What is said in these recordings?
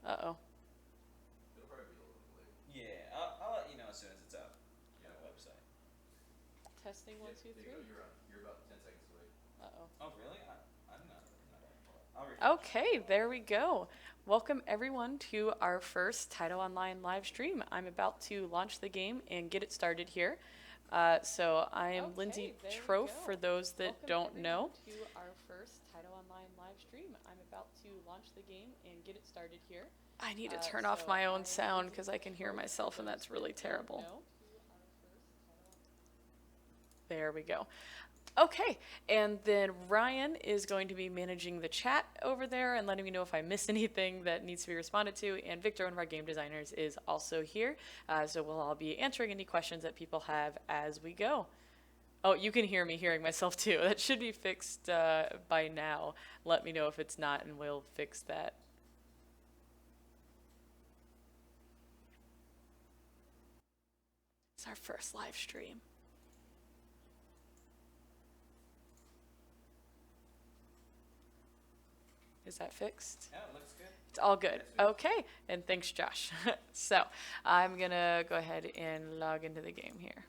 Uh-oh. It'll probably be a little bit late. Yeah, I'll let you know as soon as it's up on the website. Testing one, two, There you three. go. You're about 10 seconds away. Uh-oh. Oh, really? I'm not. I'll refresh. Okay, there we go. Welcome everyone to our first Tyto Online live stream. I'm about to launch the game and get it started here. So I am Lindsay Trofe, for those that don't know. To our first Tyto Online live stream. I'm about to launch the game and get it started here. I need to turn off my own sound because I can hear myself and that's really terrible. There we go. Okay, and then Ryan is going to be managing the chat over there and letting me know if I missed anything that needs to be responded to. And Victor, one of our game designers, is also here. So we'll all be answering any questions that people have as we go. Oh, you can hear me hearing myself too. That should be fixed by now. Let me know if it's not and we'll fix that. It's our first live stream. Is that fixed? Yeah, it looks good. It's all good. Okay, and thanks, Josh. So I'm gonna go ahead and log into the game here.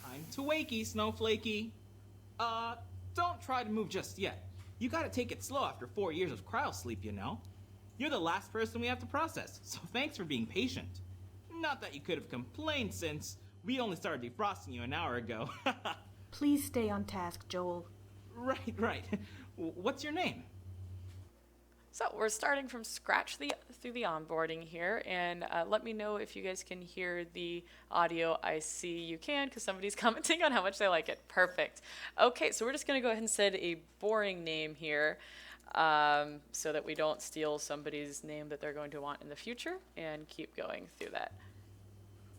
Time to wakey, Snowflakey. Don't try to move just yet. You gotta take it slow after 4 years of cryosleep, you know? You're the last person we have to process, so thanks for being patient. Not that you could have complained since we only started defrosting you an hour ago. Please stay on task, Joel. Right. What's your name? So we're starting from scratch through the onboarding here, and let me know if you guys can hear the audio. I see you can, because somebody's commenting on how much they like it. Perfect. Okay, so we're just going to go ahead and set a boring name here so that we don't steal somebody's name that they're going to want in the future, and keep going through that.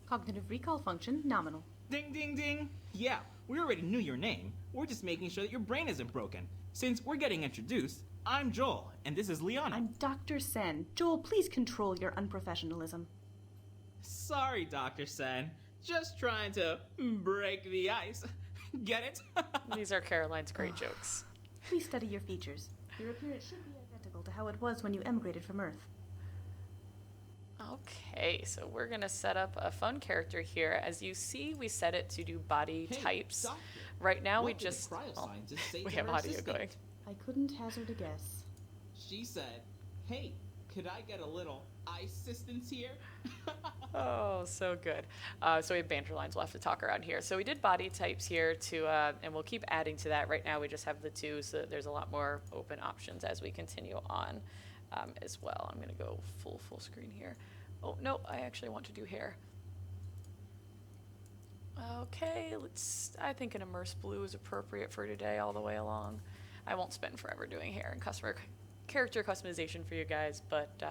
Cognitive recall function nominal. Ding, ding, ding. Yeah, we already knew your name. We're just making sure that your brain isn't broken. Since we're getting introduced, I'm Joel, and this is Liana. I'm Dr. Sen. Joel, please control your unprofessionalism. Sorry, Dr. Sen. Just trying to break the ice. Get it? These are Caroline's great jokes. Please study your features. Your appearance should be identical to how it was when you emigrated from Earth. Okay, so we're going to set up a fun character here. As you see, we set it to do body types. Doctor, right now, what we did just... the cryoscientist say we to have her audio assistant? going. I couldn't hazard a guess. She said, hey, could I get a little assistance here? Oh, so good. So we have banter lines. We'll have to talk around here. So we did body types here to, and we'll keep adding to that. Right now we just have the two, so that there's a lot more open options as we continue on as well. I'm going to go full screen here. Oh, no, I actually want to do hair. Okay, I think an immerse blue is appropriate for today all the way along. I won't spend forever doing hair and character customization for you guys, but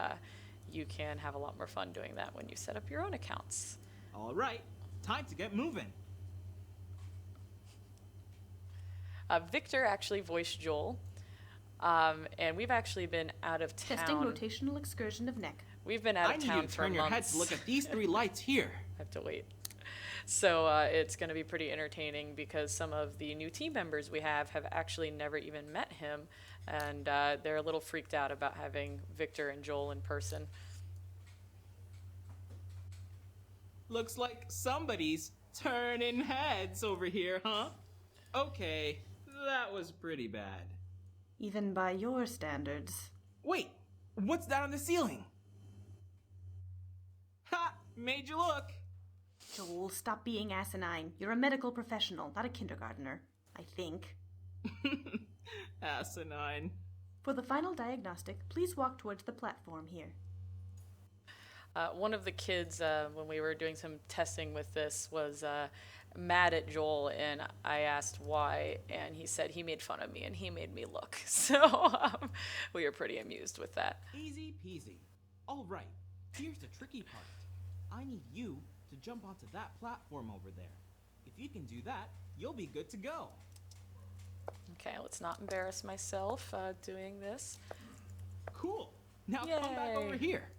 you can have a lot more fun doing that when you set up your own accounts. All right, time to get moving. Victor actually voiced Joel, and we've actually been out of town. Testing rotational excursion of neck. We've been out of town for months. I need you to turn your head to look at these 3 lights here. I have to wait. So it's going to be pretty entertaining because some of the new team members we have actually never even met him, and they're a little freaked out about having Victor and Joel in person. Looks like somebody's turning heads over here, huh? Okay, that was pretty bad. Even by your standards. Wait, what's that on the ceiling? Ha! Made you look! Joel, stop being asinine. You're a medical professional, not a kindergartner. I think. Asinine. For the final diagnostic, please walk towards the platform here. One of the kids, when we were doing some testing with this, was mad at Joel, and I asked why, and he said he made fun of me, and he made me look. So we were pretty amused with that. Easy peasy. All right, here's the tricky part. I need you to jump onto that platform over there. If you can do that, you'll be good to go. Okay, let's not embarrass myself doing this. Cool. Now come back Yay. over here.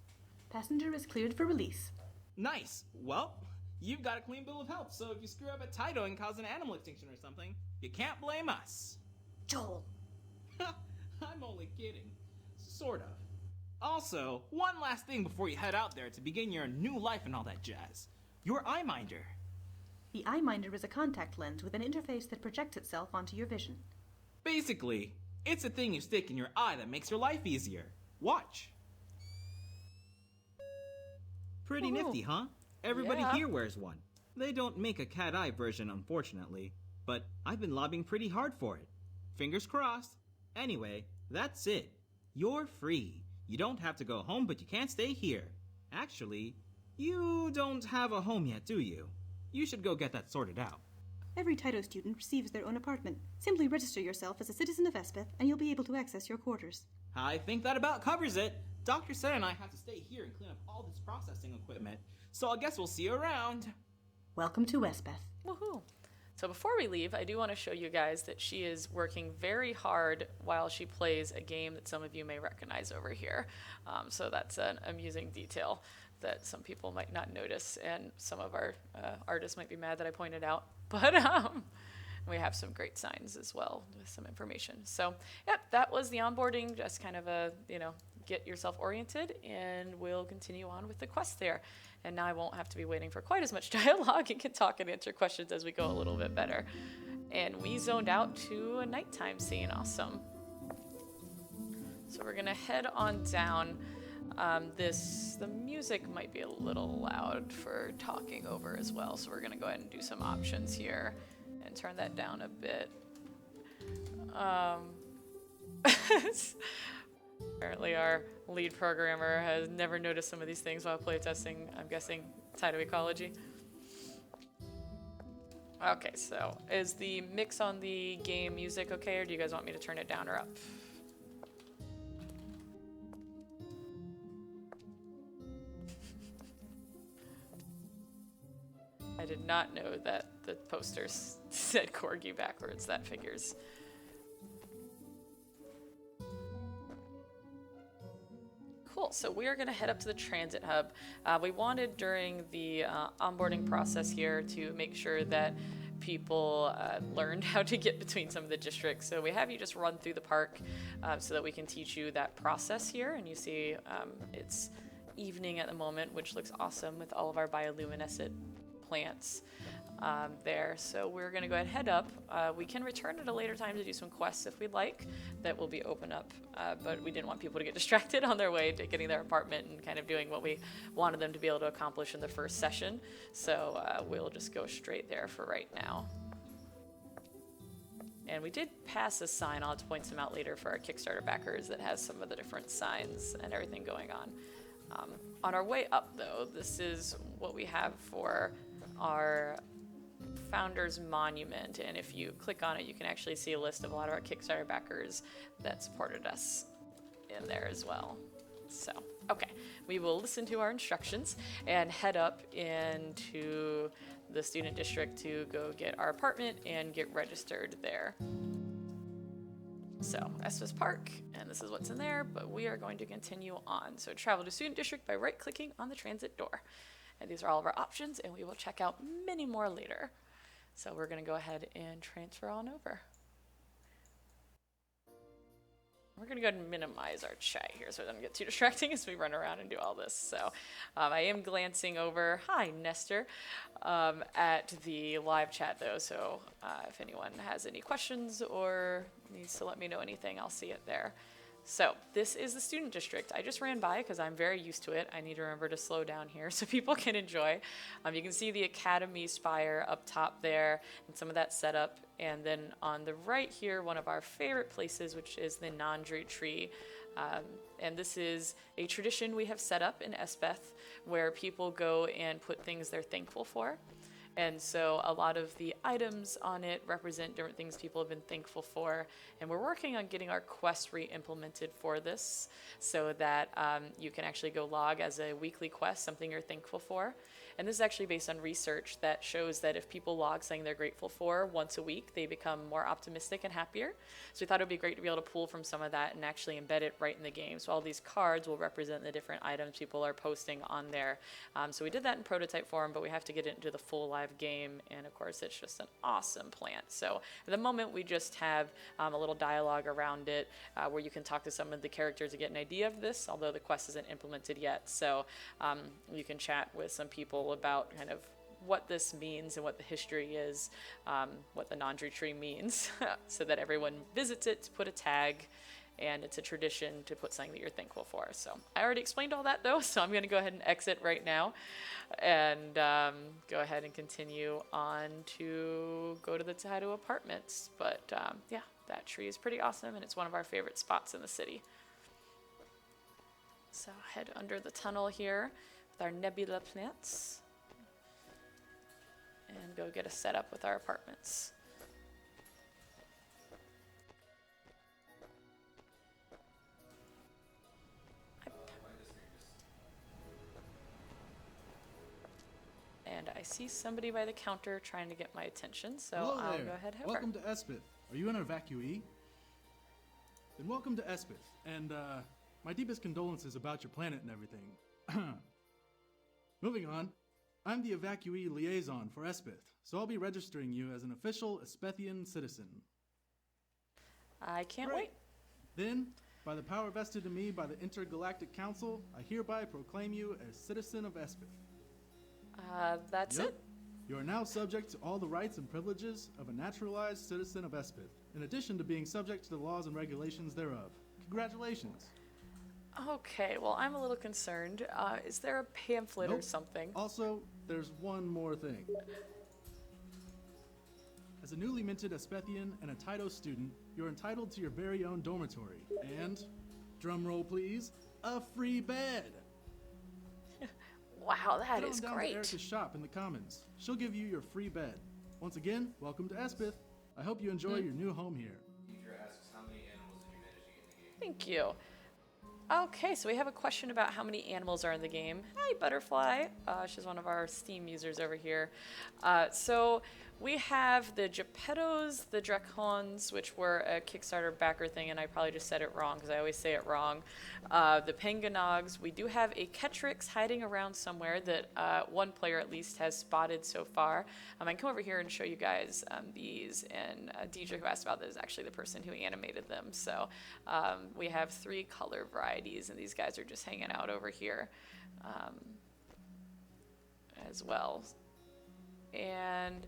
Passenger is cleared for release. Nice. Well, you've got a clean bill of health, so if you screw up at Tyto and cause an animal extinction or something, you can't blame us. Joel. I'm only kidding. Sort of. Also, one last thing before you head out there to begin your new life and all that jazz. Your eye minder. The eye minder is a contact lens with an interface that projects itself onto your vision. Basically, it's a thing you stick in your eye that makes your life easier. Watch. Pretty Ooh. nifty, huh? Everybody Yeah. here wears one. They don't make a cat eye version, unfortunately, but I've been lobbying pretty hard for it. Fingers crossed. Anyway, that's it. You're free. You don't have to go home, but you can't stay here. Actually, you don't have a home yet, do you? You should go get that sorted out. Every Tyto student receives their own apartment. Simply register yourself as a citizen of Espeth, and you'll be able to access your quarters. I think that about covers it. Dr. Sen and I have to stay here and clean up all this processing equipment, so I guess we'll see you around. Welcome to Espeth. Woohoo! So before we leave, I do want to show you guys that she is working very hard while she plays a game that some of you may recognize over here. So that's an amusing detail that some people might not notice, and some of our artists might be mad that I pointed out. But we have some great signs as well with some information. So, yep, that was the onboarding, just kind of a, get yourself oriented, and we'll continue on with the quest there. And now I won't have to be waiting for quite as much dialogue and can talk and answer questions as we go a little bit better. And we zoned out to a nighttime scene. Awesome. So we're gonna head on down. The music might be a little loud for talking over as well, so we're gonna go ahead and do some options here and turn that down a bit. Apparently our lead programmer has never noticed some of these things while playtesting, I'm guessing, Tyto Ecology. Okay, so is the mix on the game music okay, or do you guys want me to turn it down or up? I did not know that the posters said corgi backwards. That figures. Cool, so we are going to head up to the transit hub. We wanted during the onboarding process here to make sure that people learned how to get between some of the districts. So we have you just run through the park so that we can teach you that process here. And you see it's evening at the moment, which looks awesome with all of our bioluminescent plants there. So we're going to go ahead and head up. We can return at a later time to do some quests if we'd like. That will be open up, but we didn't want people to get distracted on their way to getting their apartment and kind of doing what we wanted them to be able to accomplish in the first session. So we'll just go straight there for right now. And we did pass a sign, I'll have to point some out later for our Kickstarter backers, that has some of the different signs and everything going on. On our way up though, this is what we have for our Founders Monument, and if you click on it, you can actually see a list of a lot of our Kickstarter backers that supported us in there as well. So, okay, we will listen to our instructions and head up into the student district to go get our apartment and get registered there. So, Estes Park, and this is what's in there, but we are going to continue on. So, travel to student district by right-clicking on the transit door. And these are all of our options, and we will check out many more later. So we're going to go ahead and transfer on over. We're going to go ahead and minimize our chat here so it doesn't get too distracting as we run around and do all this. So I am glancing over, hi Nestor, at the live chat though. So if anyone has any questions or needs to let me know anything, I'll see it there. So this is the student district. I just ran by because I'm very used to it. I need to remember to slow down here so people can enjoy. You can see the Academy spire up top there and some of that setup. And then on the right here, one of our favorite places, which is the Nandri tree. And this is a tradition we have set up in Espeth where people go and put things they're thankful for. And so a lot of the items on it represent different things people have been thankful for. And we're working on getting our quest re-implemented for this so that you can actually go log as a weekly quest, something you're thankful for. And this is actually based on research that shows that if people log something they're grateful for once a week, they become more optimistic and happier. So we thought it would be great to be able to pull from some of that and actually embed it right in the game. So all these cards will represent the different items people are posting on there. So we did that in prototype form, but we have to get it into the full live game. And of course, it's just an awesome plant. So at the moment, we just have a little dialogue around it where you can talk to some of the characters to get an idea of this, although the quest isn't implemented yet. So you can chat with some people about kind of what this means and what the history is, what the Nandri tree means, so that everyone visits it to put a tag, and it's a tradition to put something that you're thankful for. So I already explained all that though, so I'm going to go ahead and exit right now and go ahead and continue on to go to the Tyto apartments. But yeah, that tree is pretty awesome, and it's one of our favorite spots in the city. So head under the tunnel here with our nebula plants and go get a setup with our apartments. And I see somebody by the counter trying to get my attention, so Hello I'll there. go ahead and have Welcome her. to Espith. Are you an evacuee? Then welcome to Espith, and my deepest condolences about your planet and everything. Moving on, I'm the evacuee liaison for Espith, so I'll be registering you as an official Espethian citizen. I can't Great. wait. Then, by the power vested in me by the Intergalactic Council, I hereby proclaim you as citizen of Espith. That's Yep. it. You are now subject to all the rights and privileges of a naturalized citizen of Espith, in addition to being subject to the laws and regulations thereof. Congratulations. Okay, well, I'm a little concerned. Is there a pamphlet or Nope. something? Also, there's one more thing. As a newly minted Espethian and a Tyto student, you're entitled to your very own dormitory and, drumroll please, a free bed. Wow, that Head is on down to great. Erica's shop in the Commons. She'll give you your free bed. Once again, welcome to Espith. I hope you enjoy your new home here. Teacher asks, how many animals did you manage to get in the game? Thank you. Okay, so we have a question about how many animals are in the game. Hi, Butterfly. She's one of our Steam users over here. So we have the Geppettos, the Dracons, which were a Kickstarter backer thing, and I probably just said it wrong because I always say it wrong. The Panganogs. We do have a Ketrix hiding around somewhere that one player at least has spotted so far. I can come over here and show you guys these, and DJ who asked about this is actually the person who animated them. So we have 3 color varieties, and these guys are just hanging out over here as well. And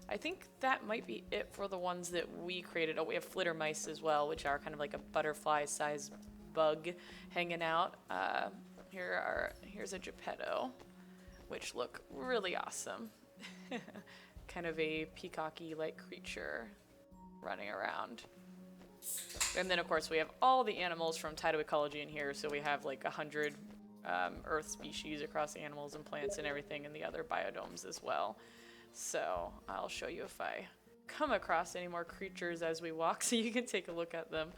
I think that might be it for the ones that we created. Oh, we have flitter mice as well, which are kind of like a butterfly-sized bug hanging out. Here's a Geppetto, which look really awesome. Kind of a peacocky-like creature running around. And then, of course, we have all the animals from Tyto Ecology in here. So we have like 100 Earth species across animals and plants and everything in the other biodomes as well. So I'll show you if I come across any more creatures as we walk so you can take a look at them.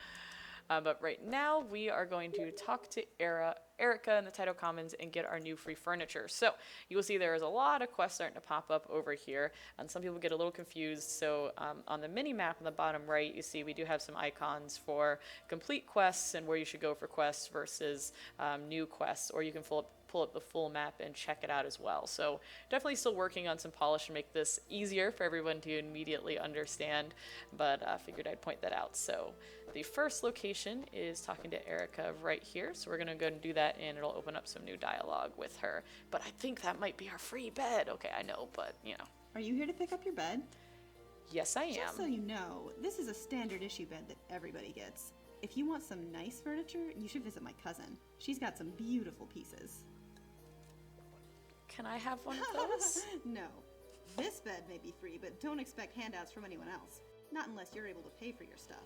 But right now we are going to talk to Erica in the Tyto Commons and get our new free furniture. So you will see there is a lot of quests starting to pop up over here, and some people get a little confused. So on the mini map on the bottom right, you see we do have some icons for complete quests and where you should go for quests versus new quests, or you can pull up the full map and check it out as well. So definitely still working on some polish to make this easier for everyone to immediately understand, but I figured I'd point that out. So the first location is talking to Erica right here. So we're going to go and do that, and it'll open up some new dialogue with her. But I think that might be our free bed. Okay, I know, but you know. Are you here to pick up your bed? Yes, I am. Just so you know, this is a standard issue bed that everybody gets. If you want some nice furniture, you should visit my cousin. She's got some beautiful pieces. Can I have one of those? No. This bed may be free, but don't expect handouts from anyone else. Not unless you're able to pay for your stuff.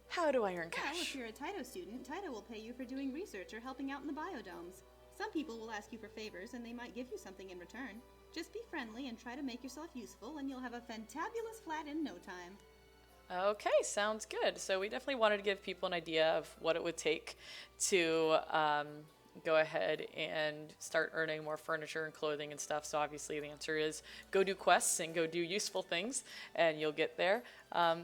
How do I earn Well, if cash? you're a Tyto student, Tyto will pay you for doing research or helping out in the biodomes. Some people will ask you for favors, and they might give you something in return. Just be friendly and try to make yourself useful, and you'll have a fantabulous flat in no time. Okay, sounds good. So we definitely wanted to give people an idea of what it would take to go ahead and start earning more furniture and clothing and stuff. So obviously the answer is go do quests and go do useful things, and you'll get there.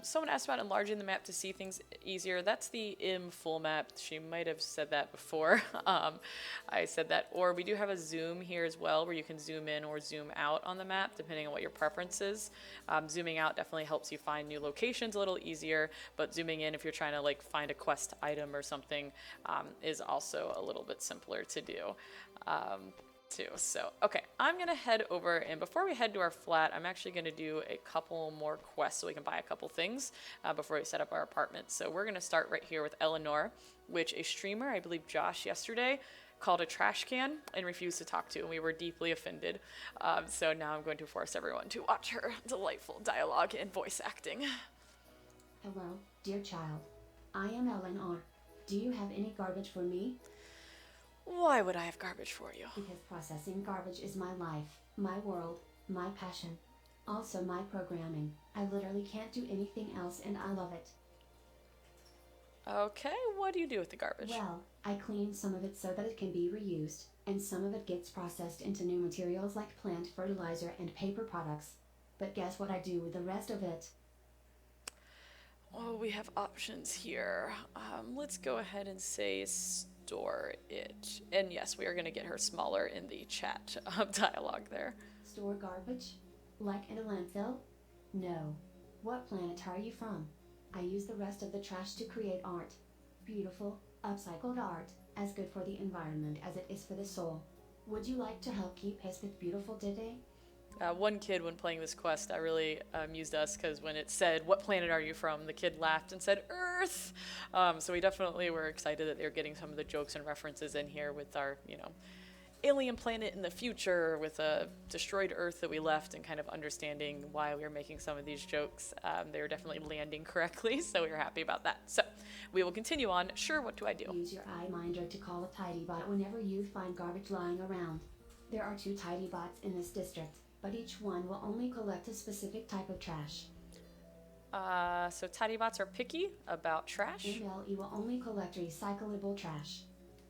Someone asked about enlarging the map to see things easier. That's the full map. She might have said that before. I said that. Or we do have a zoom here as well, where you can zoom in or zoom out on the map, depending on what your preference is. Zooming out definitely helps you find new locations a little easier, but zooming in, if you're trying to like find a quest item or something, is also a little bit simpler to do. Too. So, okay, I'm gonna head over, and before we head to our flat, I'm actually gonna do a couple more quests so we can buy a couple things before we set up our apartment. So we're gonna start right here with Eleanor, which a streamer, I believe Josh yesterday, called a trash can and refused to talk to, and we were deeply offended. So now I'm going to force everyone to watch her delightful dialogue and voice acting. Hello, dear child. I am Eleanor. Do you have any garbage for me? Why would I have garbage for you? Because processing garbage is my life, my world, my passion. Also my programming. I literally can't do anything else and I love it. Okay, what do you do with the garbage? Well, I clean some of it so that it can be reused, and some of it gets processed into new materials like plant fertilizer and paper products. But guess what I do with the rest of it? Oh, we have options here. Let's go ahead and say store it. And yes, we are going to get her smaller in the chat dialogue there. Store garbage? Like in a landfill? No. What planet are you from? I use the rest of the trash to create art. Beautiful, upcycled art, as good for the environment as it is for the soul. Would you like to help keep Hespeth beautiful today? One kid, when playing this quest, that really amused us, because when it said, "What planet are you from?" the kid laughed and said, "Earth!" So we definitely were excited that they were getting some of the jokes and references in here with our, alien planet in the future with a destroyed Earth that we left, and kind of understanding why we were making some of these jokes. They were definitely landing correctly, so we were happy about that. So we will continue on. Sure, what do I do? Use your iMinder to call a tidy bot whenever you find garbage lying around. There are 2 tidy bots in this district, but each one will only collect a specific type of trash. So tidy bots are picky about trash. MLE will only collect recyclable trash.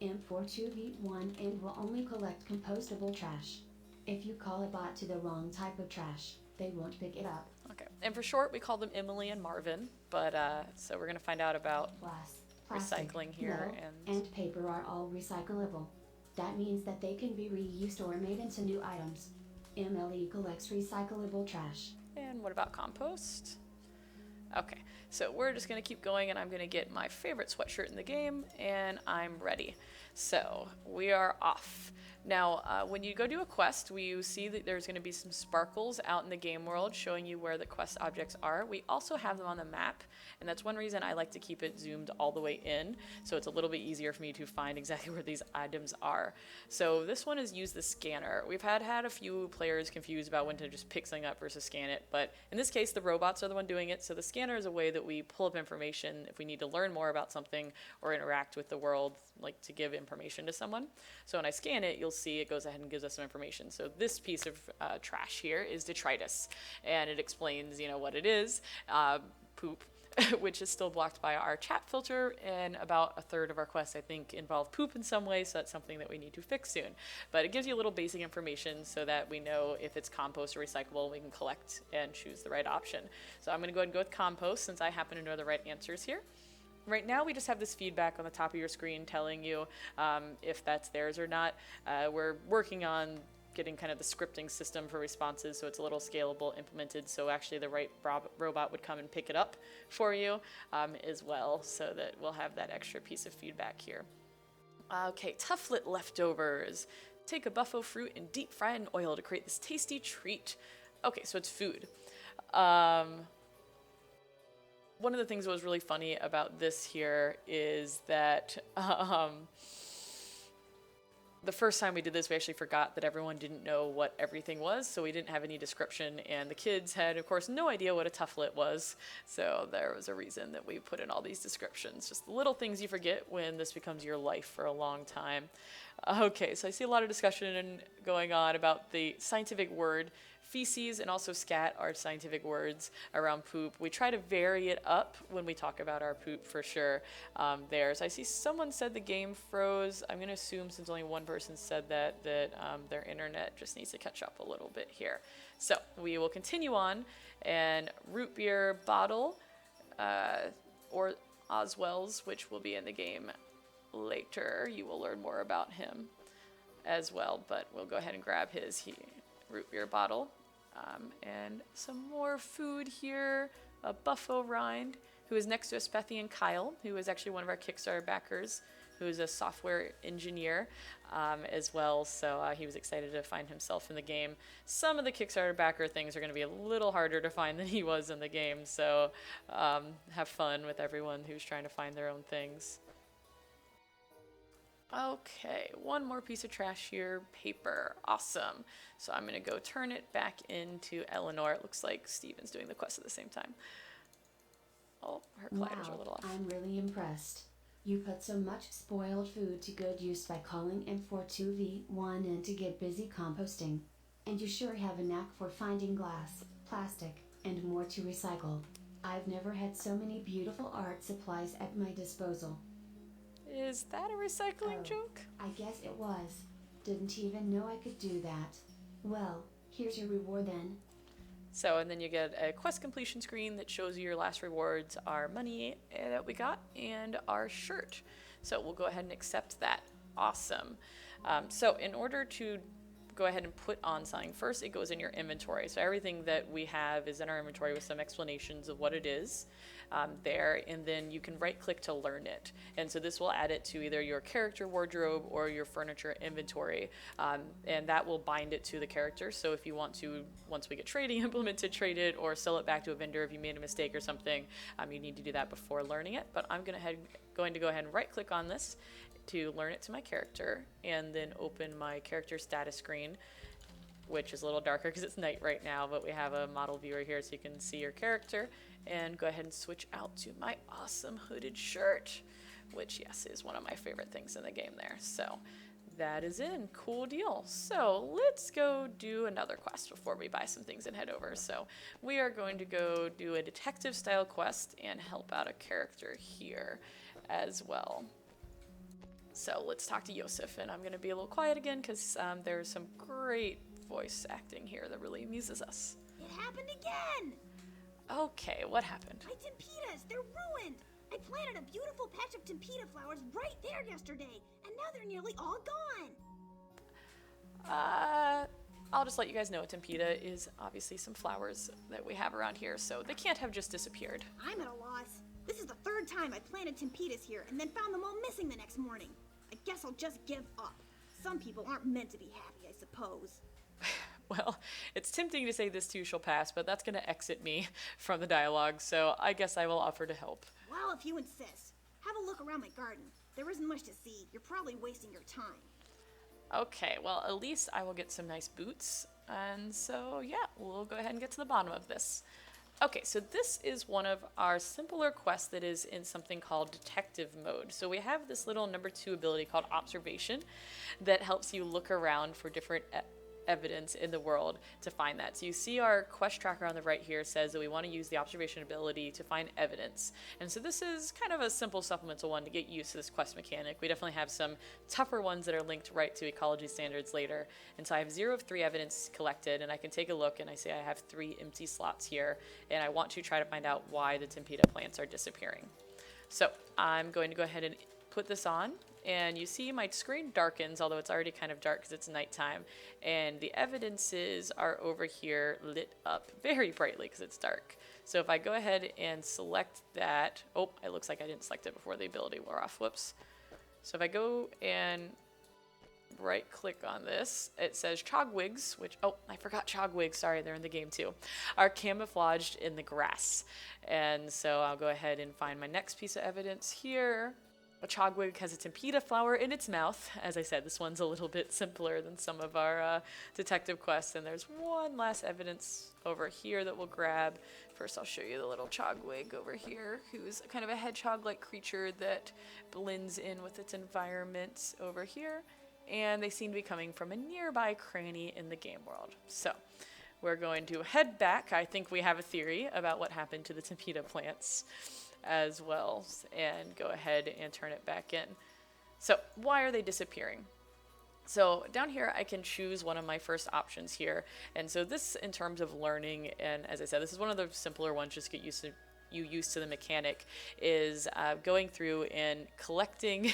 M42V1 and will only collect compostable trash. If you call a bot to the wrong type of trash, they won't pick it up. Okay, and for short, we call them Emily and Marvin, but so we're going to find out about Plastic, recycling here. metal, and paper are all recyclable. That means that they can be reused or made into new items. MLE collects recyclable trash. And what about compost? Okay, so we're just going to keep going, and I'm going to get my favorite sweatshirt in the game, and I'm ready. So we are off. Now, when you go do a quest, you see that there's going to be some sparkles out in the game world showing you where the quest objects are. We also have them on the map, and that's one reason I like to keep it zoomed all the way in, so it's a little bit easier for me to find exactly where these items are. So this one is use the scanner. We've had a few players confused about when to just pick something up versus scan it, but in this case, the robots are the one doing it, so the scanner is a way that we pull up information if we need to learn more about something or interact with the world, like to give information to someone. So when I scan it, you'll see it goes ahead and gives us some information. So this piece of trash here is detritus, and it explains, what it is, poop, which is still blocked by our chat filter, and about a third of our quests, I think, involve poop in some way, so that's something that we need to fix soon. But it gives you a little basic information so that we know if it's compost or recyclable, we can collect and choose the right option. So I'm going to go ahead and go with compost, since I happen to know the right answers here. Right now, we just have this feedback on the top of your screen telling you if that's theirs or not. We're working on getting kind of the scripting system for responses, so it's a little scalable, implemented, so actually the right robot would come and pick it up for you as well, so that we'll have that extra piece of feedback here. Okay, tufflet leftovers. Take a buffalo fruit and deep fry it in oil to create this tasty treat. Okay, so it's food. One of the things that was really funny about this here is that the first time we did this, we actually forgot that everyone didn't know what everything was, so we didn't have any description, and the kids had, of course, no idea what a tufflet was, so there was a reason that we put in all these descriptions. Just the little things you forget when this becomes your life for a long time. Okay, so I see a lot of discussion going on about the scientific word feces and also scat are scientific words around poop. We try to vary it up when we talk about our poop for sure there. So I see someone said the game froze. I'm going to assume since only one person said that their internet just needs to catch up a little bit here. So we will continue on, and root beer bottle or Oswell's, which will be in the game later. You will learn more about him as well, but we'll go ahead and grab his root beer bottle. And some more food here. A Buffo Rind, who is next to Espethy and Kyle, who is actually one of our Kickstarter backers, who is a software engineer as well. So he was excited to find himself in the game. Some of the Kickstarter backer things are going to be a little harder to find than he was in the game. So have fun with everyone who's trying to find their own things. Okay, one more piece of trash here, paper. Awesome. So I'm going to go turn it back into Eleanor. It looks like Steven's doing the quest at the same time. Oh, her colliders are a little off. I'm really impressed. You put so much spoiled food to good use by calling in for 2v1 and to get busy composting. And you sure have a knack for finding glass, plastic, and more to recycle. I've never had so many beautiful art supplies at my disposal. Is that a recycling joke? I guess it was. Didn't even know I could do that. Well, here's your reward then. So, and then you get a quest completion screen that shows you your last rewards, our money that we got, and our shirt. So we'll go ahead and accept that. Awesome. So in order to go ahead and put on something, first it goes in your inventory. So everything that we have is in our inventory with some explanations of what it is there, and then you can right click to learn it. And so this will add it to either your character wardrobe or your furniture inventory, and that will bind it to the character. So if you want to, once we get trading implemented, trade it or sell it back to a vendor if you made a mistake or something, you need to do that before learning it. But I'm going to go ahead and right click on this to learn it to my character, and then open my character status screen, which is a little darker because it's night right now, but we have a model viewer here so you can see your character, and go ahead and switch out to my awesome hooded shirt, which yes is one of my favorite things in the game there. So that is in. Cool deal. So let's go do another quest before we buy some things and head over. So we are going to go do a detective style quest and help out a character here as well. So let's talk to Yosef, and I'm going to be a little quiet again because there's some great voice acting here that really amuses us. It happened again! Okay, what happened? My timpitas, they're ruined! I planted a beautiful patch of timpita flowers right there yesterday, and now they're nearly all gone! I'll just let you guys know timpita is obviously some flowers that we have around here, so they can't have just disappeared. I'm at a loss. This is the third time I planted timpitas here and then found them all missing the next morning. I guess I'll just give up. Some people aren't meant to be happy, I suppose. Well, it's tempting to say this too shall pass, but that's going to exit me from the dialogue, so I guess I will offer to help. Well, if you insist. Have a look around my garden. There isn't much to see. You're probably wasting your time. Okay, well, at least I will get some nice boots, and so yeah, we'll go ahead and get to the bottom of this. Okay, so this is one of our simpler quests that is in something called detective mode. So we have this little number 2 ability called observation that helps you look around for different evidence in the world to find that. So you see our quest tracker on the right here says that we want to use the observation ability to find evidence. And so this is kind of a simple supplemental one to get used to this quest mechanic. We definitely have some tougher ones that are linked right to ecology standards later. And so I have 0 of 3 evidence collected, and I can take a look and I say I have 3 empty slots here, and I want to try to find out why the timpita plants are disappearing. So I'm going to go ahead and put this on, and you see my screen darkens, although it's already kind of dark because it's nighttime, and the evidences are over here lit up very brightly because it's dark. So if I go ahead and select that, oh, it looks like I didn't select it before the ability wore off, whoops. So if I go and right click on this, it says chogwigs, which, oh, I forgot chogwigs, sorry, they're in the game too, are camouflaged in the grass. And so I'll go ahead and find my next piece of evidence here. A chogwig has a timpita flower in its mouth. As I said, this one's a little bit simpler than some of our detective quests. And there's one last evidence over here that we'll grab. First, I'll show you the little chogwig over here, who's kind of a hedgehog-like creature that blends in with its environment over here. And they seem to be coming from a nearby cranny in the game world. So we're going to head back. I think we have a theory about what happened to the Tempita plants as well, and go ahead and turn it back in. So why are they disappearing? So down here, I can choose one of my first options here. And so this, in terms of learning, and as I said, this is one of the simpler ones, just get used to the mechanic, is going through and collecting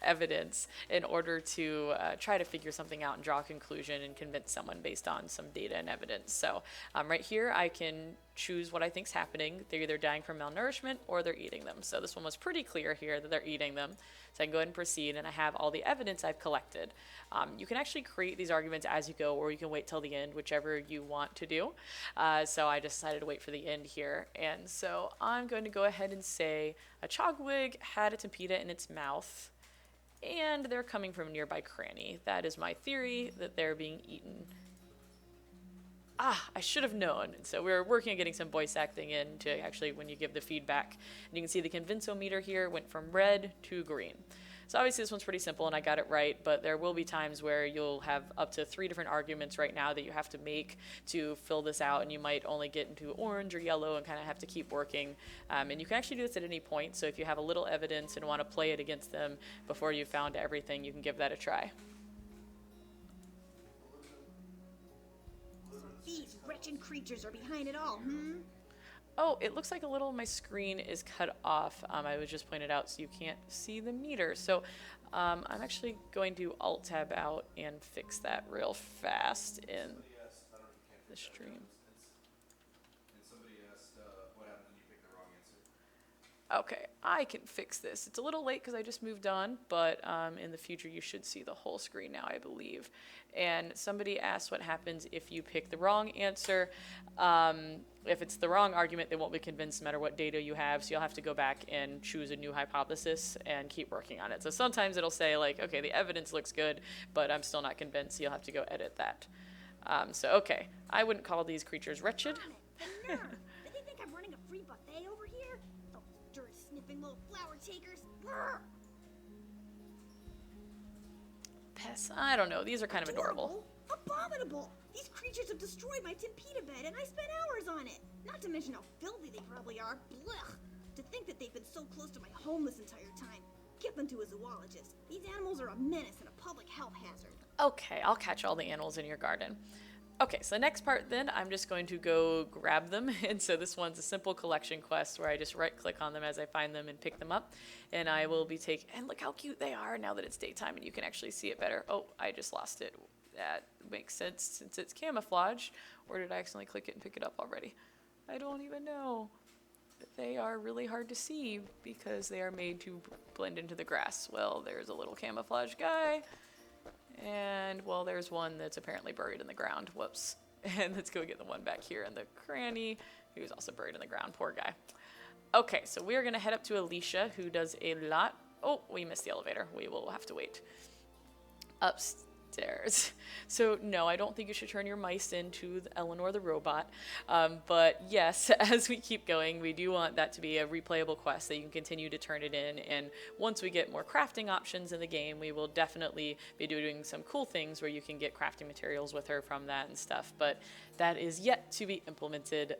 evidence in order to try to figure something out and draw a conclusion and convince someone based on some data and evidence. So right here, I can choose what I think's happening. They're either dying from malnourishment or they're eating them. So this one was pretty clear here that they're eating them. So I can go ahead and proceed, and I have all the evidence I've collected. You can actually create these arguments as you go, or you can wait till the end, whichever you want to do. So I decided to wait for the end here. And so I'm going to go ahead and say a chogwig had a tempita in its mouth, and they're coming from a nearby cranny. That is my theory, that they're being eaten. I should have known. And so we're working on getting some voice acting in to actually when you give the feedback. And you can see the convincometer here went from red to green. So obviously this one's pretty simple and I got it right, but there will be times where you'll have up to 3 different arguments right now that you have to make to fill this out, and you might only get into orange or yellow and kind of have to keep working. And you can actually do this at any point, so if you have a little evidence and want to play it against them before you've found everything, you can give that a try. These wretched creatures are behind it all, hmm? Oh, it looks like a little of my screen is cut off. I was just pointed out so you can't see the meter. So I'm actually going to Alt-Tab out and fix that real fast in the stream. And somebody asked what happened when you picked the wrong answer. Okay, I can fix this. It's a little late because I just moved on, but in the future you should see the whole screen now, I believe. And somebody asked what happens if you pick the wrong answer. If it's the wrong argument, they won't be convinced no matter what data you have, so you'll have to go back and choose a new hypothesis and keep working on it. So sometimes it'll say, like, okay, the evidence looks good, but I'm still not convinced, so you'll have to go edit that. So, okay, I wouldn't call these creatures wretched. The nerve! Do they think I'm running a free buffet over here? Those dirt-sniffing little flower takers! Brr! Pets, I don't know, these are kind of adorable. Abominable! These creatures have destroyed my Tempita bed, and I spent hours on it! Not to mention how filthy they probably are. Blech! To think that they've been so close to my home this entire time. Get them to a zoologist. These animals are a menace and a public health hazard. Okay, I'll catch all the animals in your garden. Okay, so the next part then, I'm just going to go grab them. And so this one's a simple collection quest where I just right-click on them as I find them and pick them up. And I will be and look how cute they are now that it's daytime and you can actually see it better. Oh, I just lost it. That makes sense since it's camouflage. Or did I accidentally click it and pick it up already? I don't even know. They are really hard to see because they are made to blend into the grass. Well, there's a little camouflage guy. And, well, there's one that's apparently buried in the ground. Whoops. And let's go get the one back here in the cranny, who's also buried in the ground. Poor guy. Okay, so we're going to head up to Alicia, who does a lot. Oh, we missed the elevator. We will have to wait. Upstairs. So, no, I don't think you should turn your mice into Eleanor the robot. But, yes, as we keep going, we do want that to be a replayable quest that you can continue to turn it in. And once we get more crafting options in the game, we will definitely be doing some cool things where you can get crafting materials with her from that and stuff. But that is yet to be implemented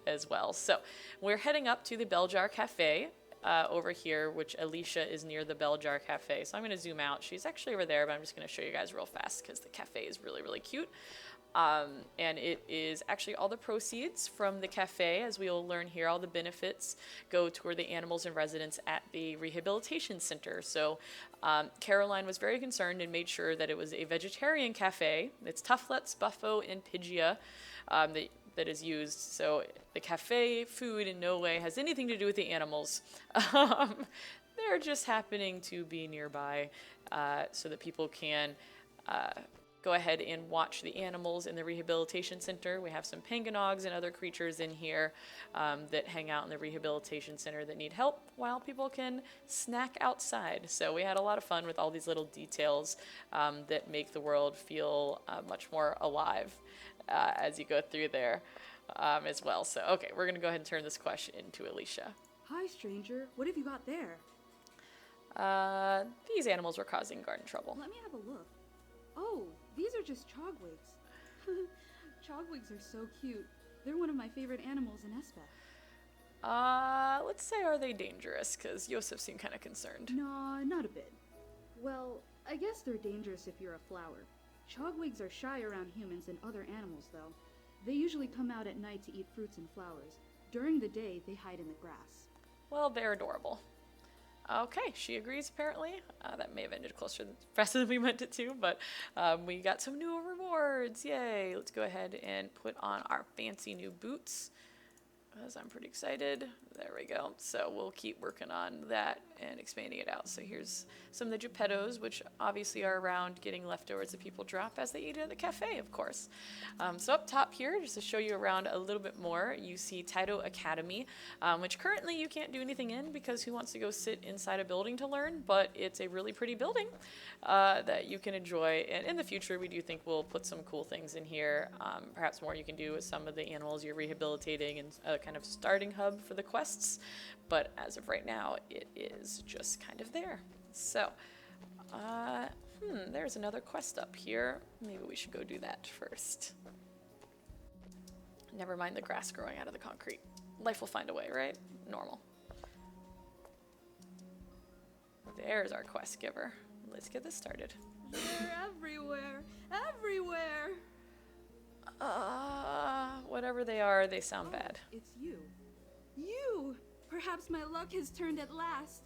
as well. So, we're heading up to the Bell Jar Cafe. Over here, which Alicia is near the Bell Jar Cafe. So I'm going to zoom out. She's actually over there, but I'm just going to show you guys real fast because the cafe is really, really cute. And it is actually all the proceeds from the cafe, as we will learn here, all the benefits go toward the animals and residents at the rehabilitation center. So Caroline was very concerned and made sure that it was a vegetarian cafe. It's Tufflets, Buffo, and Pigia that is used. So the cafe food in no way has anything to do with the animals. They're just happening to be nearby so that people can go ahead and watch the animals in the rehabilitation center. We have some panganogs and other creatures in here that hang out in the rehabilitation center that need help while people can snack outside. So we had a lot of fun with all these little details that make the world feel much more alive as you go through there as well. So, okay, we're going to go ahead and turn this question into Alicia. Hi, stranger. What have you got there? These animals were causing garden trouble. Let me have a look. Oh, these are just chogwigs. Chogwigs are so cute. They're one of my favorite animals in Espeth. Let's say, are they dangerous? Because Yosef seemed kind of concerned. No, not a bit. Well, I guess they're dangerous if you're a flower. Chogwigs are shy around humans and other animals, though. They usually come out at night to eat fruits and flowers. During the day, they hide in the grass. Well, they're adorable. Okay, she agrees apparently. That may have ended faster than we meant it to, but we got some new rewards. Yay! Let's go ahead and put on our fancy new boots, because I'm pretty excited. There we go. So we'll keep working on that and expanding it out. So here's some of the Geppettos, which obviously are around getting leftovers that people drop as they eat it at the cafe, of course. So up top here, just to show you around a little bit more, you see Tyto Academy, which currently you can't do anything in because who wants to go sit inside a building to learn? But it's a really pretty building that you can enjoy. And in the future, we do think we'll put some cool things in here. Perhaps more you can do with some of the animals you're rehabilitating and a kind of starting hub for the quests. But as of right now, it is just kind of there. So, there's another quest up here. Maybe we should go do that first. Never mind the grass growing out of the concrete. Life will find a way, right? Normal. There's our quest giver. Let's get this started. They're everywhere! Everywhere! Whatever they are, they sound bad. It's you. You! Perhaps my luck has turned at last.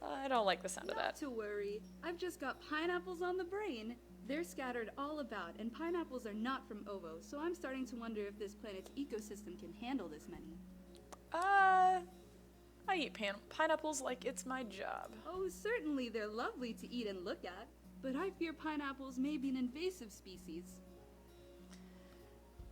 I don't like the sound of that. Not to worry. I've just got pineapples on the brain. They're scattered all about, and pineapples are not from Ovo, so I'm starting to wonder if this planet's ecosystem can handle this many. I eat pineapples like it's my job. Oh, certainly they're lovely to eat and look at, but I fear pineapples may be an invasive species.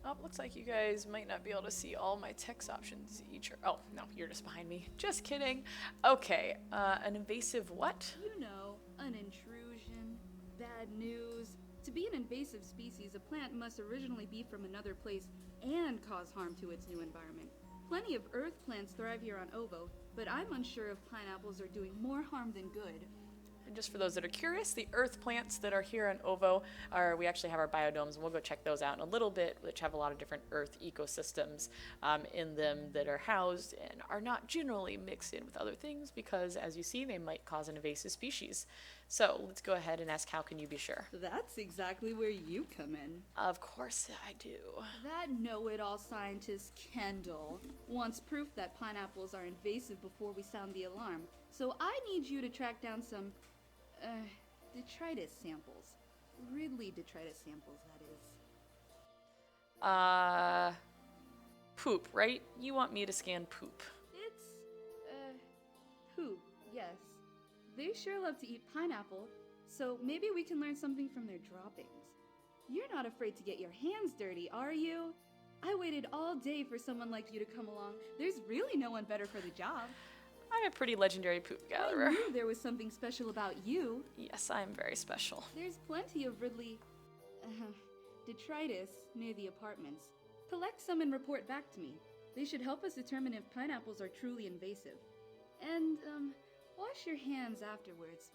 Oh, looks like you guys might not be able to see all my text options each. Oh, no, you're just behind me. Just kidding. Okay, an invasive what? You know, an intrusion, bad news. To be an invasive species, a plant must originally be from another place and cause harm to its new environment. Plenty of earth plants thrive here on Ovo, but I'm unsure if pineapples are doing more harm than good. And just for those that are curious, the earth plants that are here on Ovo we actually have our biodomes, and we'll go check those out in a little bit, which have a lot of different earth ecosystems in them that are housed and are not generally mixed in with other things because, as you see, they might cause an invasive species. So let's go ahead and ask, how can you be sure? That's exactly where you come in. Of course I do. That know-it-all scientist Kendall wants proof that pineapples are invasive before we sound the alarm. So I need you to track down some detritus samples. Ridley detritus samples, that is. Poop, right? You want me to scan poop. It's, poop, yes. They sure love to eat pineapple, so maybe we can learn something from their droppings. You're not afraid to get your hands dirty, are you? I waited all day for someone like you to come along. There's really no one better for the job. I'm a pretty legendary poop gatherer. I knew there was something special about you. Yes, I'm very special. There's plenty of Ridley detritus near the apartments. Collect some and report back to me. They should help us determine if pineapples are truly invasive. And, wash your hands afterwards,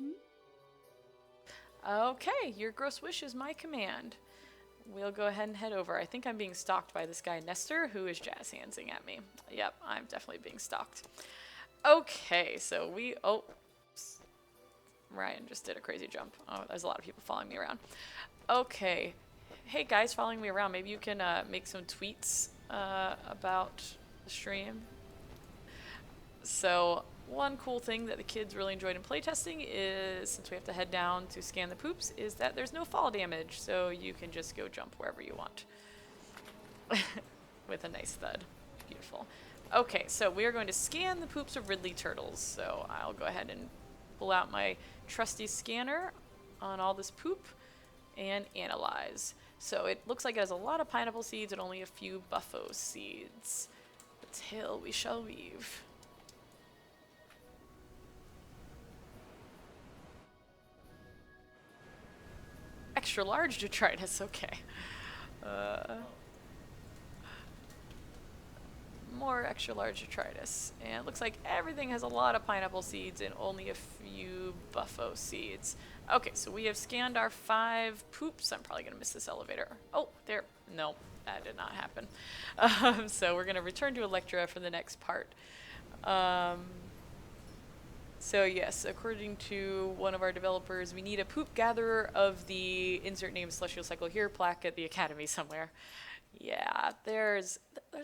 Okay, your gross wish is my command. We'll go ahead and head over. I think I'm being stalked by this guy Nestor, who is jazz handsing at me. Yep, I'm definitely being stalked. Okay, so Ryan just did a crazy jump. Oh, there's a lot of people following me around. Okay. Hey guys following me around, maybe you can make some tweets about the stream. So one cool thing that the kids really enjoyed in playtesting is, since we have to head down to scan the poops, is that there's no fall damage, so you can just go jump wherever you want. With a nice thud. Beautiful. Okay, so we are going to scan the poops of Ridley turtles. So I'll go ahead and pull out my trusty scanner on all this poop and analyze. So it looks like it has a lot of pineapple seeds and only a few buffo seeds. The tail we shall weave. Extra large detritus, okay. More extra large detritus. And it looks like everything has a lot of pineapple seeds and only a few buffo seeds. Okay, so we have scanned our 5 poops. I'm probably going to miss this elevator. Oh, there. No. That did not happen. So we're going to return to Electra for the next part. So yes, according to one of our developers, we need a poop gatherer of the insert name celestial cycle here plaque at the academy somewhere. Yeah, there's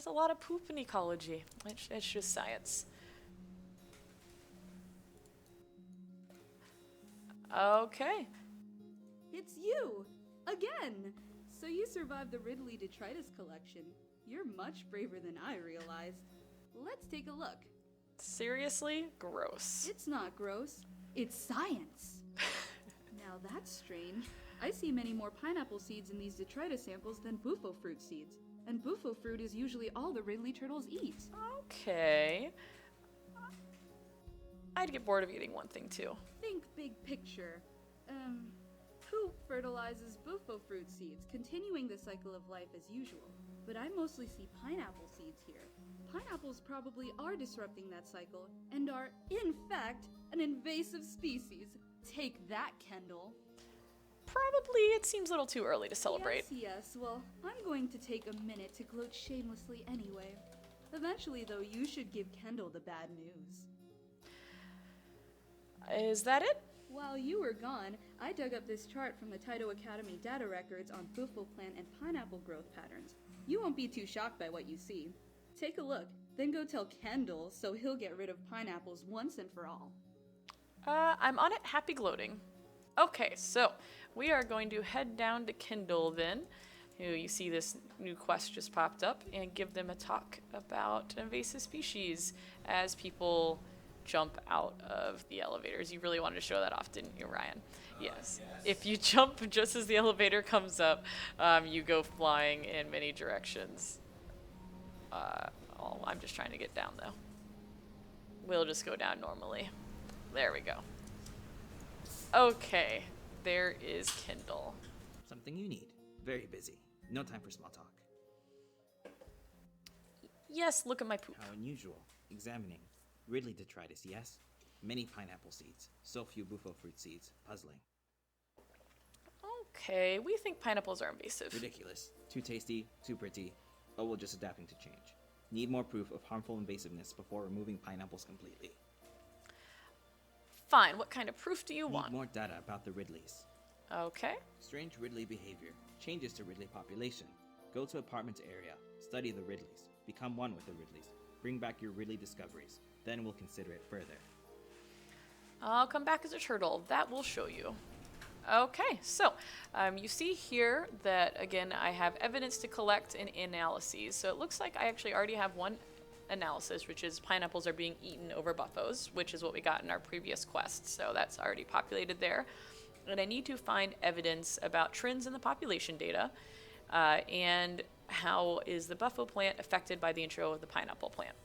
a lot of poop in ecology. It's just science. Okay. It's you! Again! So you survived the Ridley detritus collection. You're much braver than I realized. Let's take a look. Seriously? Gross. It's not gross. It's science. Now that's strange. I see many more pineapple seeds in these detritus samples than bufo fruit seeds. And bufo fruit is usually all the Ridley turtles eat. Okay. I'd get bored of eating one thing too. Think big picture. Poop fertilizes bufo fruit seeds, continuing the cycle of life as usual. But I mostly see pineapple seeds here. Pineapples probably are disrupting that cycle, and are, in fact, an invasive species. Take that, Kendall. Probably it seems a little too early to celebrate. Yes, well, I'm going to take a minute to gloat shamelessly anyway. Eventually, though, you should give Kendall the bad news. Is that it? While you were gone, I dug up this chart from the Tyto Academy data records on bufo plant and pineapple growth patterns. You won't be too shocked by what you see. Take a look, then go tell Kendall so he'll get rid of pineapples once and for all. I'm on it, happy gloating. Okay, so we are going to head down to Kendall then, who you see this new quest just popped up, and give them a talk about invasive species as people jump out of the elevators. You really wanted to show that off, didn't you, Ryan? Yes. If you jump just as the elevator comes up, you go flying in many directions. I'm just trying to get down, though. We'll just go down normally. There we go. Okay, there is Kendall. Something you need. Very busy. No time for small talk. Yes, look at my poop. How unusual. Examining. Ridley detritus, yes? Many pineapple seeds. So few bufo fruit seeds. Puzzling. Okay, we think pineapples are invasive. Ridiculous. Too tasty, too pretty. But we're just adapting to change. Need more proof of harmful invasiveness before removing pineapples completely. Fine, what kind of proof do you want? Need more data about the Ridleys. Okay. Strange Ridley behavior. Changes to Ridley population. Go to apartment area. Study the Ridleys. Become one with the Ridleys. Bring back your Ridley discoveries. Then we'll consider it further. I'll come back as a turtle. That will show you. Okay, so you see here that, again, I have evidence to collect and analyses. So it looks like I actually already have one analysis, which is pineapples are being eaten over buffos, which is what we got in our previous quest. So that's already populated there. And I need to find evidence about trends in the population data and how is the buffo plant affected by the intro of the pineapple plant.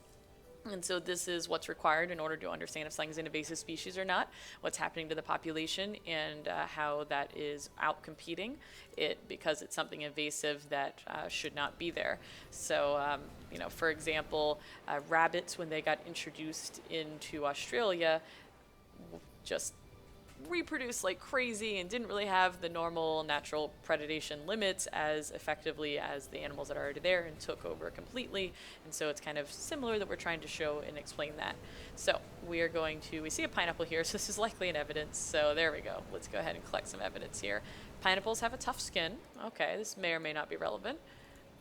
And so this is what's required in order to understand if something's an invasive species or not, what's happening to the population, and how that is outcompeting it because it's something invasive that should not be there. So, for example, rabbits, when they got introduced into Australia, just reproduced like crazy and didn't really have the normal natural predation limits as effectively as the animals that are already there, and took over completely. And so it's kind of similar that we're trying to show and explain that. So we see a pineapple here, so this is likely an evidence. So there we go. Let's go ahead and collect some evidence here. Pineapples have a tough skin. Okay, this may or may not be relevant.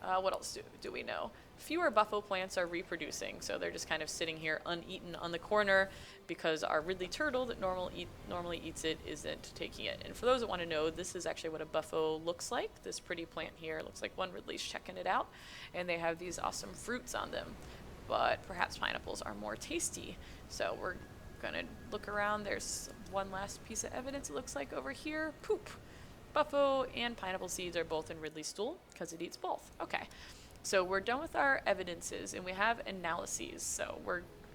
What else do we know? Fewer buffo plants are reproducing, so they're just kind of sitting here uneaten on the corner because our Ridley turtle that normally eats it isn't taking it. And for those that want to know, this is actually what a buffo looks like. This pretty plant here looks like one Ridley's checking it out, and they have these awesome fruits on them. But perhaps pineapples are more tasty. So we're gonna look around. There's one last piece of evidence, it looks like, over here. Poop. Buffo and pineapple seeds are both in Ridley's stool because it eats both. Okay, so we're done with our evidences and we have analyses. So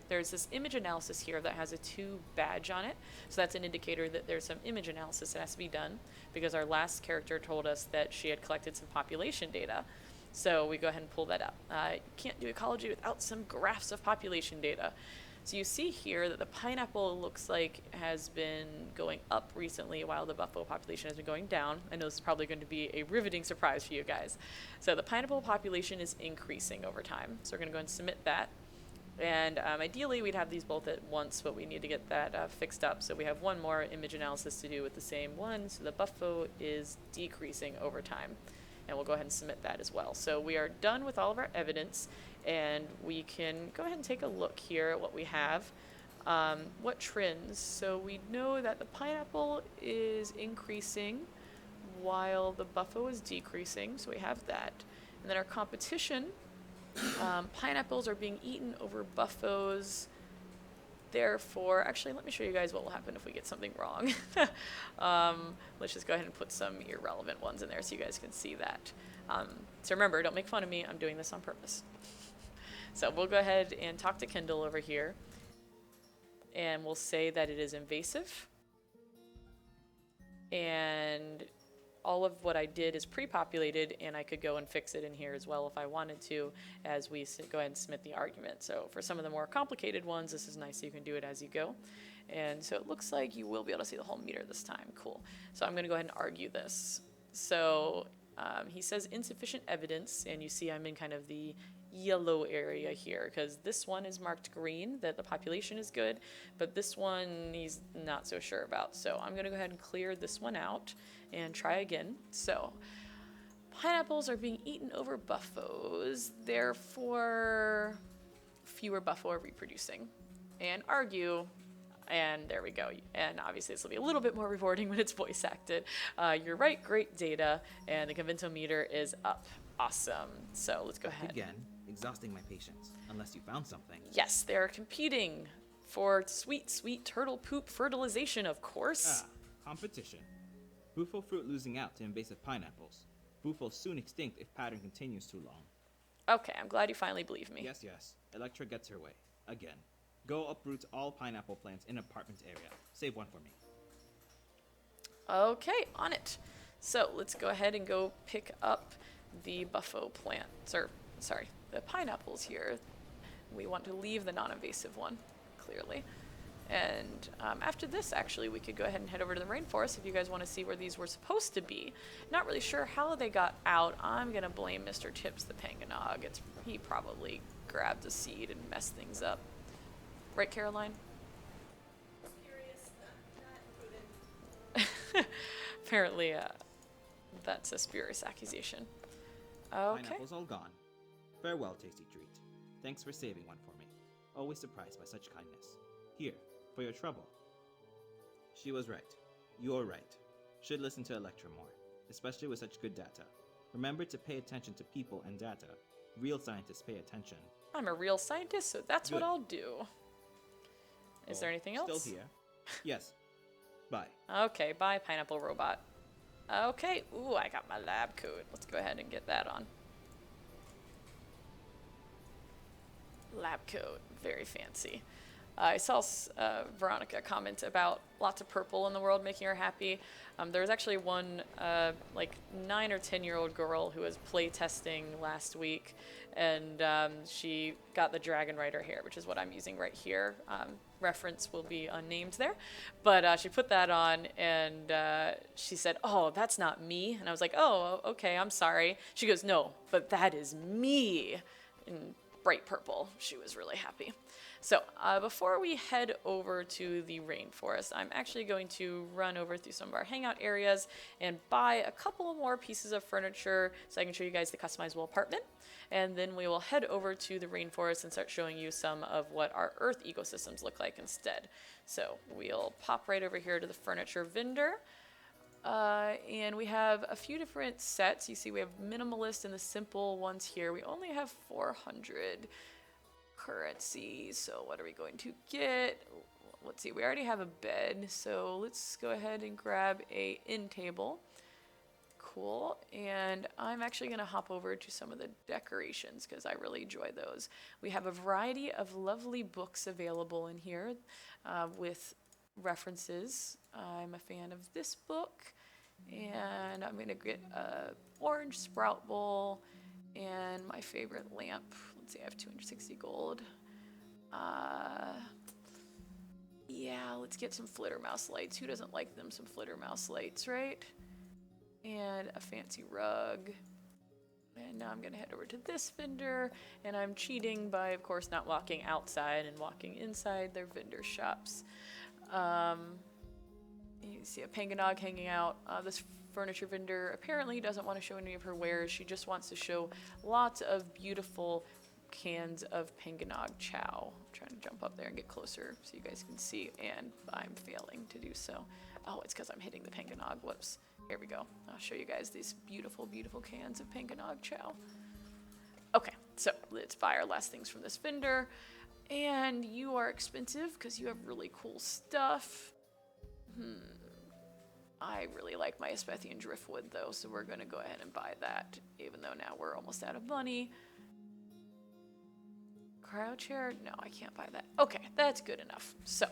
there's this image analysis here that has a 2 badge on it. So that's an indicator that there's some image analysis that has to be done because our last character told us that she had collected some population data. So we go ahead and pull that up. You can't do ecology without some graphs of population data. So you see here that the pineapple looks like has been going up recently while the buffalo population has been going down. I know this is probably going to be a riveting surprise for you guys. So the pineapple population is increasing over time. So we're going to go and submit that. And ideally we'd have these both at once, but we need to get that fixed up. So we have one more image analysis to do with the same one. So the buffalo is decreasing over time. And we'll go ahead and submit that as well. So we are done with all of our evidence, and we can go ahead and take a look here at what we have. What trends? So we know that the pineapple is increasing while the buffalo is decreasing, so we have that. And then our competition, pineapples are being eaten over buffos. Therefore, actually, let me show you guys what will happen if we get something wrong. Let's just go ahead and put some irrelevant ones in there so you guys can see that. So remember, don't make fun of me. I'm doing this on purpose. So we'll go ahead and talk to Kendall over here. And we'll say that it is invasive. And all of what I did is pre-populated, and I could go and fix it in here as well if I wanted to, as we go ahead and submit the argument. So for some of the more complicated ones, this is nice, so you can do it as you go. And so it looks like you will be able to see the whole meter this time. Cool. So I'm going to go ahead and argue this. So he says insufficient evidence, and you see I'm in kind of the yellow area here, because this one is marked green, that the population is good, but this one he's not so sure about. So I'm going to go ahead and clear this one out and try again. So pineapples are being eaten over buffos, therefore fewer buffalo are reproducing. And argue, and there we go. And obviously this will be a little bit more rewarding when it's voice acted. You're right, great data, and the convintometer is up. Awesome. So let's go ahead. Again, exhausting my patience, unless you found something. Yes, they're competing for sweet, sweet turtle poop fertilization, of course. Competition. Bufo fruit losing out to invasive pineapples. Bufo soon extinct if pattern continues too long. Okay, I'm glad you finally believe me. Yes. Electra gets her way. Again. Go uproot all pineapple plants in apartment area. Save one for me. Okay, on it. So let's go ahead and go pick up the buffo plants, or sorry, the pineapples here. We want to leave the non-invasive one, clearly. And after this, actually, we could go ahead and head over to the rainforest if you guys want to see where these were supposed to be. Not really sure how they got out. I'm going to blame Mr. Tips the Panganog. He probably grabbed a seed and messed things up. Right, Caroline? Curious, not prudent. Apparently, that's a spurious accusation. Okay. Pineapples all gone. Farewell, tasty treat. Thanks for saving one for me. Always surprised by such kindness. Here, for your trouble. She was right. You're right. Should listen to Electra more, especially with such good data. Remember to pay attention to people and data. Real scientists pay attention. I'm a real scientist, so that's Good. what I'll do. Is there anything else? Still here. Yes. Bye. Okay, bye, pineapple robot. Okay, ooh, I got my lab coat. Let's go ahead and get that on. Lab coat, very fancy. I saw Veronica comment about lots of purple in the world making her happy. There was actually one like 9 or 10-year-old girl who was play testing last week, and she got the Dragon Rider hair, which is what I'm using right here. Reference will be unnamed there, but she put that on, and she said, "Oh, that's not me." And I was like, "Oh, okay, I'm sorry." She goes, "No, but that is me," in bright purple. She was really happy. So before we head over to the rainforest, I'm actually going to run over through some of our hangout areas and buy a couple more pieces of furniture so I can show you guys the customizable apartment. And then we will head over to the rainforest and start showing you some of what our Earth ecosystems look like instead. So we'll pop right over here to the furniture vendor. And we have a few different sets. You see we have minimalist and the simple ones here. We only have 400 currency, so what are we going to get? Let's see, we already have a bed, so let's go ahead and grab a end table. Cool. And I'm actually going to hop over to some of the decorations because I really enjoy those. We have a variety of lovely books available in here with references. I'm a fan of this book, and I'm going to get a orange sprout bowl and my favorite lamp. Let's see, I have 260 gold. Yeah, let's get some flittermouse lights. Who doesn't like them some flittermouse lights, right? And a fancy rug. And now I'm gonna head over to this vendor, and I'm cheating by, of course, not walking outside and walking inside their vendor shops. You can see a panganog hanging out. This furniture vendor apparently doesn't want to show any of her wares. She just wants to show lots of beautiful cans of panganog chow. I'm trying to jump up there and get closer so you guys can see, and I'm failing to do so. Oh, it's because I'm hitting the panganog. Whoops. Here we go. I'll show you guys these beautiful, beautiful cans of panganog chow. Okay, so let's buy our last things from this vendor. And you are expensive because you have really cool stuff. I really like my Espethian driftwood though, so we're gonna go ahead and buy that, even though now we're almost out of money. Cryo chair? No, I can't buy that. Okay, that's good enough. So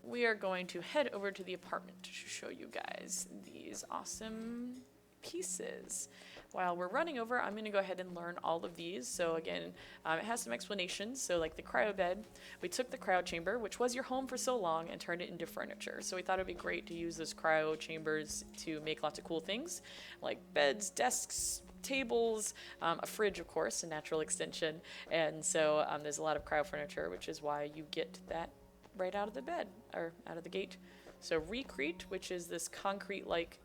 we are going to head over to the apartment to show you guys these awesome pieces. While we're running over, I'm going to go ahead and learn all of these. So again, it has some explanations. So like the cryo bed, we took the cryo chamber, which was your home for so long, and turned it into furniture. So we thought it'd be great to use those cryo chambers to make lots of cool things, like beds, desks, tables, a fridge, of course, a natural extension. And so there's a lot of cryo furniture, which is why you get that right out of the bed, or out of the gate. So recrete, which is this concrete-like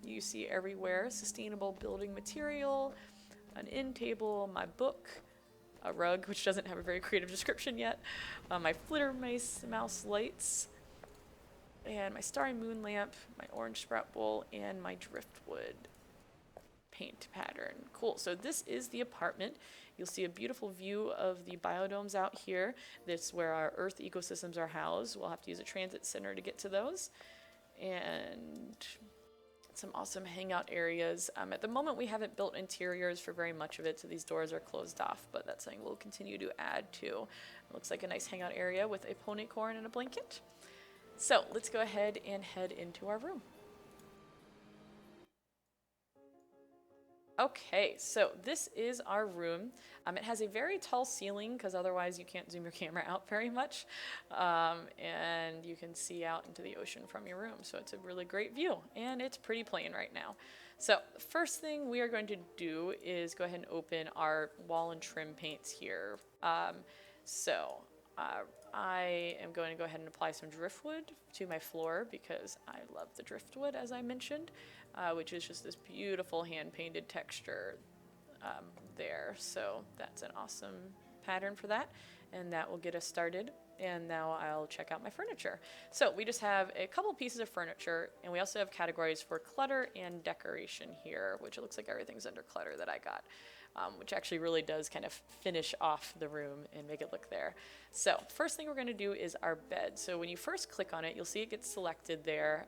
you see everywhere, sustainable building material, an end table, my book, a rug, which doesn't have a very creative description yet, my mouse lights, and my starry moon lamp, my orange sprout bowl, and my driftwood paint pattern. Cool. So this is the apartment. You'll see a beautiful view of the biodomes out here. This is where our Earth ecosystems are housed. We'll have to use a transit center to get to those. And some awesome hangout areas. At the moment, we haven't built interiors for very much of it, so these doors are closed off, but that's something we'll continue to add to. It looks like a nice hangout area with a pony corn and a blanket. So let's go ahead and head into our room. Okay, so this is our room. It has a very tall ceiling because otherwise you can't zoom your camera out very much. And you can see out into the ocean from your room. So it's a really great view, and it's pretty plain right now. So the first thing we are going to do is go ahead and open our wall and trim paints here. I am going to go ahead and apply some driftwood to my floor because I love the driftwood, as I mentioned, which is just this beautiful hand-painted texture there. So that's an awesome pattern for that, and that will get us started. And now I'll check out my furniture. So we just have a couple pieces of furniture, and we also have categories for clutter and decoration here, which it looks like everything's under clutter that I got. Which actually really does kind of finish off the room and make it look there. So first thing we're going to do is our bed. So when you first click on it, you'll see it gets selected there,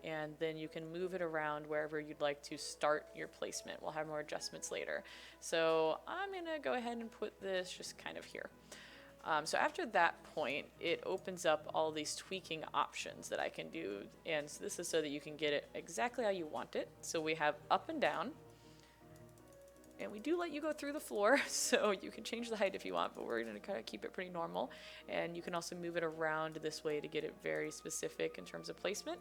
and then you can move it around wherever you'd like to start your placement. We'll have more adjustments later. So I'm going to go ahead and put this just kind of here. So after that point, it opens up all these tweaking options that I can do, and so this is so that you can get it exactly how you want it. So we have up and down. And we do let you go through the floor, so you can change the height if you want, but we're going to kind of keep it pretty normal. And you can also move it around this way to get it very specific in terms of placement.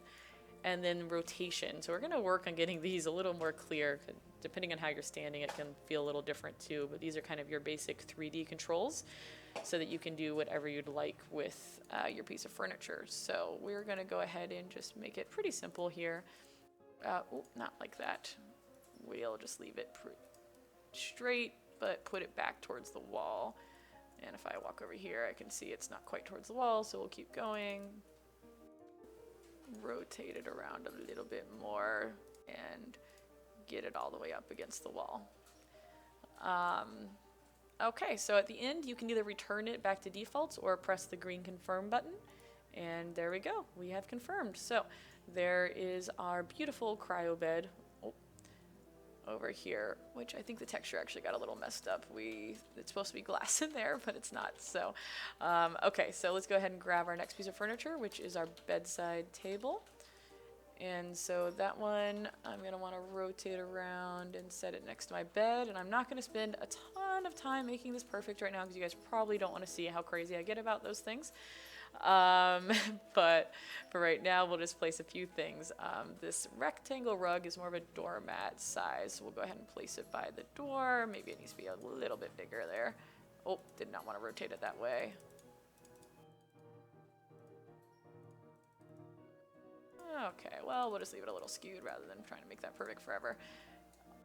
And then rotation. So we're going to work on getting these a little more clear. Depending on how you're standing, it can feel a little different too, but these are kind of your basic 3D controls so that you can do whatever you'd like with your piece of furniture. So we're going to go ahead and just make it pretty simple here. Not like that. We'll just leave it straight, but put it back towards the wall. And if I walk over here, I can see it's not quite towards the wall, so we'll keep going. Rotate it around a little bit more and get it all the way up against the wall. Okay, so at the end, you can either return it back to defaults or press the green confirm button. And there we go, we have confirmed. So there is our beautiful cryo bed over here, which I think the texture actually got a little messed up. It's supposed to be glass in there, but it's not. So, okay, so let's go ahead and grab our next piece of furniture, which is our bedside table. And so that one, I'm going to want to rotate around and set it next to my bed. And I'm not going to spend a ton of time making this perfect right now because you guys probably don't want to see how crazy I get about those things. But for right now, we'll just place a few things. This rectangle rug is more of a doormat size. So we'll go ahead and place it by the door. Maybe it needs to be a little bit bigger there. Oh, did not want to rotate it that way. Okay, well, we'll just leave it a little skewed rather than trying to make that perfect forever.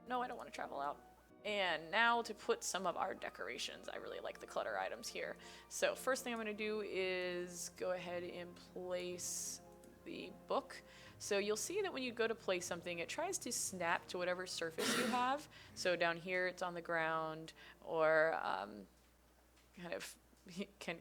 No, I don't want to travel out. And now to put some of our decorations. I really like the clutter items here. So first thing I'm going to do is go ahead and place the book. So you'll see that when you go to place something, it tries to snap to whatever surface you have. So down here it's on the ground, or kind of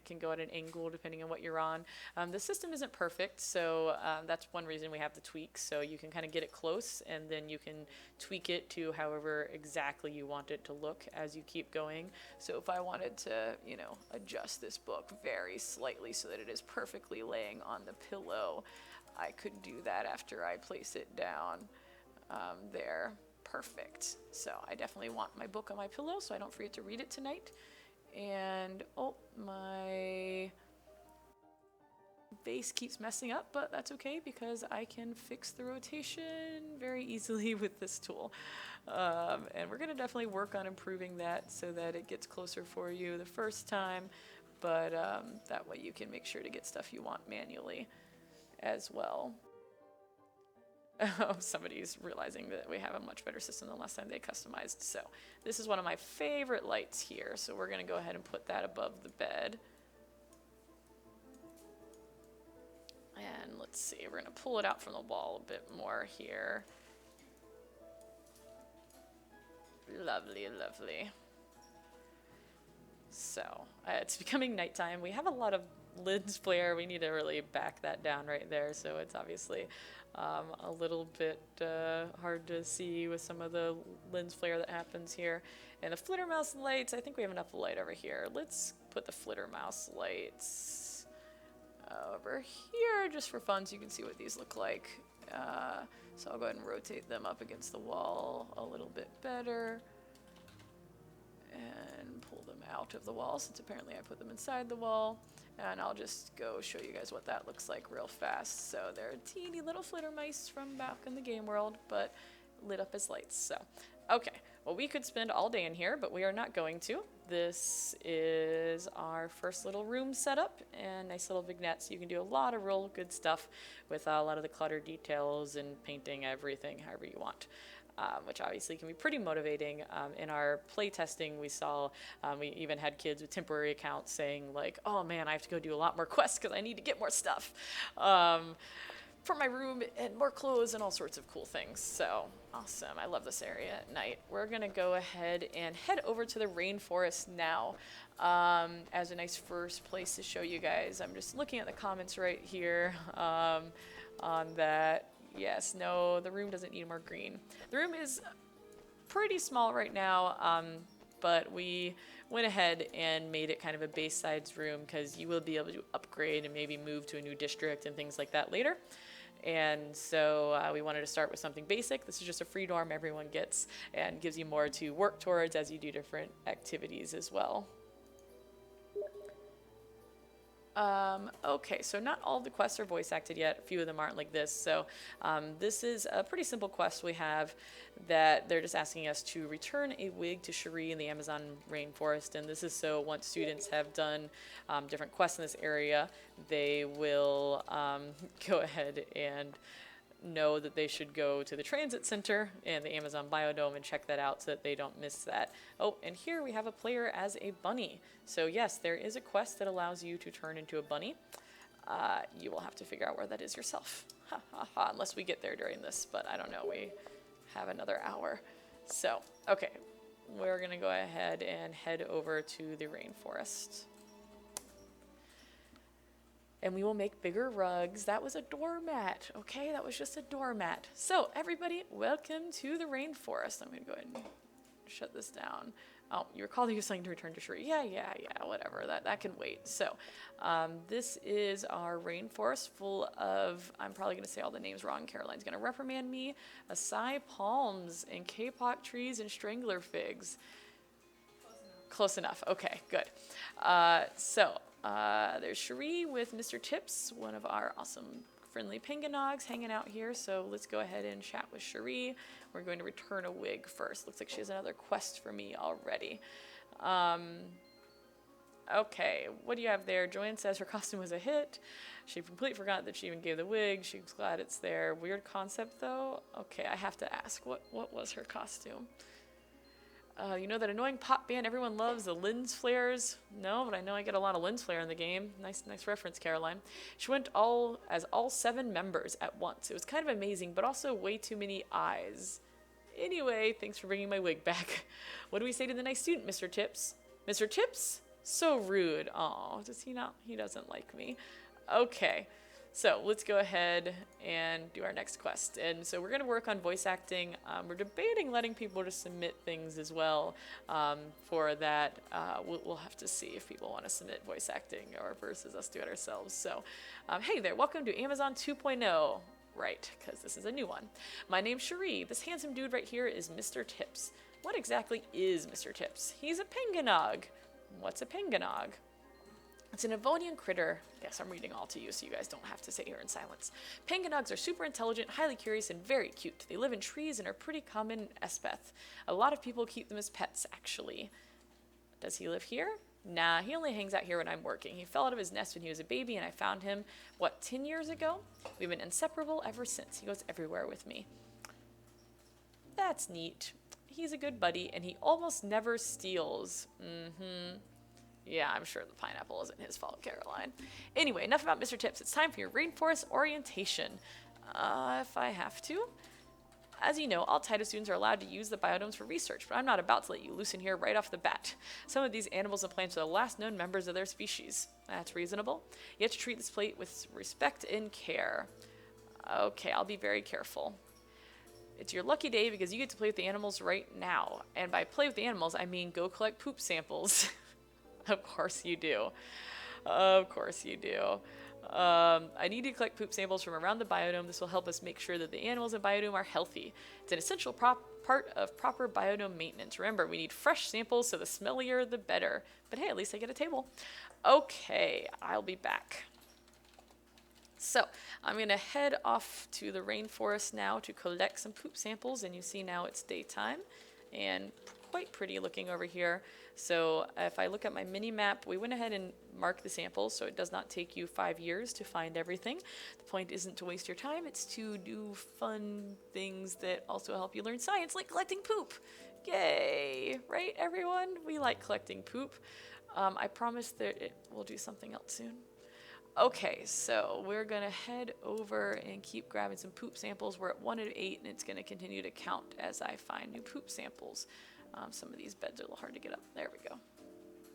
can go at an angle depending on what you're on. The system isn't perfect, so that's one reason we have the tweaks. So you can kind of get it close, and then you can tweak it to however exactly you want it to look as you keep going. So if I wanted to, you know, adjust this book very slightly so that it is perfectly laying on the pillow, I could do that after I place it down there. Perfect. So I definitely want my book on my pillow so I don't forget to read it tonight. And oh, my base keeps messing up, but that's okay because I can fix the rotation very easily with this tool. And we're going to definitely work on improving that so that it gets closer for you the first time, but that way you can make sure to get stuff you want manually as well. Oh, somebody's realizing that we have a much better system than last time they customized. So this is one of my favorite lights here. So we're going to go ahead and put that above the bed. And let's see, we're going to pull it out from the wall a bit more here. Lovely, lovely. So it's becoming nighttime. We have a lot of lens flare. We need to really back that down right there. So it's obviously a little bit hard to see with some of the lens flare that happens here. And the flitter mouse lights, I think we have enough light over here. Let's put the flitter mouse lights over here just for fun so you can see what these look like. So I'll go ahead and rotate them up against the wall a little bit better and pull them out of the wall since apparently I put them inside the wall. And I'll just go show you guys what that looks like real fast. So they're teeny little flitter mice from back in the game world, but lit up as lights. So, okay. Well, we could spend all day in here, but we are not going to. This is our first little room setup and nice little vignettes. You can do a lot of real good stuff with a lot of the clutter details and painting everything however you want. Which obviously can be pretty motivating. In our play testing, we saw, we even had kids with temporary accounts saying like, oh man, I have to go do a lot more quests because I need to get more stuff for my room and more clothes and all sorts of cool things. So awesome. I love this area at night. We're going to go ahead and head over to the rainforest now as a nice first place to show you guys. I'm just looking at the comments right here on that. Yes, no, the room doesn't need more green. The room is pretty small right now, but we went ahead and made it kind of a base size room because you will be able to upgrade and maybe move to a new district and things like that later. And so we wanted to start with something basic. This is just a free dorm everyone gets and gives you more to work towards as you do different activities as well. Okay, so not all of the quests are voice acted yet. A few of them aren't like this. So this is a pretty simple quest we have that they're just asking us to return a wig to Cherie in the Amazon rainforest. And this is so once students have done different quests in this area, they will go ahead and know that they should go to the transit center and the Amazon biodome and check that out so that they don't miss that. Oh, and here we have a player as a bunny. So yes, there is a quest that allows you to turn into a bunny. You will have to figure out where that is yourself. Ha ha ha, unless we get there during this, but I don't know, we have another hour. So, okay, we're gonna go ahead and head over to the rainforest. And we will make bigger rugs. That was a doormat, okay? That was just a doormat. So everybody, welcome to the rainforest. I'm gonna go ahead and shut this down. Oh, you recall that you have something to return to Shuri. Yeah, whatever. That can wait. So, this is our rainforest full of, I'm probably going to say all the names wrong. Caroline's going to reprimand me. Acai palms and kapok trees and strangler figs. Close enough. Okay, good. There's Cherie with Mr. Tips, one of our awesome friendly pinganogs hanging out here. So let's go ahead and chat with Cherie. We're going to return a wig first. Looks like she has another quest for me already. Okay, what do you have there? Joanne says her costume was a hit. She completely forgot that she even gave the wig. She's glad it's there. Weird concept, though. Okay, I have to ask. What was her costume? You know that annoying pop band everyone loves, the lens flares? No, but I know I get a lot of lens flare in the game. Nice reference, Caroline. She went all 7 members at once. It was kind of amazing, but also way too many eyes. Anyway, thanks for bringing my wig back. What do we say to the nice student, Mr. Tips? Mr. Tips? So rude. Aw, does he not? He doesn't like me. Okay. So let's go ahead and do our next quest. And so we're going to work on voice acting. We're debating letting people just submit things as well. For that, we'll have to see if people want to submit voice acting or versus us do it ourselves. So, hey there, welcome to Amazon 2.0. Right, because this is a new one. My name's Cherie. This handsome dude right here is Mr. Tips. What exactly is Mr. Tips? He's a pinganog. What's a pinganog? It's an Avonian critter. Yes, I'm reading all to you so you guys don't have to sit here in silence. Panganogs are super intelligent, highly curious, and very cute. They live in trees and are pretty common in Espeth. A lot of people keep them as pets, actually. Does he live here? Nah, he only hangs out here when I'm working. He fell out of his nest when he was a baby, and I found him, 10 years ago? We've been inseparable ever since. He goes everywhere with me. That's neat. He's a good buddy, and he almost never steals. Yeah, I'm sure the pineapple isn't his fault, Caroline. Anyway, enough about Mr. Tips. It's time for your rainforest orientation. If I have to. As you know, all Tyto students are allowed to use the biodomes for research, but I'm not about to let you loose in here right off the bat. Some of these animals and plants are the last known members of their species. That's reasonable. You have to treat this plate with respect and care. Okay, I'll be very careful. It's your lucky day because you get to play with the animals right now. And by play with the animals, I mean go collect poop samples. Of course you do. Of course you do. I need to collect poop samples from around the biodome. This will help us make sure that the animals in biodome are healthy. It's an essential part of proper biodome maintenance. Remember, we need fresh samples, so the smellier the better. But hey, at least I get a table. Okay, I'll be back. So, I'm going to head off to the rainforest now to collect some poop samples. And you see now it's daytime and quite pretty looking over here. So if I look at my mini map, we went ahead and marked the samples so it does not take you 5 years to find everything. The point isn't to waste your time, it's to do fun things that also help you learn science, like collecting poop. Yay! Right, everyone? We like collecting poop. I promise that it will do something else soon. Okay, so we're going to head over and keep grabbing some poop samples. We're at 1 out of 8, and it's going to continue to count as I find new poop samples. Some of these beds are a little hard to get up. There we go.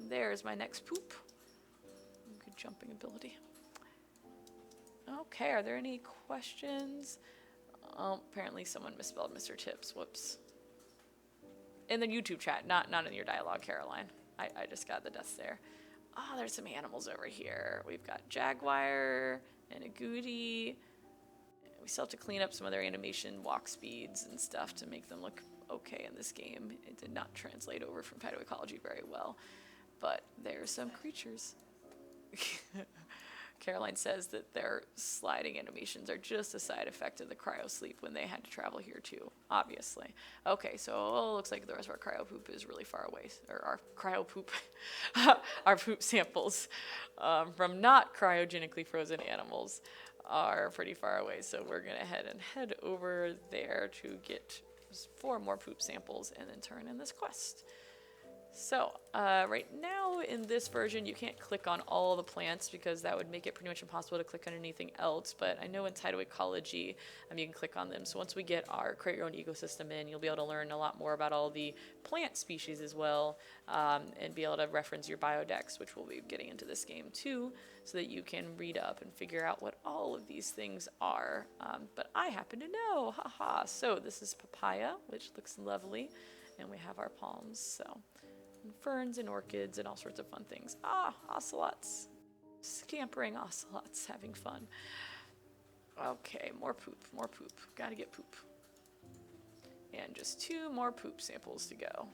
There's my next poop. Good jumping ability. Okay, are there any questions? Oh, apparently someone misspelled Mr. Tips. Whoops. In the YouTube chat, not in your dialogue, Caroline. I just got the deaths there. Oh, there's some animals over here. We've got jaguar and a goody. We still have to clean up some of their animation walk speeds and stuff to make them look okay in this game. It did not translate over from Tyto Ecology very well, but there's some creatures. Caroline says that their sliding animations are just a side effect of the cryo sleep when they had to travel here too, obviously. Okay, so it looks like the rest of our cryo poop is really far away, or our cryo poop, our poop samples from not cryogenically frozen animals are pretty far away, so we're gonna head over there to get 4 more poop samples and then turn in this quest. So, right now in this version, you can't click on all the plants because that would make it pretty much impossible to click on anything else, but I know in Tyto Ecology, you can click on them. So once we get our Create Your Own Ecosystem in, you'll be able to learn a lot more about all the plant species as well, and be able to reference your biodex, which we'll be getting into this game too, so that you can read up and figure out what all of these things are. But I happen to know, haha. So this is papaya, which looks lovely, and we have our palms, so and ferns and orchids and all sorts of fun things. Ah, ocelots. Scampering ocelots, having fun. Okay, more poop, more poop. Gotta get poop. And just 2 more poop samples to go.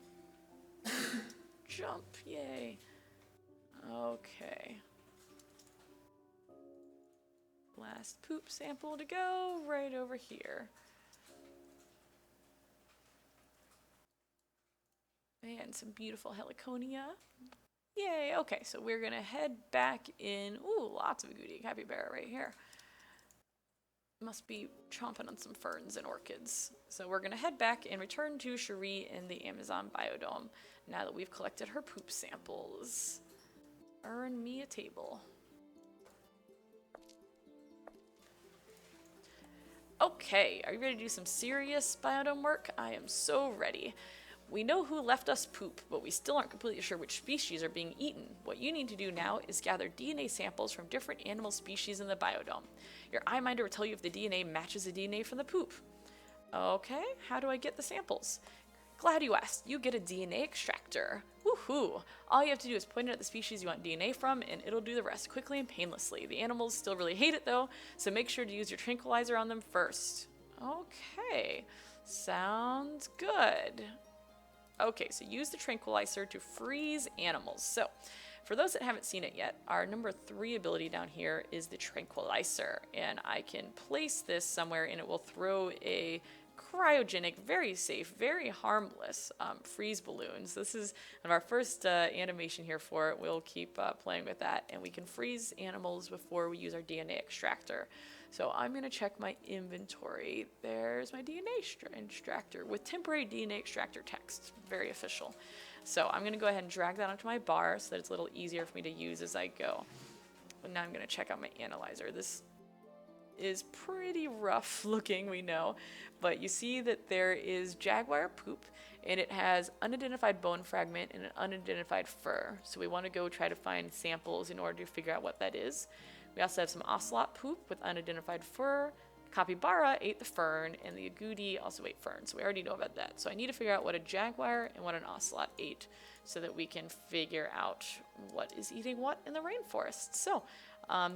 Jump, yay. Okay. Last poop sample to go, right over here. And some beautiful heliconia. Yay, okay, so we're gonna head back in. Ooh, lots of agouti capybara right here. Must be chomping on some ferns and orchids. So we're gonna head back and return to Cherie in the Amazon biodome now that we've collected her poop samples. Earn me a table. Okay, are you ready to do some serious biodome work? I am so ready. We know who left us poop, but we still aren't completely sure which species are being eaten. What you need to do now is gather DNA samples from different animal species in the biodome. Your iMinder will tell you if the DNA matches the DNA from the poop. Okay, how do I get the samples? Glad you asked. You get a DNA extractor. Woohoo! All you have to do is point it at the species you want DNA from, and it'll do the rest quickly and painlessly. The animals still really hate it though, so make sure to use your tranquilizer on them first. Okay, sounds good. Okay, so use the tranquilizer to freeze animals. So, for those that haven't seen it yet, our number 3 ability down here is the tranquilizer, and I can place this somewhere and it will throw a cryogenic, very safe, very harmless freeze balloons. This is one of our first animation here for it. We'll keep playing with that, and we can freeze animals before we use our DNA extractor. So I'm going to check my inventory. There's my DNA extractor with temporary DNA extractor text. Very official. So I'm going to go ahead and drag that onto my bar so that it's a little easier for me to use as I go. But now I'm going to check out my analyzer. This is pretty rough looking, we know, but you see that there is jaguar poop, and it has unidentified bone fragment and an unidentified fur. So we want to go try to find samples in order to figure out what that is. We also have some ocelot poop with unidentified fur. Capybara ate the fern, and the agouti also ate fern, so we already know about that. So I need to figure out what a jaguar and what an ocelot ate so that we can figure out what is eating what in the rainforest. So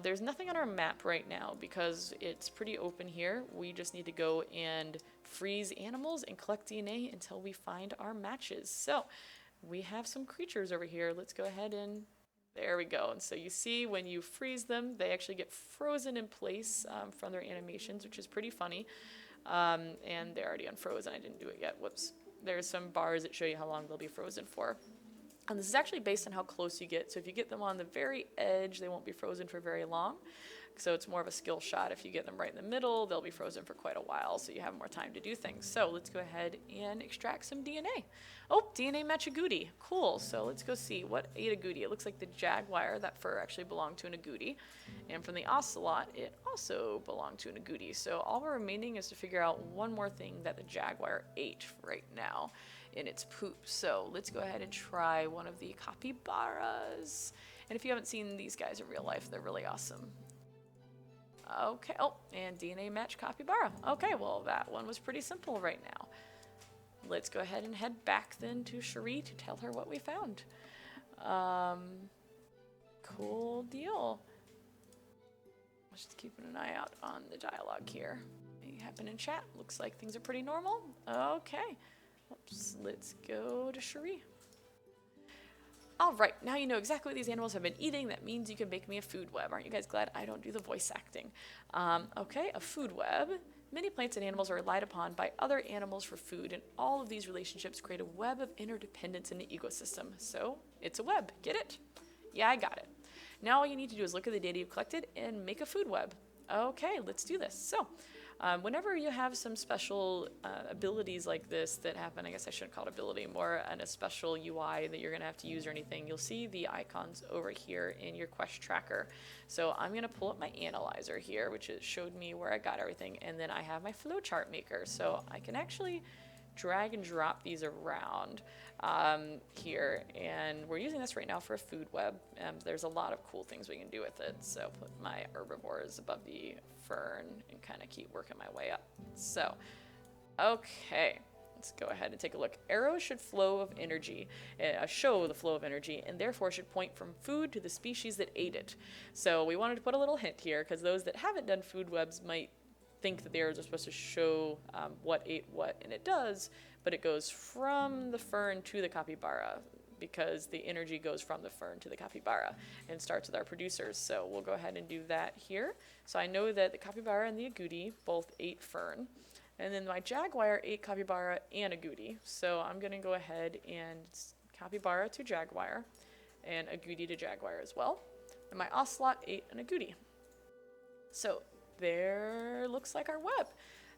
there's nothing on our map right now because it's pretty open here. We just need to go and freeze animals and collect DNA until we find our matches. So we have some creatures over here. Let's go ahead and there we go. And so you see when you freeze them, they actually get frozen in place from their animations, which is pretty funny. And they're already unfrozen. I didn't do it yet. Whoops. There's some bars that show you how long they'll be frozen for. And this is actually based on how close you get. So if you get them on the very edge, they won't be frozen for very long. So it's more of a skill shot. If you get them right in the middle, they'll be frozen for quite a while, so you have more time to do things. So let's go ahead and extract some DNA. Oh, DNA match agouti. Cool. So let's go see what ate agouti. It looks like the jaguar, that fur actually belonged to an agouti. And from the ocelot, it also belonged to an agouti. So all we're remaining is to figure out one more thing that the jaguar ate right now in its poop. So let's go ahead and try one of the capybaras. And if you haven't seen these guys in real life, they're really awesome. Okay, oh, and DNA match capybara. Okay, well, that one was pretty simple right now. Let's go ahead and head back then to Cherie to tell her what we found. Cool deal. Just keeping an eye out on the dialogue here. Anything happen in chat? Looks like things are pretty normal. Okay, oops, let's go to Cherie. Alright, now you know exactly what these animals have been eating. That means you can make me a food web. Aren't you guys glad I don't do the voice acting? Okay, a food web. Many plants and animals are relied upon by other animals for food, and all of these relationships create a web of interdependence in the ecosystem. So, it's a web. Get it? Yeah, I got it. Now all you need to do is look at the data you've collected and make a food web. Okay, let's do this. So, whenever you have some special abilities like this that happen, I guess I shouldn't call it ability, more on a special UI that you're going to have to use or anything, you'll see the icons over here in your quest tracker. So I'm going to pull up my analyzer here, which showed me where I got everything, and then I have my flowchart maker. So I can actually drag and drop these around here, and we're using this right now for a food web. There's a lot of cool things we can do with it. So put my herbivores above the fern and kind of keep working my way up. So, okay, Let's go ahead and take a look. Arrows should flow of energy, show the flow of energy, and therefore should point from food to the species that ate it. So we wanted to put a little hint here, because those that haven't done food webs might think that the arrows are supposed to show what ate what, and it does, but it goes from the fern to the capybara, because the energy goes from the fern to the capybara and starts with our producers. So we'll go ahead and do that here. So I know that the capybara and the agouti both ate fern. And then my jaguar ate capybara and agouti. So I'm going to go ahead and capybara to jaguar and agouti to jaguar as well. And my ocelot ate an agouti. So there looks like our web.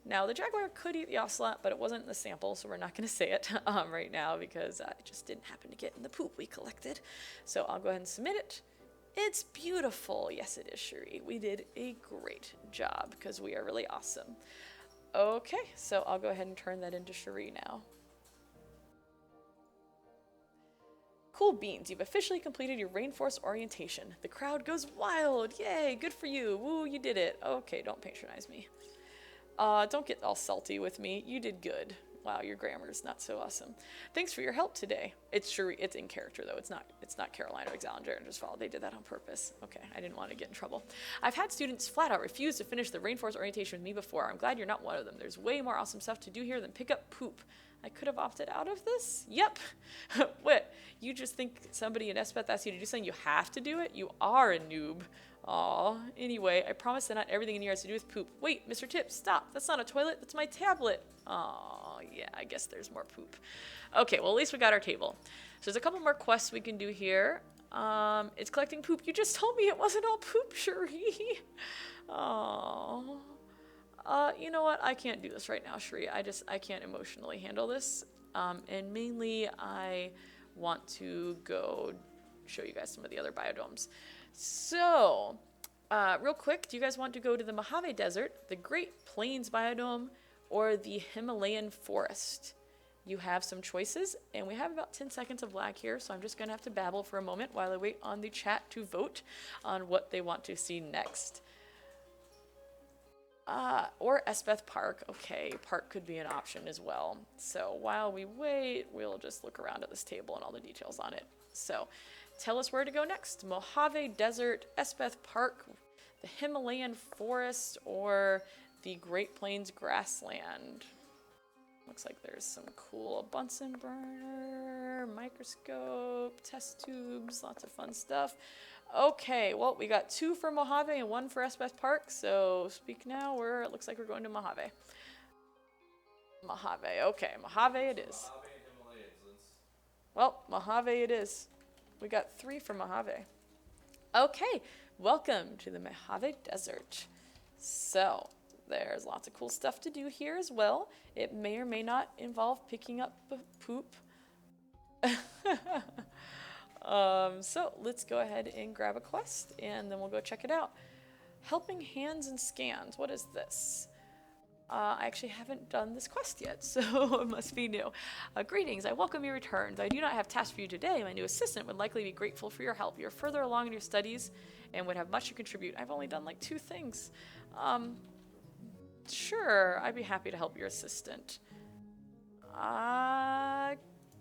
Now the jaguar could eat the ocelot, but it wasn't in the sample, so we're not going to say it right now because it just didn't happen to get in the poop we collected. So I'll go ahead and submit it. It's beautiful. Yes, it is, Cherie. We did a great job because we are really awesome. Okay, so I'll go ahead and turn that into Cherie now. Cool beans, you've officially completed your rainforest orientation. The crowd goes wild. Yay, good for you. Woo, you did it. Okay, don't patronize me. Don't get all salty with me. You did good. Wow, your grammar is not so awesome. Thanks for your help today. It's Cherie. It's in character though. It's not Carolina or Alexander and just follow. They did that on purpose. Okay, I didn't want to get in trouble. I've had students flat out refuse to finish the rainforest orientation with me before. I'm glad you're not one of them. There's way more awesome stuff to do here than pick up poop. I could have opted out of this? Yep. What? You just think somebody in Espeth asks you to do something, you have to do it? You are a noob. Aw. Anyway, I promise that not everything in here has to do with poop. Wait, Mr. Tips, stop. That's not a toilet. That's my tablet. Aw, yeah, I guess there's more poop. Okay, well, at least we got our table. So there's a couple more quests we can do here. It's collecting poop. You just told me it wasn't all poop, Cherie. Aw. You know what? I can't do this right now, Cherie. I can't emotionally handle this. And mainly, I want to go show you guys some of the other biodomes. So, real quick, do you guys want to go to the Mojave Desert, the Great Plains biodome, or the Himalayan Forest? You have some choices, and we have about 10 seconds of lag here, so I'm just going to have to babble for a moment while I wait on the chat to vote on what they want to see next. Or Espeth Park. Okay, park could be an option as well. So while we wait, we'll just look around at this table and all the details on it. So tell us where to go next. Mojave Desert, Espeth Park, the Himalayan Forest, or the Great Plains Grassland. Looks like there's some cool Bunsen burner, microscope, test tubes, lots of fun stuff. Okay, well, we got 2 for Mojave and 1 for Espeth Park, so speak now, it looks like we're going to Mojave. Mojave, okay, Mojave it is. Mojave and Himalayas, Linz. Well, Mojave it is. We got 3 for Mojave. Okay, welcome to the Mojave Desert. So, there's lots of cool stuff to do here as well. It may or may not involve picking up poop. So let's go ahead and grab a quest and then we'll go check it out. Helping Hands and Scans. What is this? I actually haven't done this quest yet, so it must be new. Greetings, I welcome your return. Though I do not have tasks for you today, my new assistant would likely be grateful for your help. You're further along in your studies and would have much to contribute. I've only done like 2 things. Sure, I'd be happy to help your assistant.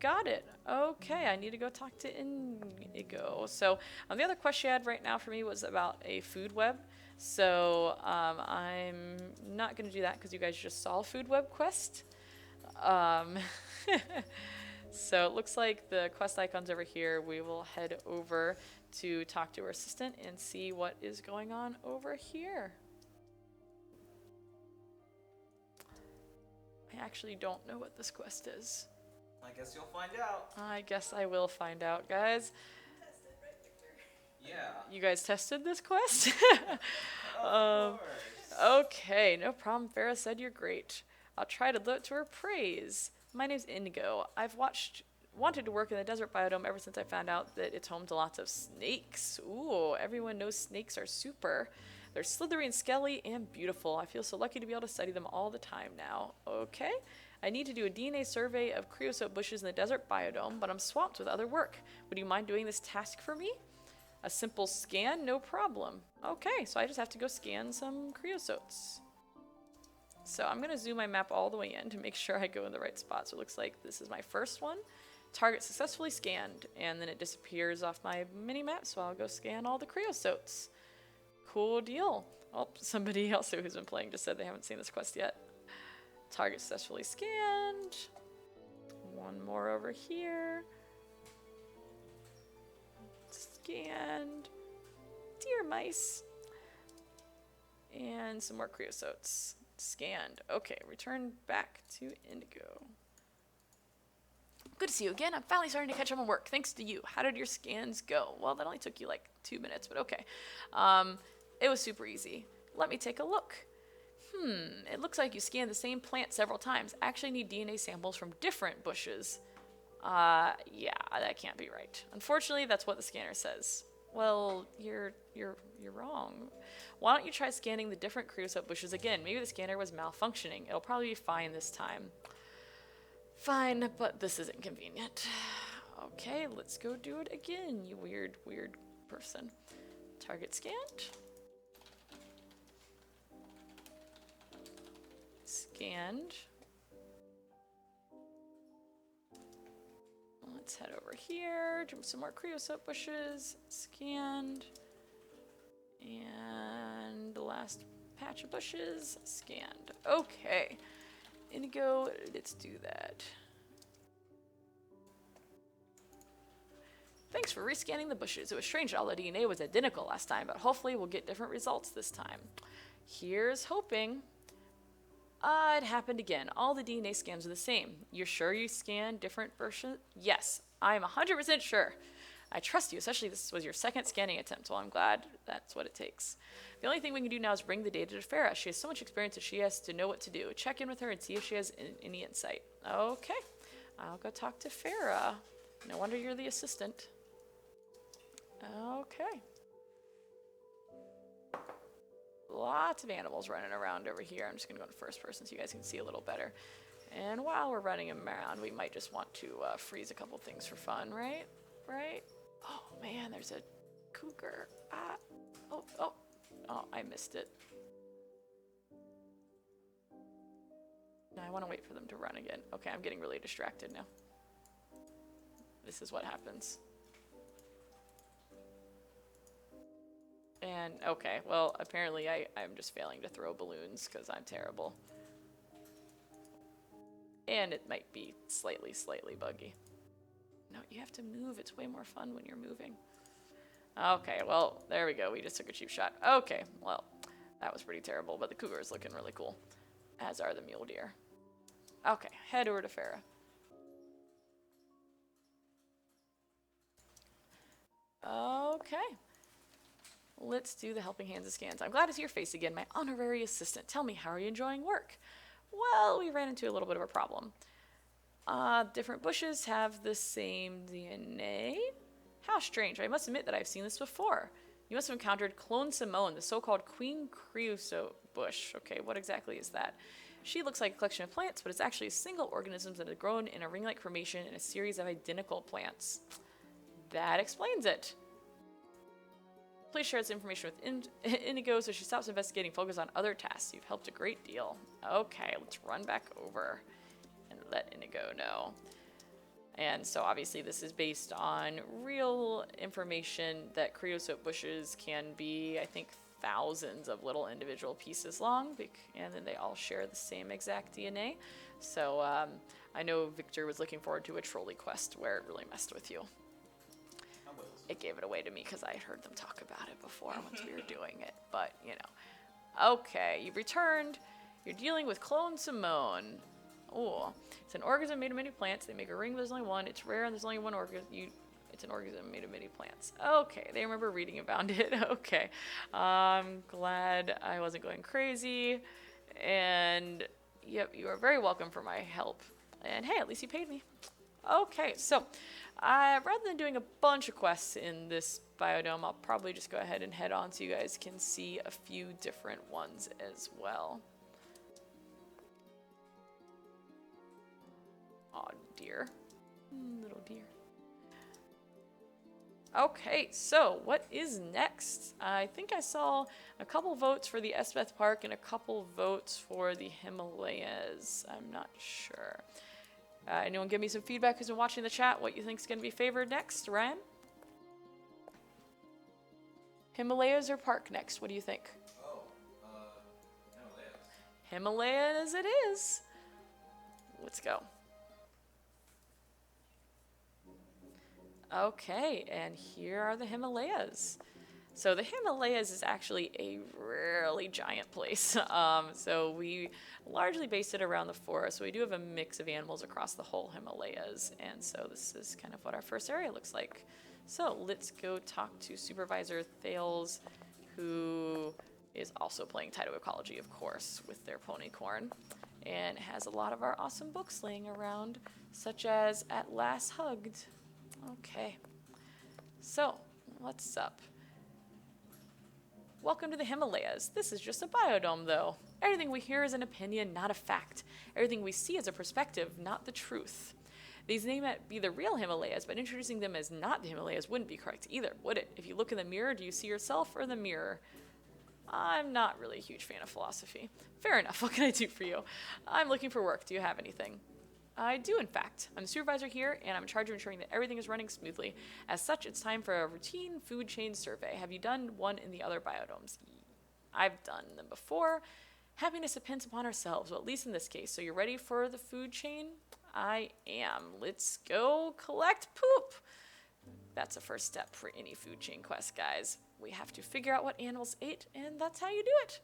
Got it. Okay, I need to go talk to Indigo. So the other question she had right now for me was about a food web. So I'm not going to do that because you guys just saw a food web quest. So it looks like the quest icon's over here. We will head over to talk to her assistant and see what is going on over here. I actually don't know what this quest is. I guess you'll find out. I guess I will find out, guys. Yeah. You guys tested this quest? Of course. Okay, no problem. Farah said you're great. I'll try to live up to her praise. My name's Indigo. I've wanted to work in the desert biodome ever since I found out that it's home to lots of snakes. Ooh, everyone knows snakes are super. They're slithery and scaly and beautiful. I feel so lucky to be able to study them all the time now. Okay. I need to do a DNA survey of creosote bushes in the desert biodome, but I'm swamped with other work. Would you mind doing this task for me? A simple scan? No problem. Okay, so I just have to go scan some creosotes. So I'm going to zoom my map all the way in to make sure I go in the right spot. So it looks like this is my first one. Target successfully scanned, and then it disappears off my mini map, so I'll go scan all the creosotes. Cool deal. Oh, somebody else who's been playing just said they haven't seen this quest yet. Target successfully scanned. One more over here. Scanned. Deer mice. And some more creosotes. Scanned. Okay, return back to Indigo. Good to see you again. I'm finally starting to catch up on work, thanks to you. How did your scans go? Well, that only took you like 2 minutes, but okay. It was super easy. Let me take a look. It looks like you scanned the same plant several times. Actually need DNA samples from different bushes. Yeah, that can't be right. Unfortunately, that's what the scanner says. Well, you're wrong. Why don't you try scanning the different creosote bushes again? Maybe the scanner was malfunctioning. It'll probably be fine this time. Fine, but this is inconvenient. Okay, let's go do it again, you weird person. Target scanned. Scanned. Let's head over here, do some more creosote bushes. Scanned. And the last patch of bushes. Scanned. Okay. Indigo, let's do that. Thanks for rescanning the bushes. It was strange that all the DNA was identical last time, but hopefully we'll get different results this time. Here's hoping. It happened again. All the DNA scans are the same. You're sure you scanned different versions? Yes, I'm 100% sure. I trust you, especially this was your second scanning attempt, so I'm glad that's what it takes. The only thing we can do now is bring the data to Farah. She has so much experience that she has to know what to do. Check in with her and see if she has any insight. Okay, I'll go talk to Farah. No wonder you're the assistant. Okay. Lots of animals running around over here. I'm just going to go to first person so you guys can see a little better. And while we're running them around, we might just want to freeze a couple things for fun, right? Right? Oh, man, there's a cougar. Oh, I missed it. No, I want to wait for them to run again. Okay, I'm getting really distracted now. This is what happens. And, okay, well, apparently I'm just failing to throw balloons because I'm terrible. And it might be slightly buggy. No, you have to move. It's way more fun when you're moving. Okay, well, there we go. We just took a cheap shot. Okay, well, that was pretty terrible, but the cougar is looking really cool, as are the mule deer. Okay, head over to Farah. Okay. Let's do the helping hands and scans. I'm glad to see your face again, my honorary assistant. Tell me, how are you enjoying work? Well, we ran into a little bit of a problem. Different bushes have the same DNA? How strange. I must admit that I've seen this before. You must have encountered Clone Simone, the so-called Queen Creosote bush. Okay, what exactly is that? She looks like a collection of plants, but it's actually a single organism that has grown in a ring-like formation in a series of identical plants. That explains it. Please share this information with Indigo so she stops investigating, focus on other tasks. You've helped a great deal. Okay, let's run back over and let Indigo know. And so obviously this is based on real information that creosote bushes can be, I think, thousands of little individual pieces long, and then they all share the same exact DNA. So I know Victor was looking forward to a trolley quest where it really messed with you. It gave it away to me because I had heard them talk about it before once we were doing it, but you know. Okay, you've returned. You're dealing with Clone Simone. Oh, it's an organism made of many plants. They make a ring, but there's only one. It's rare and there's only one organism. It's an organism made of many plants. Okay, they remember reading about it. Okay, I'm glad I wasn't going crazy. And yep, you are very welcome for my help. And hey, at least you paid me. Okay, so rather than doing a bunch of quests in this biodome, I'll probably just go ahead and head on so you guys can see a few different ones as well. Aw, dear. Little deer. Okay, so what is next? I think I saw a couple votes for the Espeth Park and a couple votes for the Himalayas. I'm not sure. Anyone give me some feedback who's been watching the chat? What you think is going to be favored next, Ryan? Himalayas or park next? What do you think? Oh, Himalayas. Himalayas it is. Let's go. Okay, and here are the Himalayas. So the Himalayas is actually a really giant place. So we largely based it around the forest. So we do have a mix of animals across the whole Himalayas. And so this is kind of what our first area looks like. So let's go talk to Supervisor Thales, who is also playing Tyto Ecology, of course, with their ponycorn, and has a lot of our awesome books laying around, such as At Last Hugged. Okay, so what's up? Welcome to the Himalayas. This is just a biodome, though. Everything we hear is an opinion, not a fact. Everything we see is a perspective, not the truth. These may not be the real Himalayas, but introducing them as not the Himalayas wouldn't be correct either, would it? If you look in the mirror, do you see yourself or the mirror? I'm not really a huge fan of philosophy. Fair enough, what can I do for you? I'm looking for work. Do you have anything? I do, in fact. I'm the supervisor here, and I'm in charge of ensuring that everything is running smoothly. As such, it's time for a routine food chain survey. Have you done one in the other biodomes? I've done them before. Happiness depends upon ourselves, well, at least in this case. So you're ready for the food chain? I am. Let's go collect poop. That's a first step for any food chain quest, guys. We have to figure out what animals ate, and that's how you do it.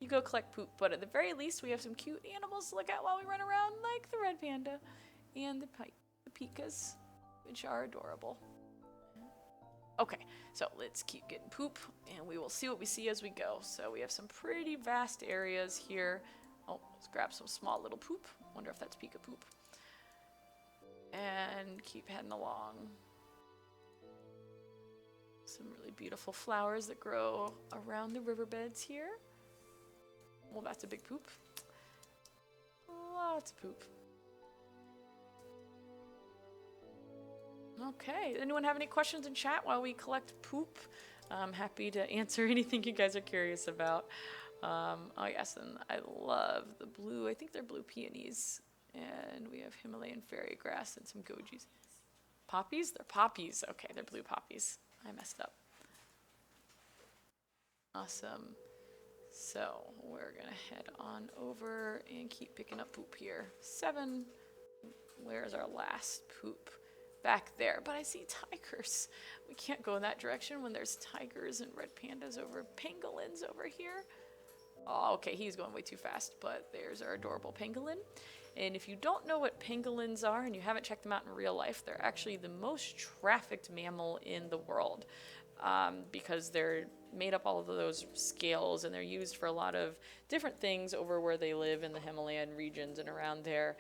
You go collect poop, but at the very least, we have some cute animals to look at while we run around, like the red panda and the pikas, which are adorable. Okay, so let's keep getting poop, and we will see what we see as we go. So we have some pretty vast areas here. Oh, let's grab some small little poop. Wonder if that's pika poop. And keep heading along. Some really beautiful flowers that grow around the riverbeds here. Well, that's a big poop. Lots of poop. Okay, anyone have any questions in chat while we collect poop? I'm happy to answer anything you guys are curious about. Oh yes, and I love the blue, I think they're blue peonies. And we have Himalayan fairy grass and some gojis. Poppies? They're poppies. Okay, they're blue poppies. I messed up. Awesome. So we're gonna head on over and keep picking up poop here. 7. Where's our last poop? Back there. But I see tigers. We can't go in that direction when there's tigers and red pandas over, pangolins over here. Oh, okay, he's going way too fast, but there's our adorable pangolin. And if you don't know what pangolins are and you haven't checked them out in real life, they're actually the most trafficked mammal in the world. Because they're made up all of those scales and they're used for a lot of different things over where they live in the Himalayan regions and around there.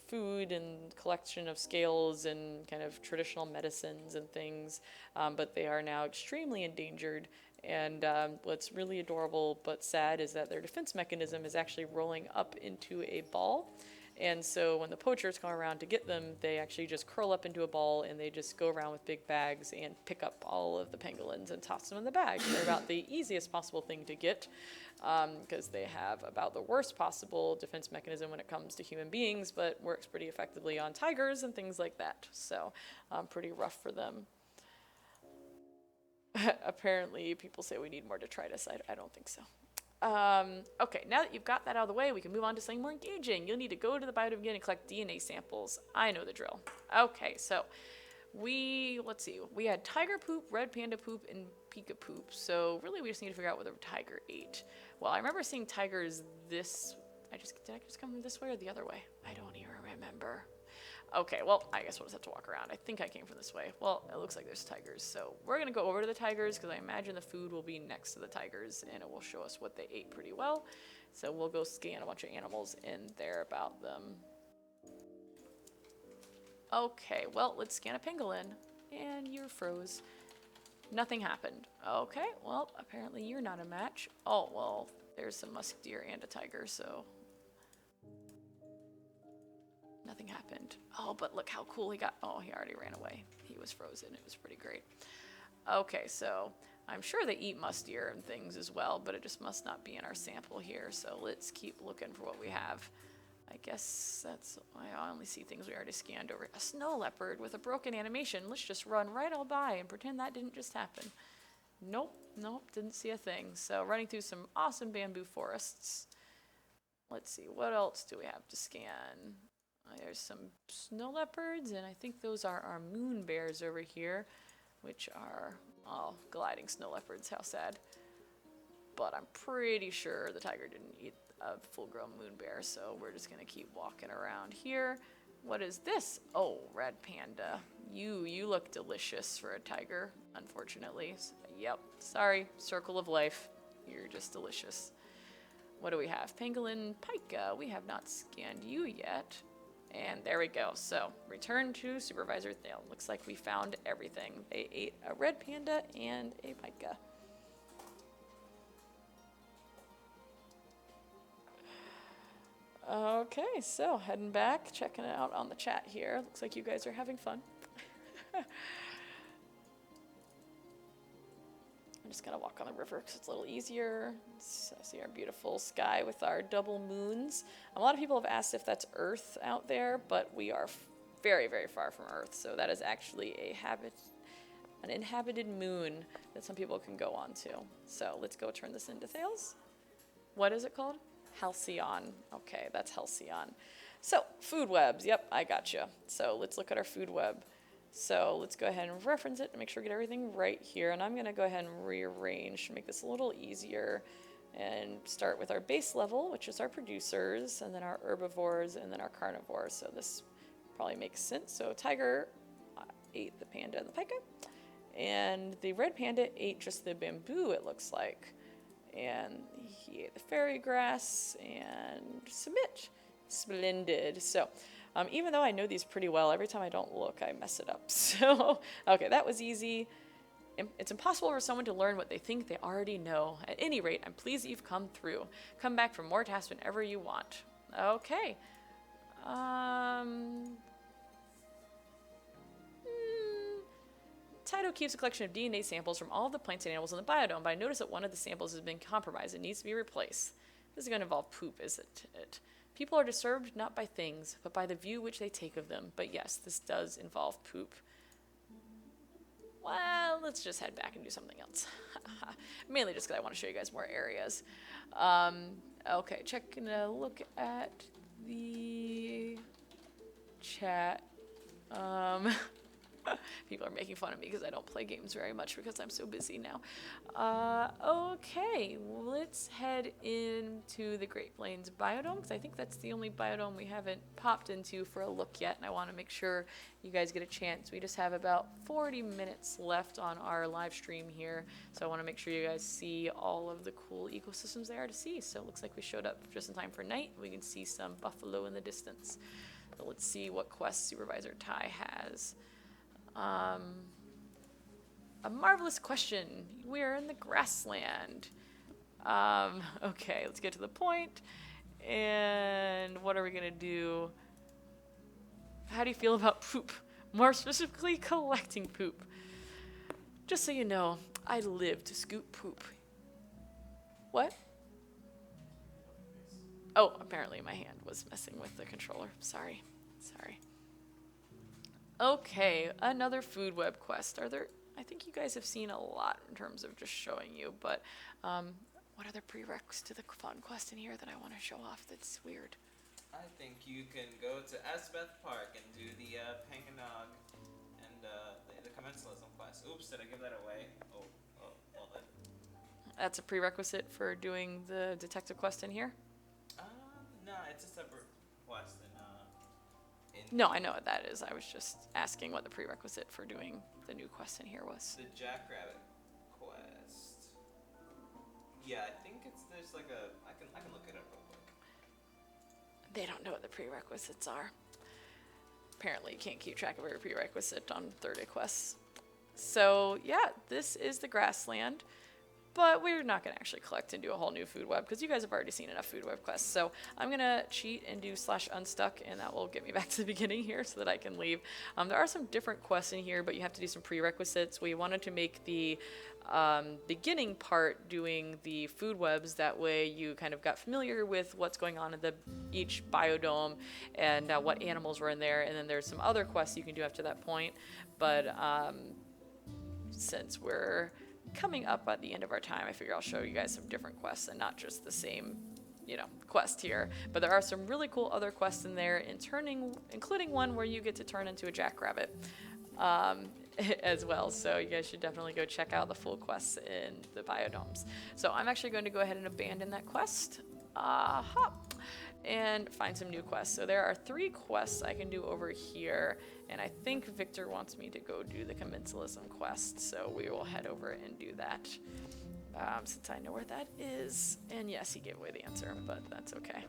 Food and collection of scales and kind of traditional medicines and things. But they are now extremely endangered. And what's really adorable but sad is that their defense mechanism is actually rolling up into a ball. And so when the poachers come around to get them, they actually just curl up into a ball and they just go around with big bags and pick up all of the pangolins and toss them in the bag. They're about the easiest possible thing to get because they have about the worst possible defense mechanism when it comes to human beings, but works pretty effectively on tigers and things like that. So pretty rough for them. Apparently, people say we need more detritus. I don't think so. Okay, now that you've got that out of the way, we can move on to something more engaging. You'll need to go to the biodome again and collect DNA samples. I know the drill. Okay, so let's see. We had tiger poop, red panda poop, and pika poop. So really, we just need to figure out what the tiger ate. Well, I remember seeing tigers did I just come from this way or the other way? I don't even remember. Okay, well, I guess we'll just have to walk around. I think I came from this way. Well, it looks like there's tigers. So we're going to go over to the tigers because I imagine the food will be next to the tigers and it will show us what they ate pretty well. So we'll go scan a bunch of animals in there about them. Okay, well, let's scan a pangolin. And you're froze. Nothing happened. Okay, well, apparently you're not a match. Oh, well, there's some musk deer and a tiger, so... Nothing happened. Oh, but look how cool he got. Oh, he already ran away. He was frozen. It was pretty great. Okay, so I'm sure they eat mustier and things as well, but it just must not be in our sample here. So let's keep looking for what we have. I guess that's, I only see things we already scanned over. A snow leopard with a broken animation. Let's just run right all by and pretend that didn't just happen. Nope, didn't see a thing. So running through some awesome bamboo forests. Let's see, what else do we have to scan? There's some snow leopards, and I think those are our moon bears over here, which are, oh, gliding snow leopards, how sad. But I'm pretty sure the tiger didn't eat a full-grown moon bear, so we're just gonna keep walking around here. What is this? Oh, red panda. You look delicious for a tiger, unfortunately. Yep, sorry, circle of life. You're just delicious. What do we have? Pangolin pika. We have not scanned you yet. And there we go. So, return to Supervisor Thale. Looks like we found everything. They ate a red panda and a pika. Okay, so heading back, checking it out on the chat here. Looks like you guys are having fun. I'm just gonna walk on the river because it's a little easier. So see our beautiful sky with our double moons. A lot of people have asked if that's Earth out there, but we are very, very far from Earth. So that is actually an inhabited moon that some people can go on to. So let's go turn this into Thales. What is it called? Halcyon. Okay, that's Halcyon. So, food webs. Yep, I gotcha. So, let's look at our food web. So, let's go ahead and reference it and make sure we get everything right here. And I'm going to go ahead and rearrange to make this a little easier and start with our base level, which is our producers, and then our herbivores, and then our carnivores. So, this probably makes sense. So, tiger ate the panda and the pika. And the red panda ate just the bamboo, it looks like. And he ate the fairy grass and submit. Splendid. So, even though I know these pretty well, every time I don't look, I mess it up. So, okay, that was easy. It's impossible for someone to learn what they think they already know. At any rate, I'm pleased that you've come through. Come back for more tasks whenever you want. Okay. Tyto keeps a collection of DNA samples from all of the plants and animals in the biodome, but I noticed that one of the samples has been compromised and needs to be replaced. This is going to involve poop, isn't it? People are disturbed not by things, but by the view which they take of them. But yes, this does involve poop. Well, let's just head back and do something else. Mainly just because I want to show you guys more areas. Okay, checking a look at the chat. People are making fun of me because I don't play games very much because I'm so busy now. Okay, let's head into the Great Plains biodome because I think that's the only biodome we haven't popped into for a look yet, and I want to make sure you guys get a chance. We just have about 40 minutes left on our live stream here, so I want to make sure you guys see all of the cool ecosystems there to see. So it looks like we showed up just in time for night. We can see some buffalo in the distance. So let's see what quest Supervisor Ty has. A marvelous question. We're in the grassland. Okay, let's get to the point. And what are we gonna do? How do you feel about poop? More specifically, collecting poop. Just so you know, I live to scoop poop. What? Oh, apparently my hand was messing with the controller. Sorry. Okay, another food web quest. I think you guys have seen a lot in terms of just showing you, but what other prereqs to the fun quest in here that I want to show off that's weird? I think you can go to Esbeth Park and do the Panganog and the commensalism quest. Oops, did I give that away? Oh, well then. That's a prerequisite for doing the detective quest in here? No, it's a separate quest No, I know what that is. I was just asking what the prerequisite for doing the new quest in here was. the Jackrabbit quest. Yeah, I think there's like I can look it up real quick. They don't know what the prerequisites are. Apparently you can't keep track of every prerequisite on 30 quests. So yeah, this is the grassland. but we're not going to actually collect and do a whole new food web because you guys have already seen enough food web quests. So I'm going to cheat and do /unstuck, and that will get me back to the beginning here so that I can leave. There are some different quests in here, but you have to do some prerequisites. We wanted to make the beginning part doing the food webs. That way you kind of got familiar with what's going on in each biodome and what animals were in there. And then there's some other quests you can do after that point. But since we're coming up at the end of our time, I figure I'll show you guys some different quests and not just the same, quest here. But there are some really cool other quests in there, including one where you get to turn into a jackrabbit as well. So you guys should definitely go check out the full quests in the biodomes. So I'm actually going to go ahead and abandon that quest. And find some new quests. So there are 3 quests I can do over here, and I think Victor wants me to go do the commensalism quest, so we will head over and do that since I know where that is. And yes, he gave away the answer, but that's okay.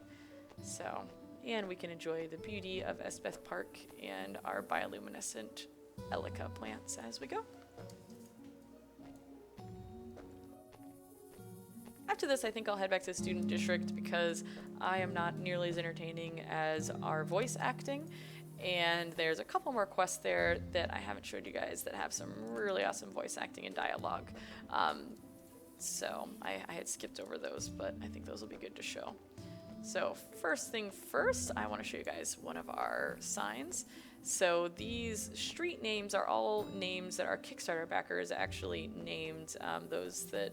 So, and we can enjoy the beauty of Espeth Park and our bioluminescent Elica plants as we go. After this, I think I'll head back to the student district because I am not nearly as entertaining as our voice acting. And there's a couple more quests there that I haven't showed you guys that have some really awesome voice acting and dialogue. So I had skipped over those, but I think those will be good to show. So first thing first, I want to show you guys one of our signs. So these street names are all names that our Kickstarter backers actually named, those that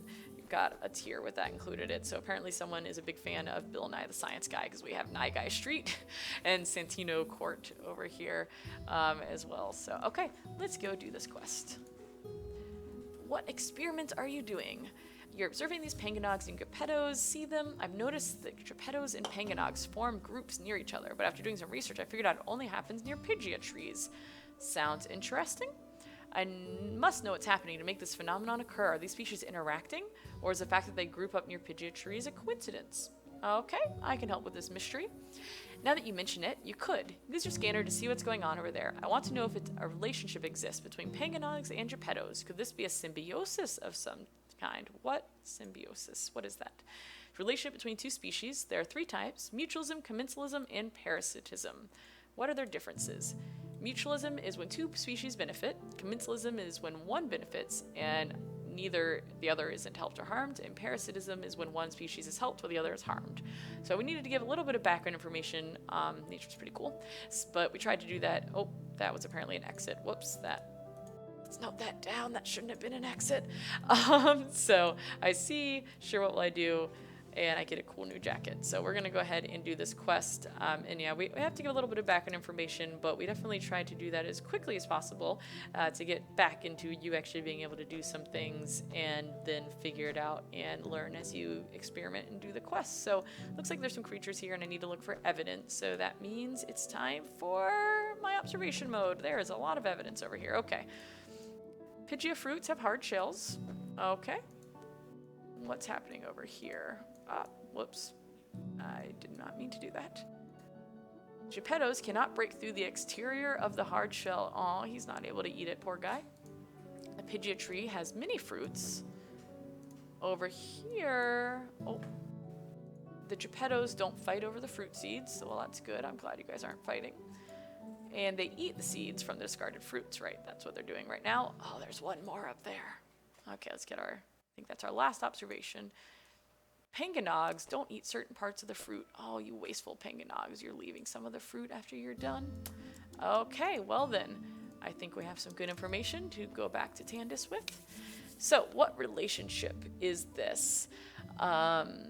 got a tier with that included it. So apparently someone is a big fan of Bill Nye the Science Guy because we have Nye Guy Street and Santino Court over here as well. So okay, let's go do this quest. What experiment are you doing? You're observing these panganogs and geppettos. See them? I've noticed that geppettos and panganogs form groups near each other, but after doing some research, I figured out it only happens near Pygia trees. Sounds interesting? I must know what's happening to make this phenomenon occur. Are these species interacting, or is the fact that they group up near Pygia trees a coincidence? Okay, I can help with this mystery. Now that you mention it, you could use your scanner to see what's going on over there. I want to know if a relationship exists between panganogs and geppettos. Could this be a symbiosis of some kind? What symbiosis? What is that? Relationship between 2 species. There are 3 types: mutualism, commensalism, and parasitism. What are their differences? Mutualism is when 2 species benefit. Commensalism is when one benefits and neither the other isn't helped or harmed. And parasitism is when one species is helped while the other is harmed. So we needed to give a little bit of background information. Nature's pretty cool. But we tried to do that. Oh, that was apparently an exit. Whoops, let's note that down. That shouldn't have been an exit. So I see, sure, what will I do? And I get a cool new jacket. So we're going to go ahead and do this quest. And yeah, we have to give a little bit of background information, but we definitely tried to do that as quickly as possible to get back into you actually being able to do some things and then figure it out and learn as you experiment and do the quest. So looks like there's some creatures here and I need to look for evidence. So that means it's time for my observation mode. There is a lot of evidence over here. Okay. Pygia fruits have hard shells. Okay. What's happening over here? Whoops. I did not mean to do that. Geppettos cannot break through the exterior of the hard shell. Aw, he's not able to eat it, poor guy. The Pygia tree has many fruits. Over here, the geppettos don't fight over the fruit seeds, so well, that's good. I'm glad you guys aren't fighting. And they eat the seeds from the discarded fruits, right? That's what they're doing right now. Oh, there's one more up there. Okay, let's get I think that's our last observation. Panganogs don't eat certain parts of the fruit. Oh, you wasteful panganogs. You're leaving some of the fruit after you're done. Okay, well then, I think we have some good information to go back to Tandis with. So, what relationship is this? Commensalism,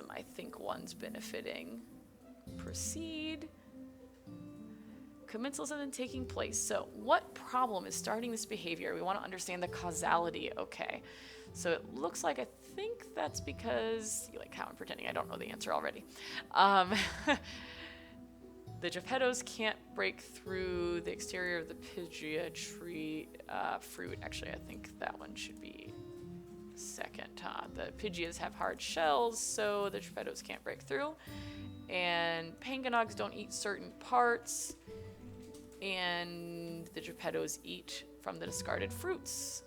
I think one's benefiting. Proceed. Commensalism and taking place. So, what problem is starting this behavior? We want to understand the causality. Okay. So it looks like I think that's because, like how I'm pretending I don't know the answer already. The geppettos can't break through the exterior of the Pygia tree fruit. Actually, I think that one should be second. The Pygias have hard shells, so the geppettos can't break through. And panganogs don't eat certain parts, and the geppettos eat from the discarded fruits.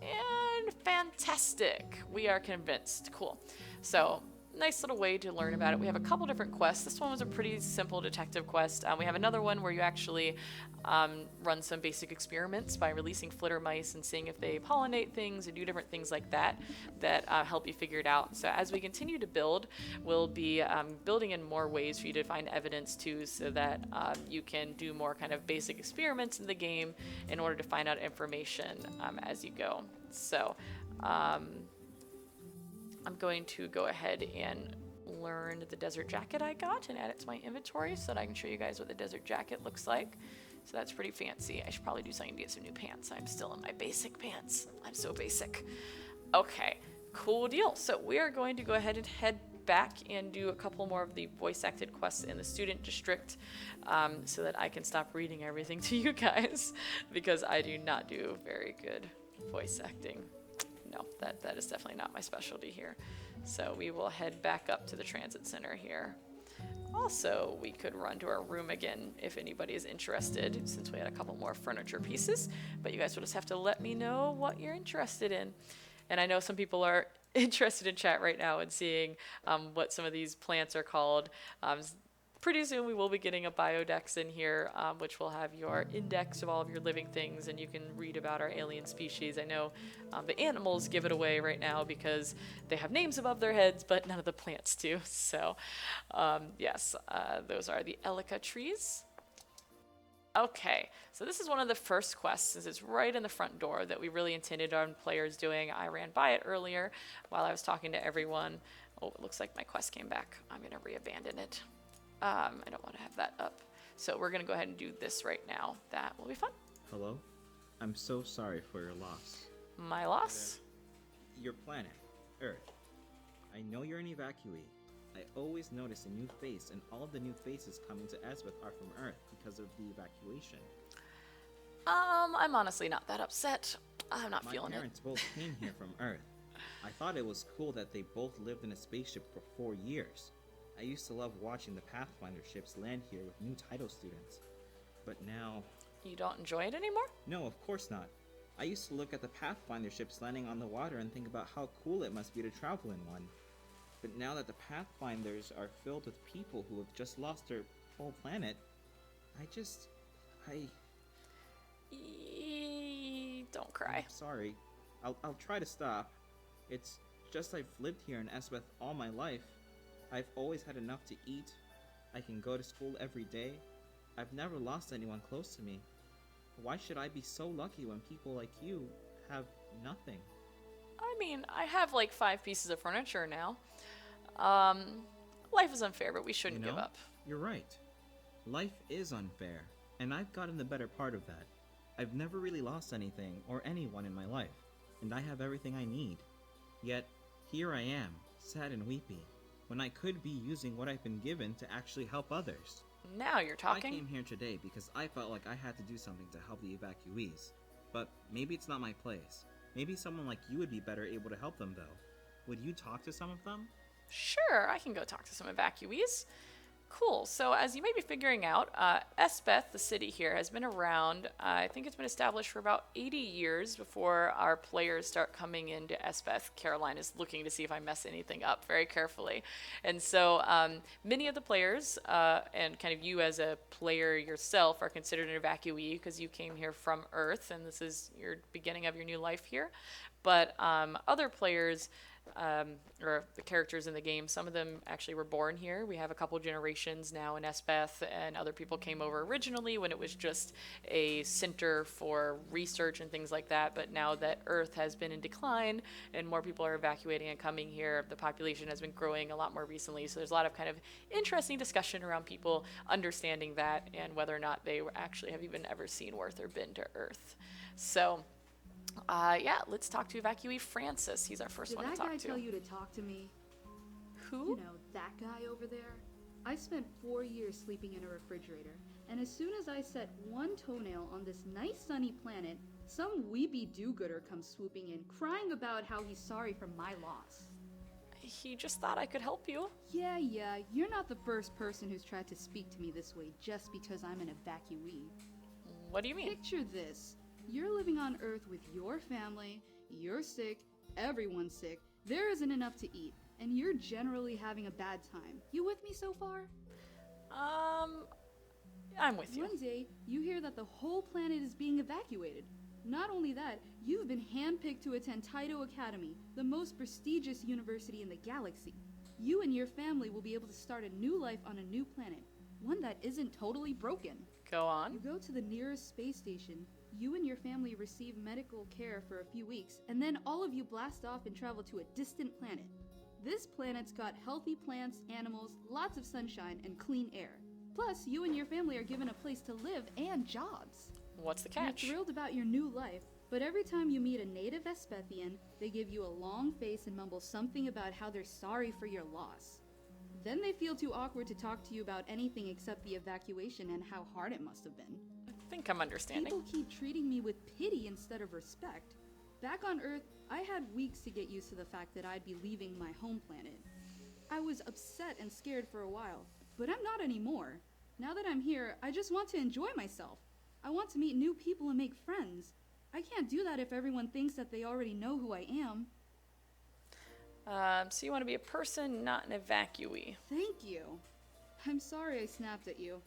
And fantastic. We are convinced. Cool. So, nice little way to learn about it. We have a couple different quests. This one was a pretty simple detective quest. We have another one where you actually run some basic experiments by releasing flitter mice and seeing if they pollinate things and do different things like that help you figure it out. So as we continue to build, we'll be building in more ways for you to find evidence too, so that you can do more kind of basic experiments in the game in order to find out information as you go. So I'm going to go ahead and learn the desert jacket I got and add it to my inventory so that I can show you guys what the desert jacket looks like. So that's pretty fancy. I should probably do something to get some new pants. I'm still in my basic pants. I'm so basic. Okay, cool deal. So we are going to go ahead and head back and do a couple more of the voice acted quests in the student district so that I can stop reading everything to you guys because I do not do very good voice acting. No, that is definitely not my specialty here. So we will head back up to the transit center here. Also, we could run to our room again if anybody is interested, since we had a couple more furniture pieces, but you guys will just have to let me know what you're interested in. And I know some people are interested in chat right now and seeing what some of these plants are called. Pretty soon we will be getting a biodex in here, which will have your index of all of your living things, and you can read about our alien species. I know the animals give it away right now because they have names above their heads, but none of the plants do. So, yes, those are the Elica trees. Okay, so this is one of the first quests, since it's right in the front door, that we really intended on players doing. I ran by it earlier while I was talking to everyone. Oh, it looks like my quest came back. I'm going to re-abandon it. I don't want to have that up. So we're going to go ahead and do this right now. That will be fun. Hello? I'm so sorry for your loss. My loss? Your planet, Earth. I know you're an evacuee. I always notice a new face, and all of the new faces coming to Esbeth are from Earth because of the evacuation. I'm honestly not that upset. I'm not feeling it. My parents both came here from Earth. I thought it was cool that they both lived in a spaceship for 4 years. I used to love watching the Pathfinder ships land here with new Tyto students. But now... You don't enjoy it anymore? No, of course not. I used to look at the Pathfinder ships landing on the water and think about how cool it must be to travel in one. But now that the Pathfinders are filled with people who have just lost their whole planet, Don't cry. I'm sorry. I'll try to stop. It's just I've lived here in Esbeth all my life. I've always had enough to eat. I can go to school every day. I've never lost anyone close to me. Why should I be so lucky when people like you have nothing? I mean, I have like 5 pieces of furniture now. Life is unfair, but we shouldn't give up. You're right. Life is unfair, and I've gotten the better part of that. I've never really lost anything or anyone in my life, and I have everything I need. Yet, here I am, sad and weepy, when I could be using what I've been given to actually help others. Now you're talking. I came here today because I felt like I had to do something to help the evacuees. But maybe it's not my place. Maybe someone like you would be better able to help them, though. Would you talk to some of them? Sure, I can go talk to some evacuees. Cool. So as you may be figuring out, Esbeth, the city here, has been around. I think it's been established for about 80 years before our players start coming into Esbeth. Caroline is looking to see if I mess anything up very carefully. And so many of the players, and kind of you as a player yourself, are considered an evacuee because you came here from Earth, and this is your beginning of your new life here. But other players... or the characters in the game, some of them actually were born here. We have a couple generations now in Esbeth, and other people came over originally when it was just a center for research and things like that. But now that Earth has been in decline and more people are evacuating and coming here, the population has been growing a lot more recently. So there's a lot of kind of interesting discussion around people understanding that and whether or not they actually have even ever seen Earth or been to Earth. So... yeah, let's talk to evacuee Francis. He's our first one to talk to. Did that guy tell you to talk to me? Who? You know, that guy over there? I spent 4 years sleeping in a refrigerator, and as soon as I set one toenail on this nice sunny planet, some weepy do-gooder comes swooping in, crying about how he's sorry for my loss. He just thought I could help you. Yeah, you're not the first person who's tried to speak to me this way just because I'm an evacuee. What do you mean? Picture this. You're living on Earth with your family, You're sick, everyone's sick, there isn't enough to eat, and you're generally having a bad time. You with me so far? I'm with you. One day, you hear that the whole planet is being evacuated. Not only that, you've been handpicked to attend Tyto Academy, the most prestigious university in the galaxy. You and your family will be able to start a new life on a new planet, one that isn't totally broken. Go on. You go to the nearest space station, you and your family receive medical care for a few weeks, and then all of you blast off and travel to a distant planet. This planet's got healthy plants, animals, lots of sunshine, and clean air. Plus, you and your family are given a place to live and jobs. What's the catch? You're thrilled about your new life, but every time you meet a native Espethian, they give you a long face and mumble something about how they're sorry for your loss. Then they feel too awkward to talk to you about anything except the evacuation and how hard it must have been. I think I'm understanding. People keep treating me with pity instead of respect. Back on Earth, I had weeks to get used to the fact that I'd be leaving my home planet. I was upset and scared for a while, but I'm not anymore. Now that I'm here, I just want to enjoy myself. I want to meet new people and make friends. I can't do that if everyone thinks that they already know who I am. So you want to be a person, not an evacuee. Thank you. I'm sorry I snapped at you.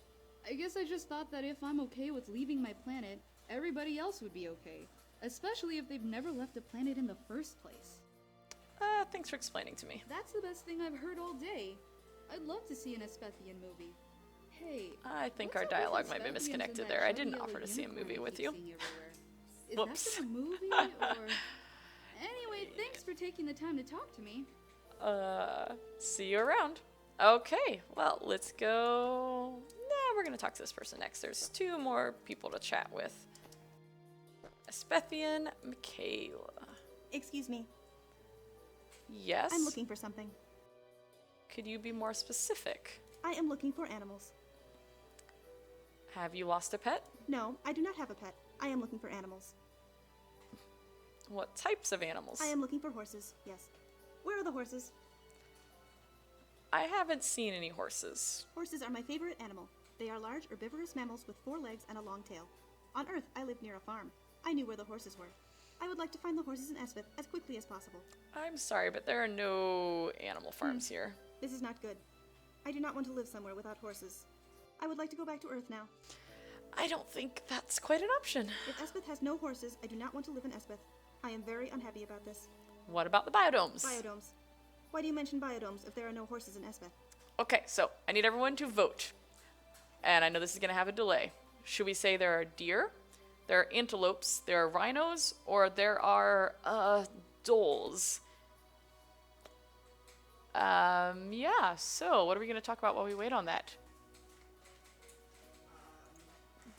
I guess I just thought that if I'm okay with leaving my planet, everybody else would be okay. Especially if they've never left a planet in the first place. Thanks for explaining to me. That's the best thing I've heard all day. I'd love to see an Espethian movie. Hey, I think what's our up with dialogue might be Espethians misconnected and there. that I didn't chubby offer yellow to see a unicorn movie I with keep you. seeing everywhere? Is Whoops. that from a movie or... Anyway, thanks for taking the time to talk to me. See you around. Okay, well, let's go. Nah, we're gonna talk to this person next. There's 2 more people to chat with. Espethian Michaela. Excuse me. Yes? I'm looking for something. Could you be more specific? I am looking for animals. Have you lost a pet? No, I do not have a pet. I am looking for animals. What types of animals? I am looking for horses, yes. Where are the horses? I haven't seen any horses. Horses are my favorite animal. They are large herbivorous mammals with 4 legs and a long tail. On Earth, I lived near a farm. I knew where the horses were. I would like to find the horses in Espeth as quickly as possible. I'm sorry, but there are no animal farms here. This is not good. I do not want to live somewhere without horses. I would like to go back to Earth now. I don't think that's quite an option. If Espeth has no horses, I do not want to live in Espeth. I am very unhappy about this. What about the biodomes? Biodomes. Why do you mention biodomes if there are no horses in Espeth? Okay, so I need everyone to vote. And I know this is going to have a delay. Should we say there are deer, there are antelopes, there are rhinos, or there are dholes? Yeah, so what are we going to talk about while we wait on that?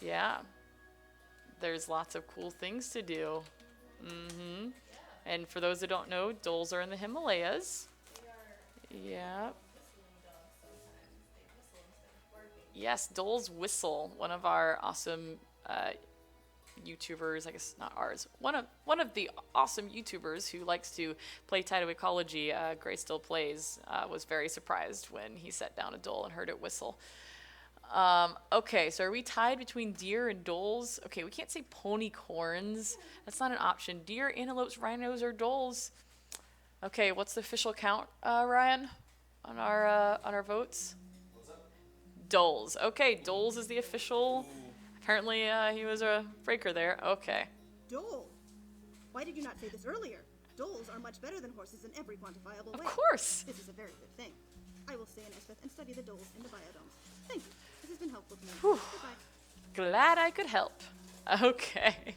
Yeah. There's lots of cool things to do. Mm-hmm. And for those that don't know, dholes are in the Himalayas. Yeah. Yes, dholes whistle. One of our awesome YouTubers, I guess not ours, one of the awesome YouTubers who likes to play Tyto Ecology, Gray Still Plays, was very surprised when he set down a dhole and heard it whistle. Okay, so are we tied between deer and dholes? Okay, we can't say ponycorns. That's not an option. Deer, antelopes, rhinos, or dholes. Okay, what's the official count, Ryan, on our votes? Dholes. Okay, dholes is the official. Apparently, he was a breaker there. Okay. Dhole? Why did you not say this earlier? Dholes are much better than horses in every quantifiable way. Of course. This is a very good thing. I will stay in Espeth and study the dholes in the biodomes. Thank you. This has been helpful to me. Whew. Goodbye. Glad I could help. Okay.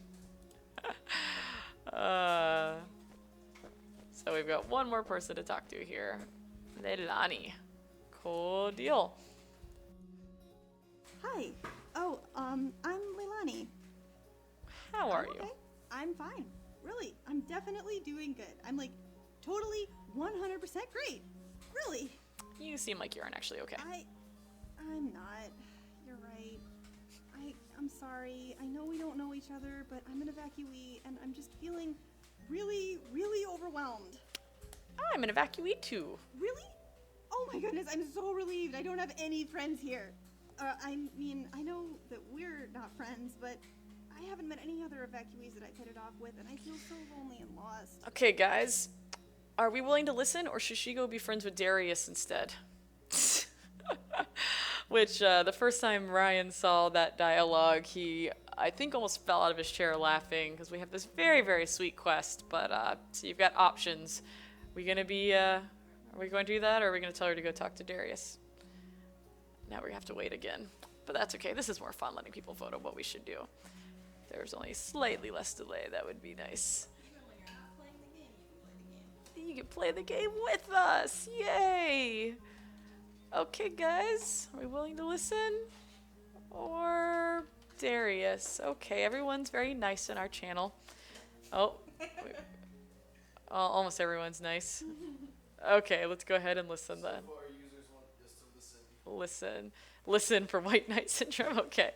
So we've got one more person to talk to here. Leilani. Cool deal. Hi. Oh, I'm Leilani. How are I'm you? okay. I'm fine. Really, I'm definitely doing good. I'm like totally 100% great. Really. You seem like you aren't actually okay. I'm not. You're right. I'm sorry. I know we don't know each other, but I'm an evacuee and I'm just feeling really, really overwhelmed. I'm an evacuee too. Really? Oh my goodness, I'm so relieved. I don't have any friends here. I mean, I know that we're not friends, but I haven't met any other evacuees that I've hit it off with, and I feel so lonely and lost. Okay, guys. Are we willing to listen, or should she go be friends with Darius instead? Which, the first time Ryan saw that dialogue, he, I think, almost fell out of his chair laughing, because we have this very, very sweet quest, but, so you've got options. Are we going to do that, or are we going to tell her to go talk to Darius? Now we have to wait again. But that's okay, this is more fun letting people vote on what we should do. If there's only slightly less delay, that would be nice. Even when you're not playing the game, you can play the game. You can play the game with us! Yay! Okay, guys, are we willing to listen? Or Darius? Okay, everyone's very nice in our channel. Oh, almost everyone's nice. Okay, let's go ahead and listen then. So far, users want us to listen. Listen for White Knight Syndrome. Okay,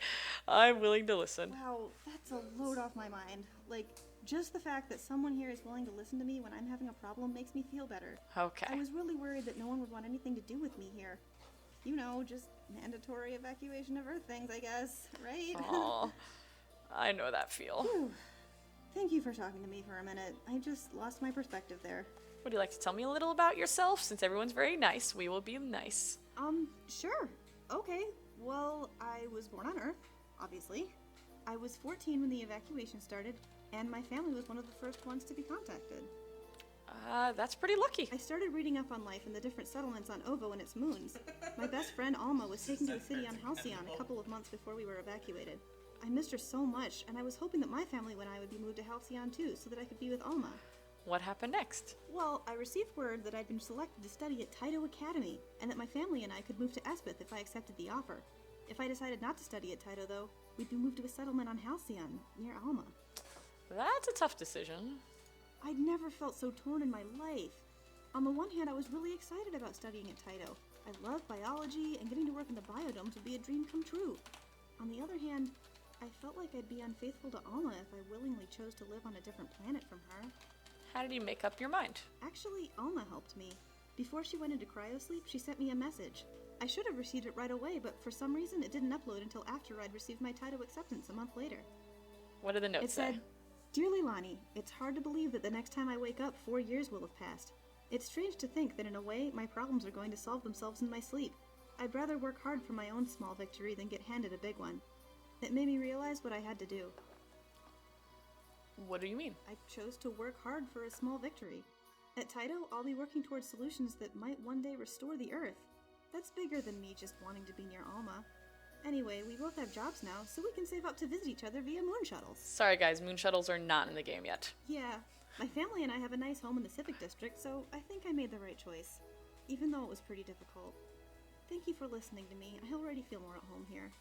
I'm willing to listen. Wow, that's a load off my mind. Like, just the fact that someone here is willing to listen to me when I'm having a problem makes me feel better. Okay. I was really worried that no one would want anything to do with me here. You know, just mandatory evacuation of Earth things, I guess, right? Aw, I know that feel. Whew. Thank you for talking to me for a minute. I just lost my perspective there. Would you like to tell me a little about yourself? Since everyone's very nice, we will be nice. Sure. Okay. Well, I was born on Earth, obviously. I was 14 when the evacuation started, and my family was one of the first ones to be contacted. That's pretty lucky. I started reading up on life in the different settlements on Ovo and its moons. My best friend Alma was taken to the city on Halcyon a couple of months before we were evacuated. I missed her so much, and I was hoping that my family and I would be moved to Halcyon too, so that I could be with Alma. What happened next? Well, I received word that I'd been selected to study at Tyto Academy, and that my family and I could move to Espeth if I accepted the offer. If I decided not to study at Tyto, though, we'd be moved to a settlement on Halcyon, near Alma. That's a tough decision. I'd never felt so torn in my life. On the one hand, I was really excited about studying at Tyto. I loved biology, and getting to work in the biodomes would be a dream come true. On the other hand, I felt like I'd be unfaithful to Alma if I willingly chose to live on a different planet from her. How did you make up your mind? Actually, Alma helped me. Before she went into cryosleep, she sent me a message. I should have received it right away, but for some reason it didn't upload until after I'd received my Tyto acceptance a month later. What did the note It say? said, "Dearly Lonnie, it's hard to believe that the next time I wake up, 4 years will have passed. It's strange to think that in a way, my problems are going to solve themselves in my sleep. I'd rather work hard for my own small victory than get handed a big one. It made me realize what I had to do. What do you mean? I chose to work hard for a small victory. At Tyto, I'll be working towards solutions that might one day restore the Earth. That's bigger than me just wanting to be near Alma. Anyway, we both have jobs now, so we can save up to visit each other via moon shuttles." Sorry guys, moon shuttles are not in the game yet. Yeah, my family and I have a nice home in the Civic District, so I think I made the right choice, even though it was pretty difficult. Thank you for listening to me. I already feel more at home here.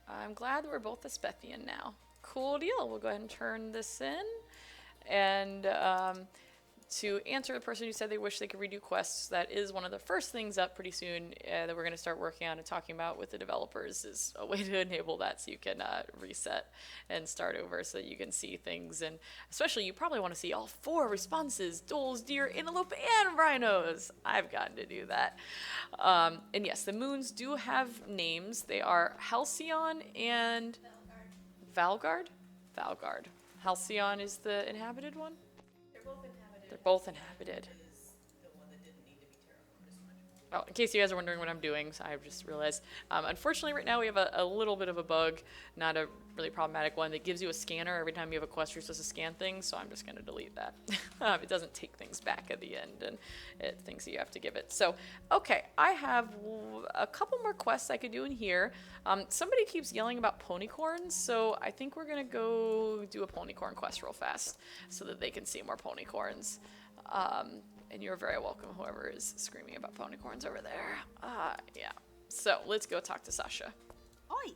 I'm glad we're both Espethian now. Cool deal. We'll go ahead and turn this in. And to answer the person who said they wish they could redo quests, that is one of the first things up pretty soon that we're going to start working on and talking about with the developers, is a way to enable that so you can reset and start over so that you can see things. And especially, you probably want to see all 4 responses: duels, deer, antelope, and rhinos. I've gotten to do that. And yes, the moons do have names. They are Halcyon and Valgard? Valgard. Halcyon is the inhabited one? They're both inhabited. They're both inhabited. Is the one that didn't need to be terraformed as much. Oh, in case you guys are wondering what I'm doing, so I've just realized. Unfortunately, right now we have a little bit of a bug, not a really problematic one, that gives you a scanner every time you have a quest you're supposed to scan things, so I'm just going to delete that. It doesn't take things back at the end, and it thinks that you have to give it. So, okay, I have a couple more quests I could do in here. Somebody keeps yelling about ponycorns, so I think we're going to go do a ponycorn quest real fast so that they can see more ponycorns. And you're very welcome, whoever is screaming about ponycorns over there. Yeah. So, let's go talk to Sasha. Oi!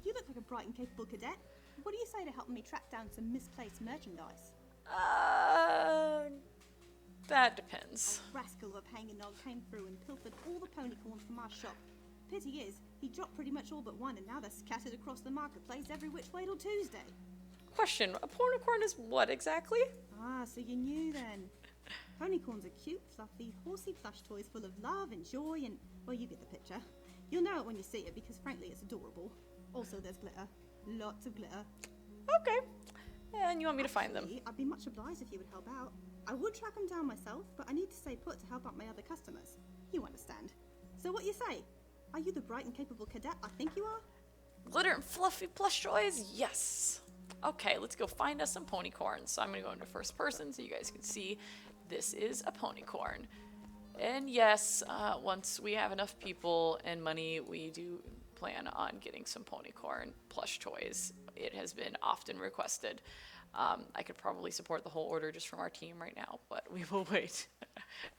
You look like a bright and capable cadet. What do you say to helping me track down some misplaced merchandise? That depends. A rascal of a hanging dog came through and pilfered all the ponycorns from our shop. Pity is, he dropped pretty much all but one, and now they're scattered across the marketplace every which way till Tuesday. Question, a ponycorn is what exactly? Ah, so you knew then. Ponycorns are cute, fluffy, horsey plush toys full of love and joy and, well, you get the picture. You'll know it when you see it because frankly it's adorable. Also, there's glitter. Lots of glitter. Okay. And you want me to find them? Actually, I'd be much obliged if you would help out. I would track them down myself, but I need to stay put to help out my other customers. You understand. So what you say? Are you the bright and capable cadet I think you are? Glitter and fluffy plush toys? Yes. Okay, let's go find us some ponycorns. So I'm going to go into first person so you guys can see this is a ponycorn. And yes, once we have enough people and money, we do plan on getting some ponycorn plush toys. It has been often requested. I could probably support the whole order just from our team right now, but we will wait.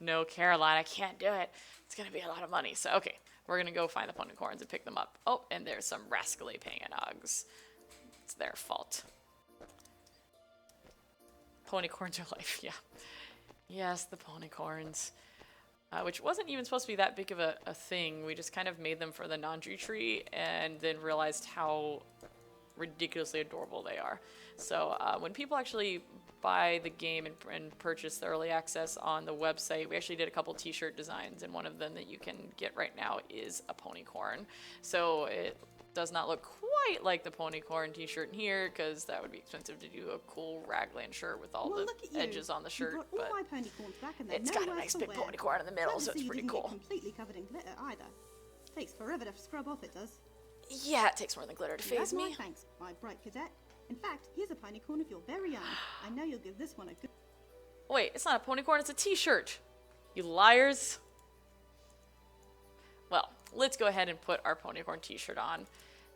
No, Caroline, I can't do it. It's going to be a lot of money. So, okay, we're going to go find the ponycorns and pick them up. Oh, and there's some rascally panganogs. It's their fault. Ponycorns are life, yeah. Yes, the ponycorns. Which wasn't even supposed to be that big of a thing. We just kind of made them for the Nandri tree and then realized how ridiculously adorable they are. So when people actually buy the game and purchase the early access on the website, we actually did a couple t-shirt designs, and one of them that you can get right now is a ponycorn. So it does not look quite like the ponycorn t-shirt in here, because that would be expensive to do a cool raglan shirt with all the edges on the shirt. You brought all my ponycorns back and they're it's got a nowhere nice to big wear. ponycorn in the middle, so Glad to it's see you pretty didn't cool. get completely covered in glitter either. Takes forever to scrub off, it does. Yeah, it takes more than glitter to You phase have my me. thanks, my bright cadet. In fact, here's a ponycorn of your very own. I know you'll give this one a good... Wait, it's not a ponycorn, it's a t-shirt. You liars. Well, let's go ahead and put our ponycorn t-shirt on.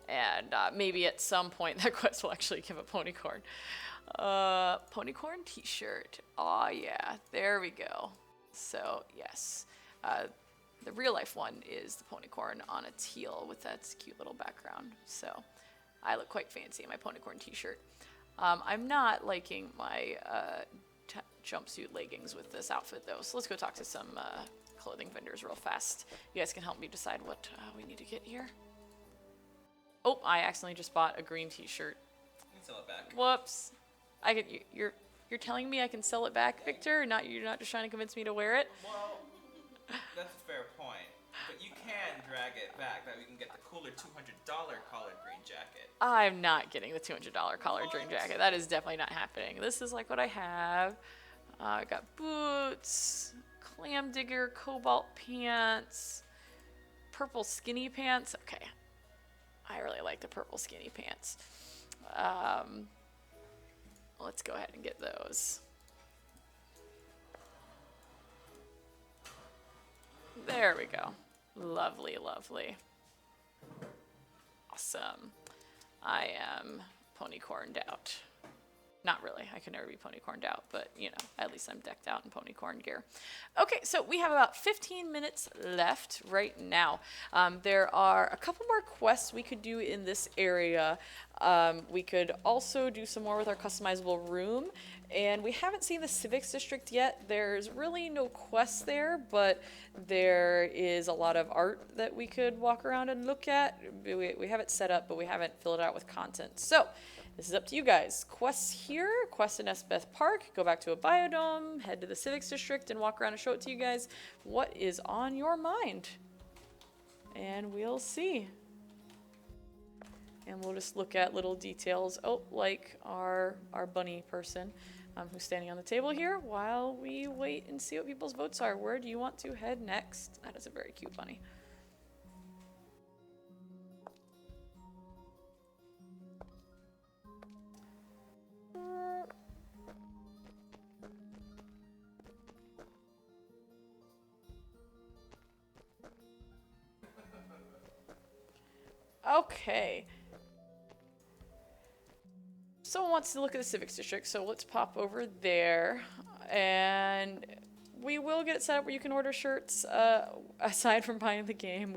And maybe at some point that quest will actually give a ponycorn. Ponycorn t-shirt. Oh yeah, there we go. So yes, the real life one is the ponycorn on a teal with that cute little background. So I look quite fancy in my ponycorn t-shirt. I'm not liking my jumpsuit leggings with this outfit though. So let's go talk to some clothing vendors real fast. You guys can help me decide what we need to get here. Oh, I accidentally just bought a green t-shirt. You can sell it back. Whoops. You're telling me I can sell it back, Victor? You're not just trying to convince me to wear it? Well, that's a fair point. But you can drag it back. That we can get the cooler $200 collared green jacket. I'm not getting the $200 collared green jacket. That is definitely not happening. This is like what I have. I got boots, clam digger, cobalt pants, purple skinny pants. Okay. I really like the purple skinny pants. Let's go ahead and get those. There we go. Lovely, lovely. Awesome. I am ponycorned out. Not really. I can never be ponycorned out, but you know, at least I'm decked out in ponycorn gear. Okay, so we have about 15 minutes left right now. There are a couple more quests we could do in this area. We could also do some more with our customizable room, and we haven't seen the Civics district yet. There's really no quests there, but there is a lot of art that we could walk around and look at. We have it set up, but we haven't filled it out with content. So this is up to you guys. Quests here, quest in Esbeth Park, go back to a biodome, head to the Civics district, and walk around and show it to you guys what is on your mind. And we'll see. And we'll just look at little details. Oh, like our bunny person who's standing on the table here while we wait and see what people's votes are. Where do you want to head next? That is a very cute bunny. Okay. Someone wants to look at the Civics District, so let's pop over there. And we will get it set up where you can order shirts. Aside from buying the game,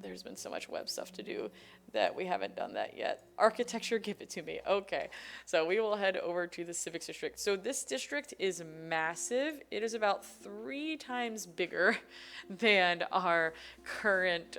there's been so much web stuff to do that we haven't done that yet. Architecture, give it to me. Okay, so we will head over to the Civics District. So this district is massive. It is about 3 times bigger than our current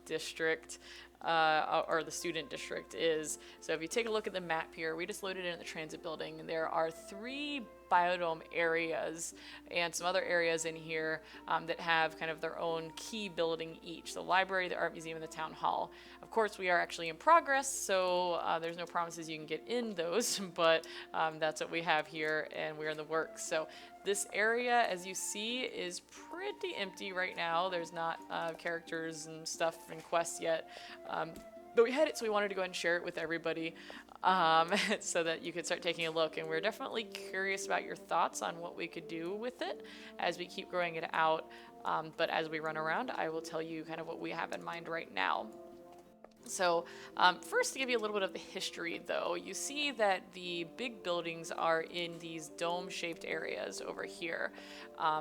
district. Or the student district is. So if you take a look at the map here, we just loaded in the transit building. There are 3 biodome areas and some other areas in here that have kind of their own key building each. The library, the art museum, and the town hall. Of course, we are actually in progress, so there's no promises you can get in those, but that's what we have here, and we're in the works. So this area, as you see, is pretty empty right now. There's not characters and stuff and quests yet. But we had it, so we wanted to go ahead and share it with everybody so that you could start taking a look. And we're definitely curious about your thoughts on what we could do with it as we keep growing it out. But as we run around, I will tell you kind of what we have in mind right now. So first, to give you a little bit of the history, though, you see that the big buildings are in these dome-shaped areas over here,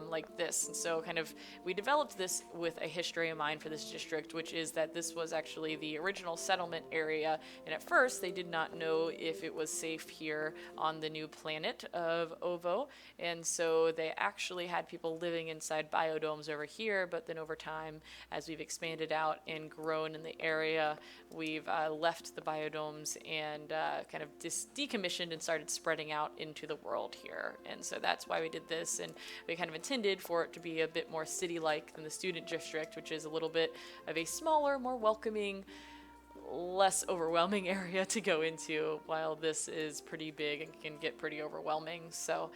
like this. And so kind of we developed this with a history in mind for this district, which is that this was actually the original settlement area. And at first, they did not know if it was safe here on the new planet of Ovo. And so they actually had people living inside biodomes over here. But then over time, as we've expanded out and grown in the area, we've left the biodomes and kind of decommissioned and started spreading out into the world here. And so that's why we did this, and we kind of intended for it to be a bit more city-like than the student district, which is a little bit of a smaller, more welcoming, less overwhelming area to go into, while this is pretty big and can get pretty overwhelming. So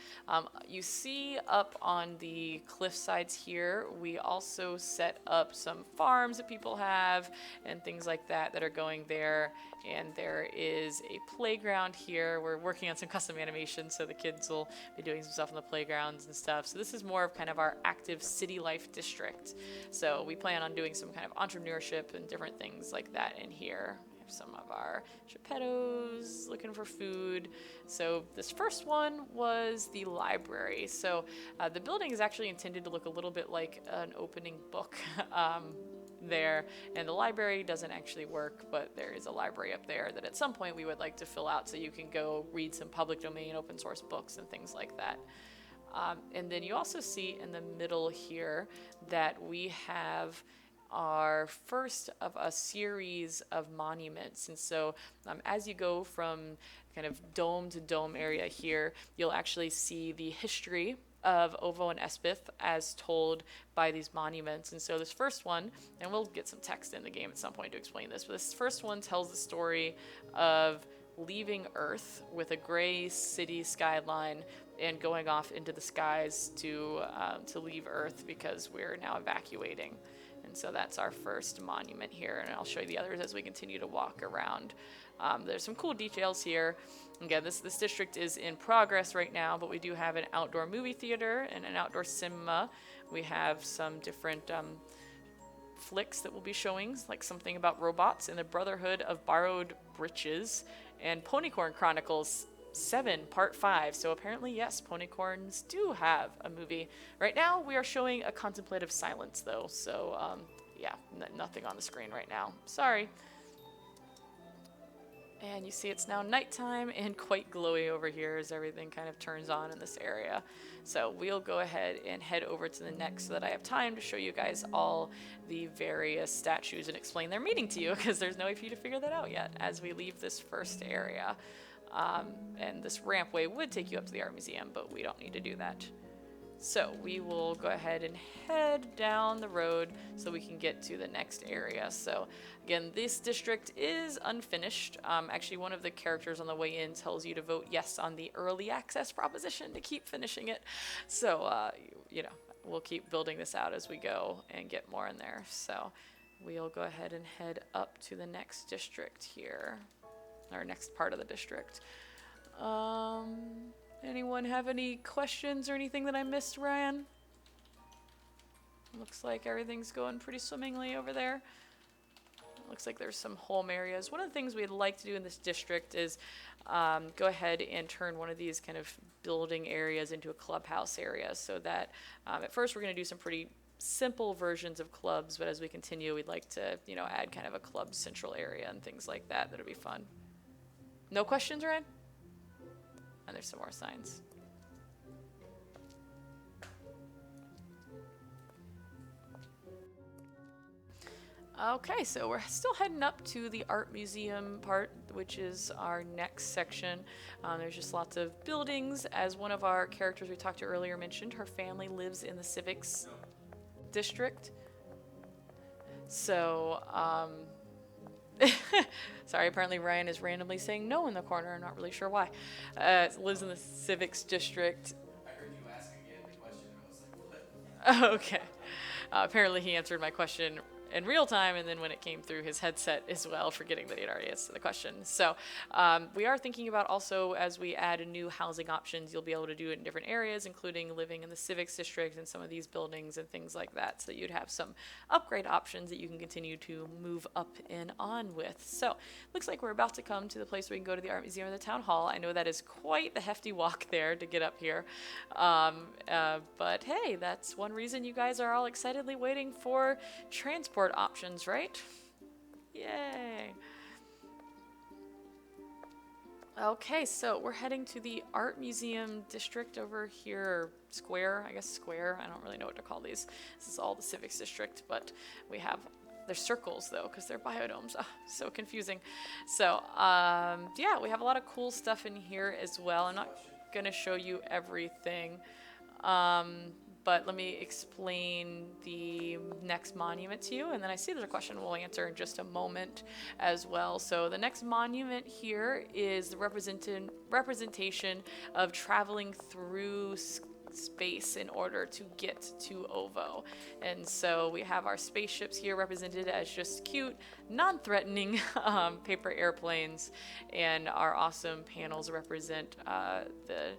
you see up on the cliff sides here, we also set up some farms that people have and things like that that are going there. And there is a playground here. We're working on some custom animations, so the kids will be doing some stuff on the playgrounds and stuff. So this is more of kind of our active city life district. So we plan on doing some kind of entrepreneurship and different things like that in here. We have some of our Geppettos looking for food. So this first one was the library. So the building is actually intended to look a little bit like an opening book. There, and the library doesn't actually work, but there is a library up there that at some point we would like to fill out so you can go read some public domain open source books and things like that. And then you also see in the middle here that we have our first of a series of monuments. And so as you go from kind of dome to dome area here, you'll actually see the history of Ovo and Espith as told by these monuments. And so this first one, and we'll get some text in the game at some point to explain this, but this first one tells the story of leaving Earth with a gray city skyline and going off into the skies to leave Earth because we're now evacuating. And so that's our first monument here, and I'll show you the others as we continue to walk around. There's some cool details here. Again, this district is in progress right now, but we do have an outdoor movie theater and an outdoor cinema. We have some different flicks that we'll be showing, like something about robots and the Brotherhood of Borrowed Britches and Ponycorn Chronicles 7 Part 5. So apparently, yes, Ponycorns do have a movie. Right now, we are showing a contemplative silence, though. So, yeah, nothing on the screen right now. Sorry. And you see it's now nighttime and quite glowy over here as everything kind of turns on in this area. So we'll go ahead and head over to the next so that I have time to show you guys all the various statues and explain their meaning to you, because there's no way for you to figure that out yet as we leave this first area. And this rampway would take you up to the art museum, but we don't need to do that. So we will go ahead and head down the road so we can get to the next area. So again, this district is unfinished. Actually, one of the characters on the way in tells you to vote yes on the early access proposition to keep finishing it. So, you know, we'll keep building this out as we go and get more in there. So we'll go ahead and head up to the next district here, or next part of the district. Anyone have any questions or anything that I missed, Ryan? Looks like everything's going pretty swimmingly over there. Looks like there's some home areas. One of the things we'd like to do in this district is go ahead and turn one of these kind of building areas into a clubhouse area, so that at first we're going to do some pretty simple versions of clubs, but as we continue, we'd like to, you know, add kind of a club central area and things like that. That'll be fun. No questions, Ryan? And there's some more signs. Okay, so we're still heading up to the art museum part, which is our next section. There's just lots of buildings. As one of our characters we talked to earlier mentioned, her family lives in the Civics district. So, sorry, apparently Ryan is randomly saying no in the corner. I'm not really sure why. Lives in the Civics district. I heard you ask again the question, and I was like, what? Okay. Apparently he answered my question in real time, and then when it came through his headset as well, forgetting that he had already answered the question. So we are thinking about also, as we add new housing options, you'll be able to do it in different areas, including living in the Civics District and some of these buildings and things like that, so that you'd have some upgrade options that you can continue to move up and on with. So looks like we're about to come to the place where we can go to the Art Museum and the Town Hall. I know that is quite the hefty walk there to get up here. But hey, that's one reason you guys are all excitedly waiting for transport options, right? Yay. Okay, so we're heading to the Art Museum district over here, square, I guess square. I don't really know what to call these. This is all the Civics district, but we have, they're circles though, because they're biodomes. Oh, so confusing. So, yeah, we have a lot of cool stuff in here as well. I'm not gonna show you everything. But let me explain the next monument to you, and then I see there's a question we'll answer in just a moment as well. So the next monument here is the representation of traveling through space in order to get to Ovo. And so we have our spaceships here represented as just cute, non-threatening paper airplanes, and our awesome panels represent the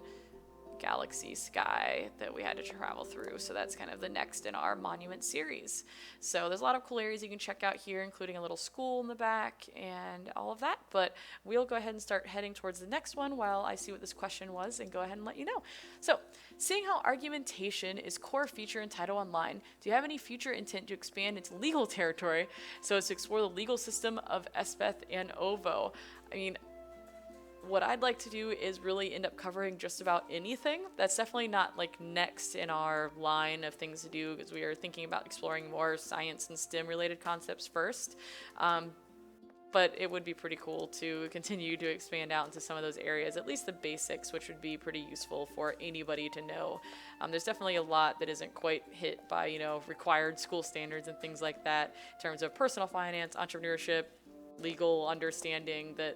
galaxy sky that we had to travel through. So that's kind of the next in our monument series. So there's a lot of cool areas you can check out here, including a little school in the back and all of that. But we'll go ahead and start heading towards the next one while I see what this question was and go ahead and let you know. So, seeing how argumentation is core feature in Tyto Online, do you have any future intent to expand into legal territory so as to explore the legal system of Espeth and Ovo? I mean, what I'd like to do is really end up covering just about anything. That's definitely not like next in our line of things to do, because we are thinking about exploring more science and STEM related concepts first. But it would be pretty cool to continue to expand out into some of those areas, at least the basics, which would be pretty useful for anybody to know. There's definitely a lot that isn't quite hit by, you know, required school standards and things like that in terms of personal finance, entrepreneurship, legal understanding that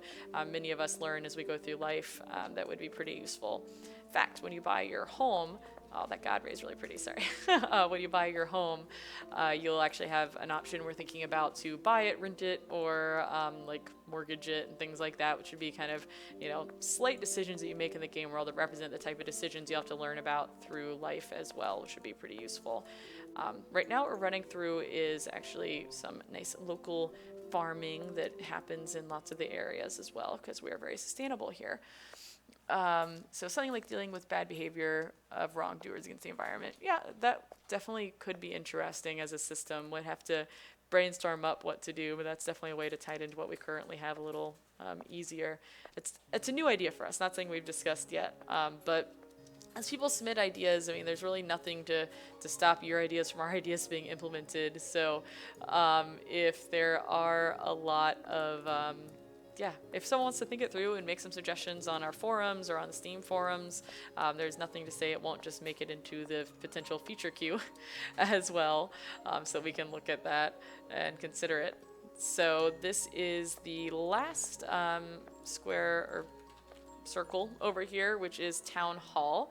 many of us learn as we go through life. That would be pretty useful. In fact, when you buy your home, oh, that God ray is really pretty, sorry. When you buy your home, you'll actually have an option we're thinking about to buy it, rent it, or like mortgage it and things like that, which would be kind of, you know, slight decisions that you make in the game world that represent the type of decisions you have to learn about through life as well, which would be pretty useful. Right now what we're running through is actually some nice local farming that happens in lots of the areas as well, because we are very sustainable here. So something like dealing with bad behavior of wrongdoers against the environment. Yeah, that definitely could be interesting as a system. Would have to brainstorm up what to do, but that's definitely a way to tie it into what we currently have a little easier. It's a new idea for us, not something we've discussed yet, but as people submit ideas, I mean, there's really nothing to stop your ideas from our ideas being implemented. So if there are a lot of, if someone wants to think it through and make some suggestions on our forums or on the Steam forums, there's nothing to say it won't just make it into the potential feature queue as well. So we can look at that and consider it. So this is the last square or circle over here, which is Town Hall,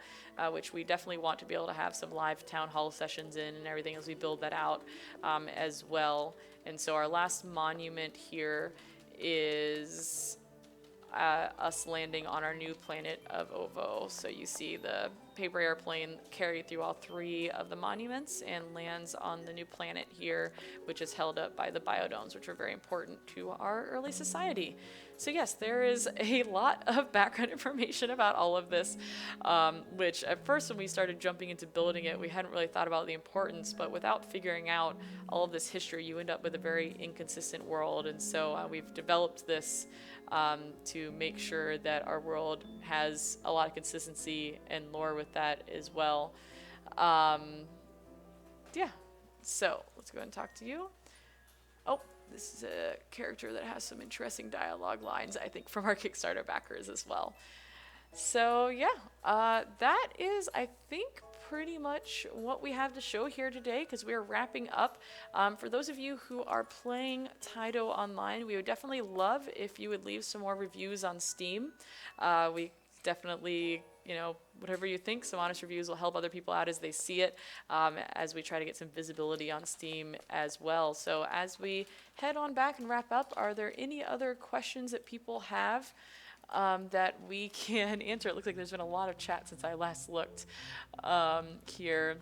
which we definitely want to be able to have some live Town Hall sessions in and everything as we build that out as well. And so our last monument here is us landing on our new planet of Ovo. So you see the paper airplane carried through all three of the monuments and lands on the new planet here, which is held up by the biodomes, which are very important to our early society. So yes, there is a lot of background information about all of this, which at first when we started jumping into building it, we hadn't really thought about the importance, but without figuring out all of this history, you end up with a very inconsistent world. And so we've developed this to make sure that our world has a lot of consistency and lore with that as well. Yeah, so let's go ahead and talk to you. oh, this is a character that has some interesting dialogue lines, I think, from our Kickstarter backers as well. So yeah, that is, I think, pretty much what we have to show here today, because we are wrapping up. For those of you who are playing Tyto Online, we would definitely love if you would leave some more reviews on Steam. We definitely, you know, whatever you think, some honest reviews will help other people out as they see it, as we try to get some visibility on Steam as well. So as we head on back and wrap up, are there any other questions that people have that we can answer? It looks like there's been a lot of chat since I last looked here.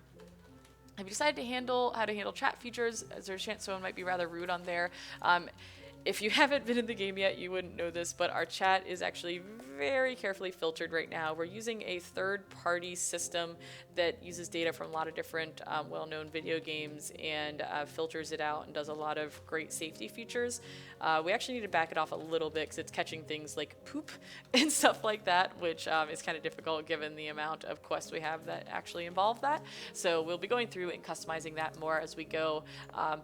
Have you decided to how to handle chat features? Is there a chance someone might be rather rude on there? If you haven't been in the game yet, you wouldn't know this, but our chat is actually very carefully filtered right now. We're using a third-party system that uses data from a lot of different well-known video games and filters it out and does a lot of great safety features. We actually need to back it off a little bit because it's catching things like poop and stuff like that, which is kind of difficult given the amount of quests we have that actually involve that. So we'll be going through and customizing that more as we go.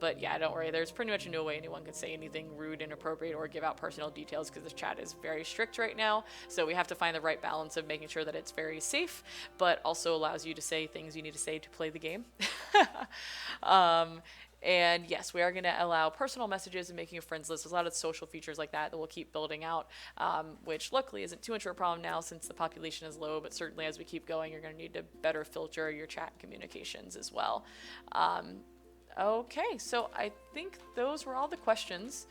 But yeah, don't worry. There's pretty much no way anyone could say anything rude, inappropriate, or give out personal details because the chat is very strict right now. So we have to find the right balance of making sure that it's very safe, but also allows you to say things you need to say to play the game. And yes, we are going to allow personal messages and making a friends list. There's a lot of social features like that we'll keep building out, which luckily isn't too much of a problem now since the population is low, but certainly as we keep going, you're going to need to better filter your chat communications as well. Okay, so I think those were all the questions.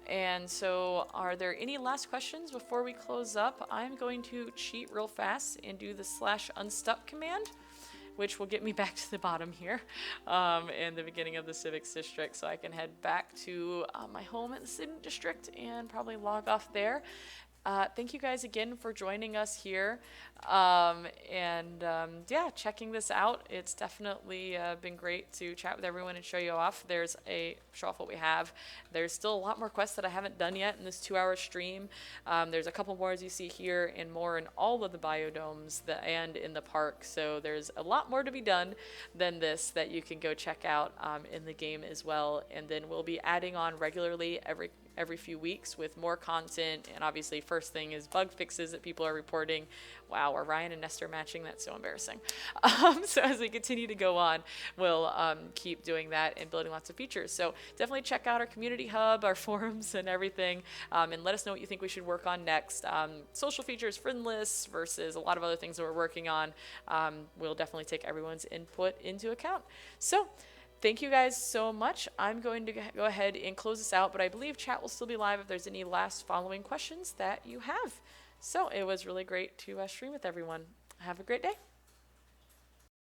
And so are there any last questions before we close up? I'm going to cheat real fast and do the /unstuck command, which will get me back to the bottom here in the beginning of the Civics district, so I can head back to my home in the Student district and probably log off there. Thank you guys again for joining us here, yeah, checking this out. It's definitely been great to chat with everyone and show you off. Show off what we have. There's still a lot more quests that I haven't done yet in this 2-hour stream. There's a couple more as you see here and more in all of the biodomes and in the park. So there's a lot more to be done than this that you can go check out in the game as well. And then we'll be adding on regularly every few weeks with more content, and obviously first thing is bug fixes that people are reporting. Wow, are Ryan and Nestor matching? That's so embarrassing. So as we continue to go on, we'll keep doing that and building lots of features. So definitely check out our community hub, our forums and everything, and let us know what you think we should work on next. Social features, friend lists versus a lot of other things that we're working on. We'll definitely take everyone's input into account. So thank you guys so much. I'm going to go ahead and close this out, but I believe chat will still be live if there's any last following questions that you have. So it was really great to stream with everyone. Have a great day.